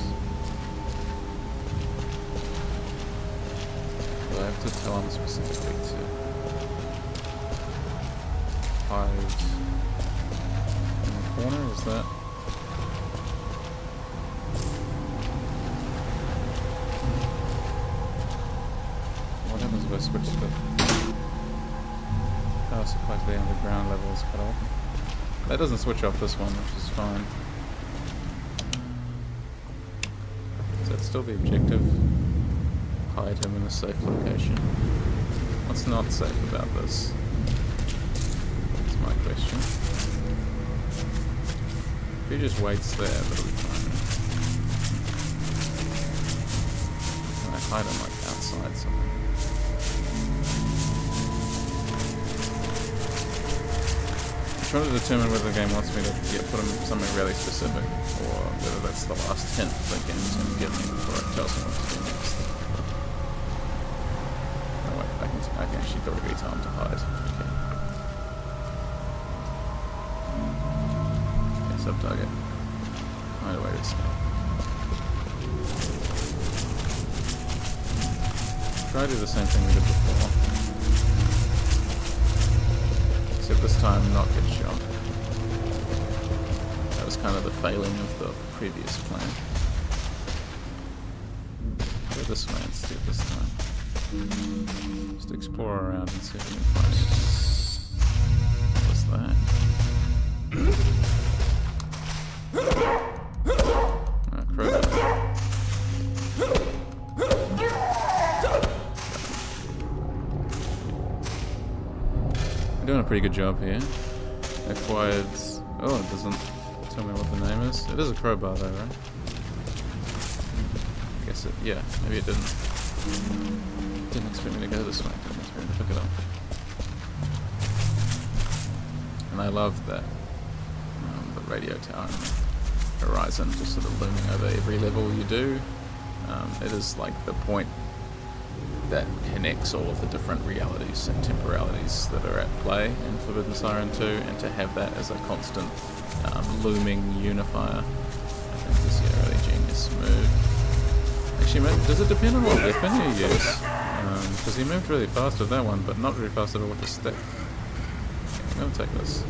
Do I have to tell him specifically to hide? Corner, is that? What happens if I switch to power supply to the underground level is cut off? That doesn't switch off this one, which is fine. Is that still the objective? Hide him in a safe location. What's not safe about this? That's my question. If he just waits there, that'll be fine. Can I hide him like outside somewhere? I'm trying to determine whether the game wants me to put him something really specific, or whether that's the last hint the game's going to give me before it tells me what to do next. Oh wait, I can actually directly tell him to hide. Okay. Sub-target. Find a way to escape. Try to do the same thing we did before. Except this time not get shot. That was kind of the failing of the previous plan. Go this way instead this time. Just explore around and see if we can find it. What's that? Doing a pretty good job here. Acquired. Oh, it doesn't tell me what the name is. It is a crowbar though, right? I guess it. Yeah, maybe it didn't. Didn't expect me to go this way. Didn't expect me to pick it up. And I love that the radio tower and the horizon just sort of looming over every level you do. It is like the point that connects all of the different realities and temporalities that are at play in Forbidden Siren 2, and to have that as a constant looming unifier, I think is a really genius move. Actually, does it depend on what weapon you use? Because he moved really fast with that one, but not very fast at all with the stick. I'm gonna take this.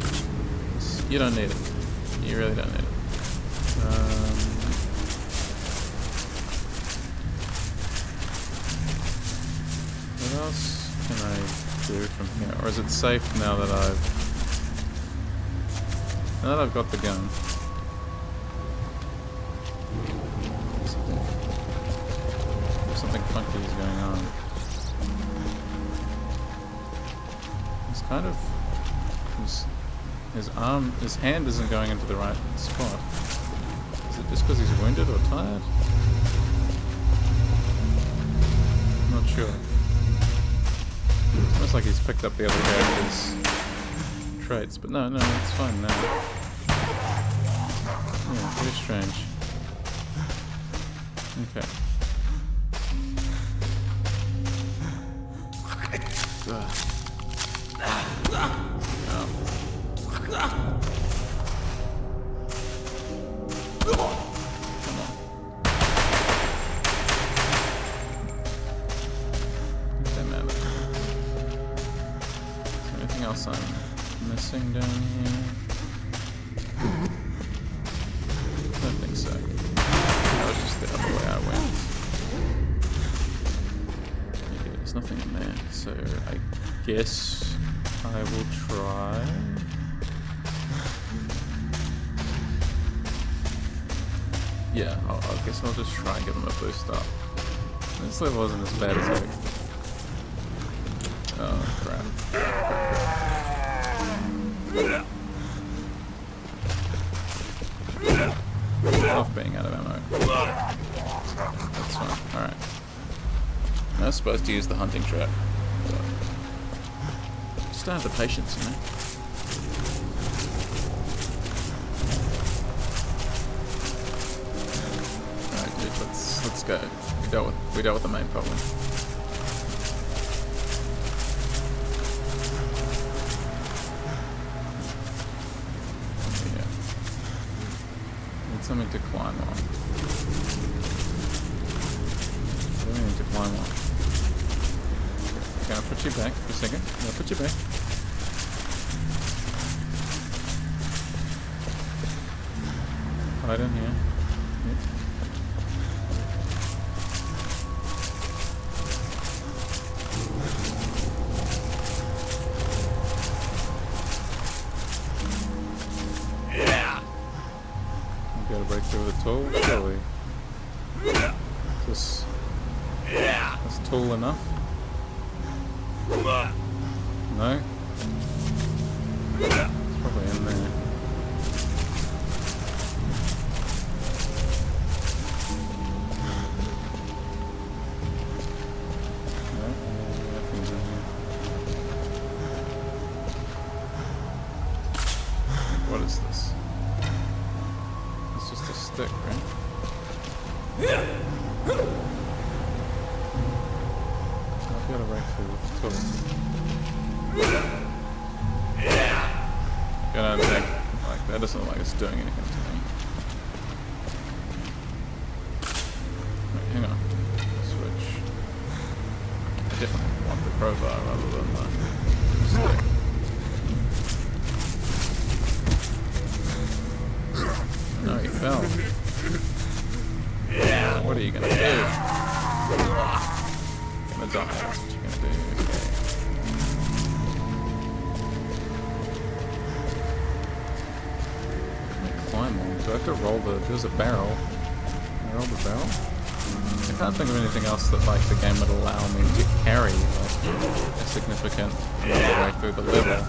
You don't need it. You really don't need it. What else can I do from here? Or is it safe now that I've got the gun? Something funky is going on. It's kind of his hand isn't going into the right spot. Is it just because he's wounded or tired? I'm not sure. It's almost like he's picked up the other character's traits, but no, it's fine now. Yeah, very strange. Okay. I'm missing down here? I don't think so. That was just the other way I went. Yeah, there's nothing in there, so I guess I will try. Yeah, I guess I'll just try and give him a boost up. This level wasn't as bad as I... Oh, crap. Off being out of ammo. That's fine. Alright. I was supposed to use the hunting trap. But just don't have the patience, you know? Alright, dude, let's go. We dealt with the main problem. Something to climb on. What do we need to climb on? Okay, I'll put you back for a second. I'll put you back. Hide in here. Yep. Break through the tool, surely. Is this tool enough? No? It's probably in there. No, nothing's in here. What is this? It's just a stick, right? I'll be able to break through with the tool. Gonna attack, like, that doesn't look like it's doing anything to me. Wait, hang on. Switch. I definitely want the crowbar rather than the stick. No, he fell. What are you gonna do? Gonna die, that's what you're gonna do. Okay. Climb on. Do I have to roll the... There's a barrel. Can I roll the barrel? I can't think of anything else that, like, the game would allow me to carry, like, a significant amount of the way through the level.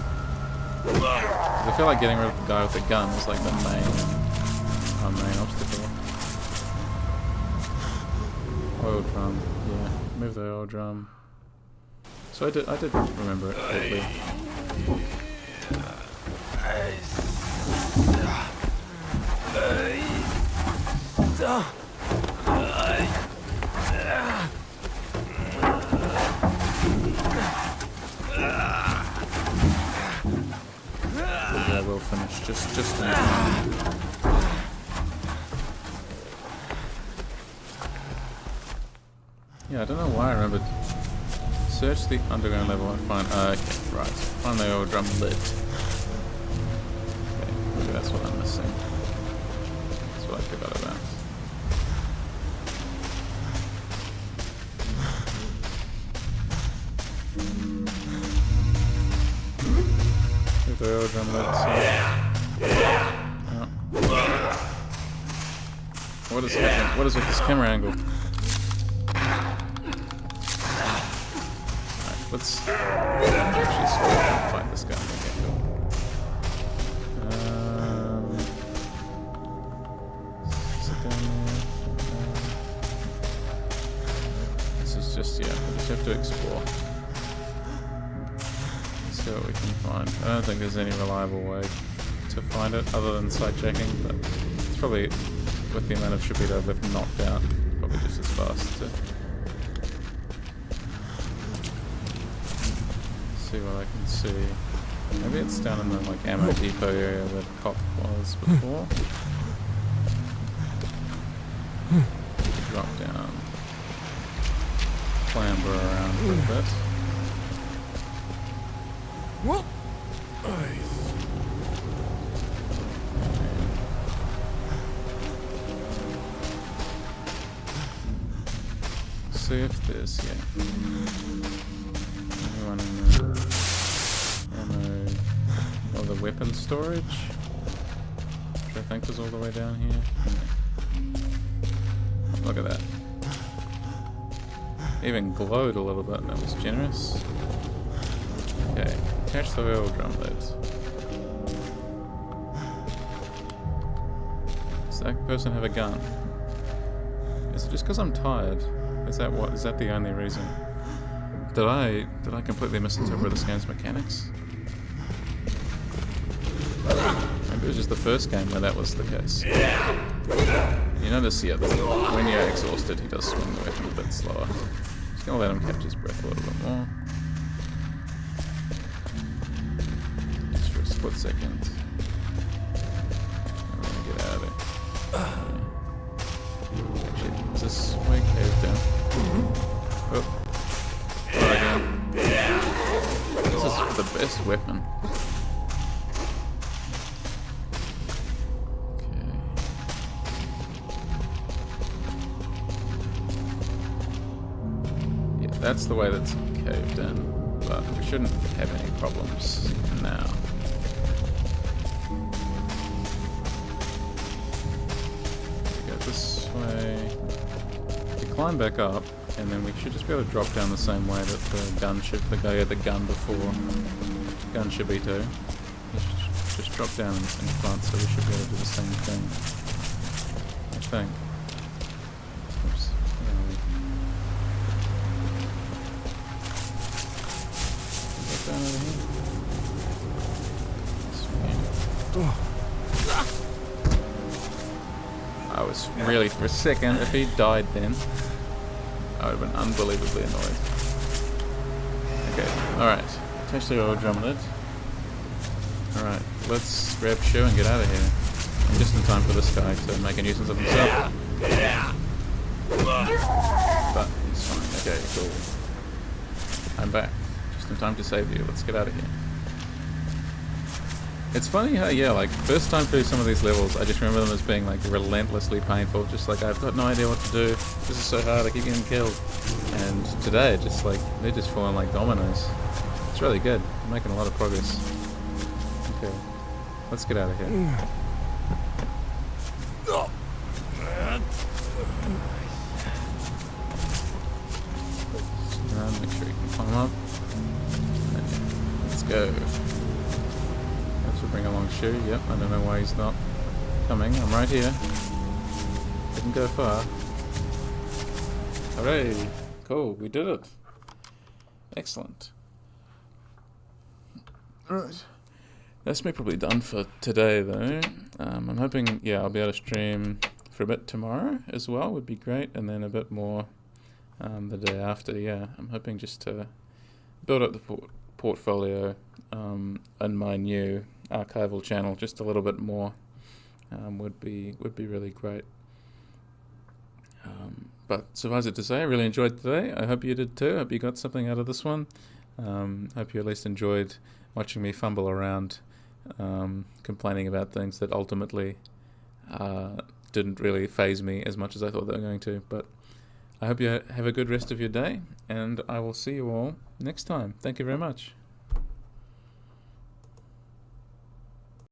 I feel like getting rid of the guy with the gun is, like, the main obstacle. Oil drum. Yeah, move the oil drum. So I did remember it correctly. I will finish just in time. Yeah, I don't know why I remembered. Search the underground level and find. Okay, right. Find the old drum lid. Okay, maybe that's what I'm missing. That's what I forgot about. The old drum lid. Oh. What is happening? What is with this camera angle? Let's actually scroll and find this guy. Okay, cool. Is it down there? This is just, yeah, we just have to explore. See what we can find. I don't think there's any reliable way to find it other than side checking, but it's probably, with the amount of Shibito I've left knocked out, probably just as fast to see what I can see. Maybe it's down in the like ammo depot area where the cop was before. Drop down, clamber around for a bit. What? See if there's anyone in the ammo or the weapon storage, which I think is all the way down here. Look at that. Even glowed a little bit. That was generous. Okay, attach the oil drum lid. Does that person have a gun? Is it just because I'm tired? Is that what? Is that the only reason? Did I completely misinterpret this game's mechanics? Maybe it was just the first game where that was the case. You notice, yeah, when you're exhausted, he does swing the weapon a bit slower. Just gonna let him catch his breath a little bit more. Just for a split second. I'm gonna get out of there. Actually, is this way caved down? Oh. Try again. This is the best weapon. Okay. Yeah, that's the way that's caved in, but we shouldn't have any problems now. We go this way. We climb back up. And then we should just be able to drop down the same way that the guy had the gun before, gun Shibito. Just drop down in front, so we should be able to do the same thing. I think. Oops. Get down over here. I was really, for a second, if he died then, I would have been unbelievably annoyed. Okay, alright. Attach the oil drum lid. Alright, let's grab Shu and get out of here. I'm just in time for this guy to make a nuisance of himself. But he's fine. Okay, cool. I'm back. Just in time to save you. Let's get out of here. It's funny how, yeah, like, first time through some of these levels, I just remember them as being, like, relentlessly painful. Just like, I've got no idea what to do. This is so hard, I keep getting killed. And today, just like, they're just falling like dominoes. It's really good. I'm making a lot of progress. Okay. Let's get out of here. Make sure you can climb up. Let's go. To bring along Shu. Yep, I don't know why he's not coming. I'm right here. Didn't go far. Hooray! Cool, we did it. Excellent. Right. That's me probably done for today though. I'm hoping, yeah, I'll be able to stream for a bit tomorrow as well, would be great, and then a bit more the day after, yeah. I'm hoping just to build up the portfolio on my new archival channel just a little bit more would be really great. But suffice it to say, I really enjoyed today. I hope you did too. I hope you got something out of this one. Hope you at least enjoyed watching me fumble around, complaining about things that ultimately didn't really faze me as much as I thought they were going to. But I hope you have a good rest of your day, and I will see you all next time. Thank you very much.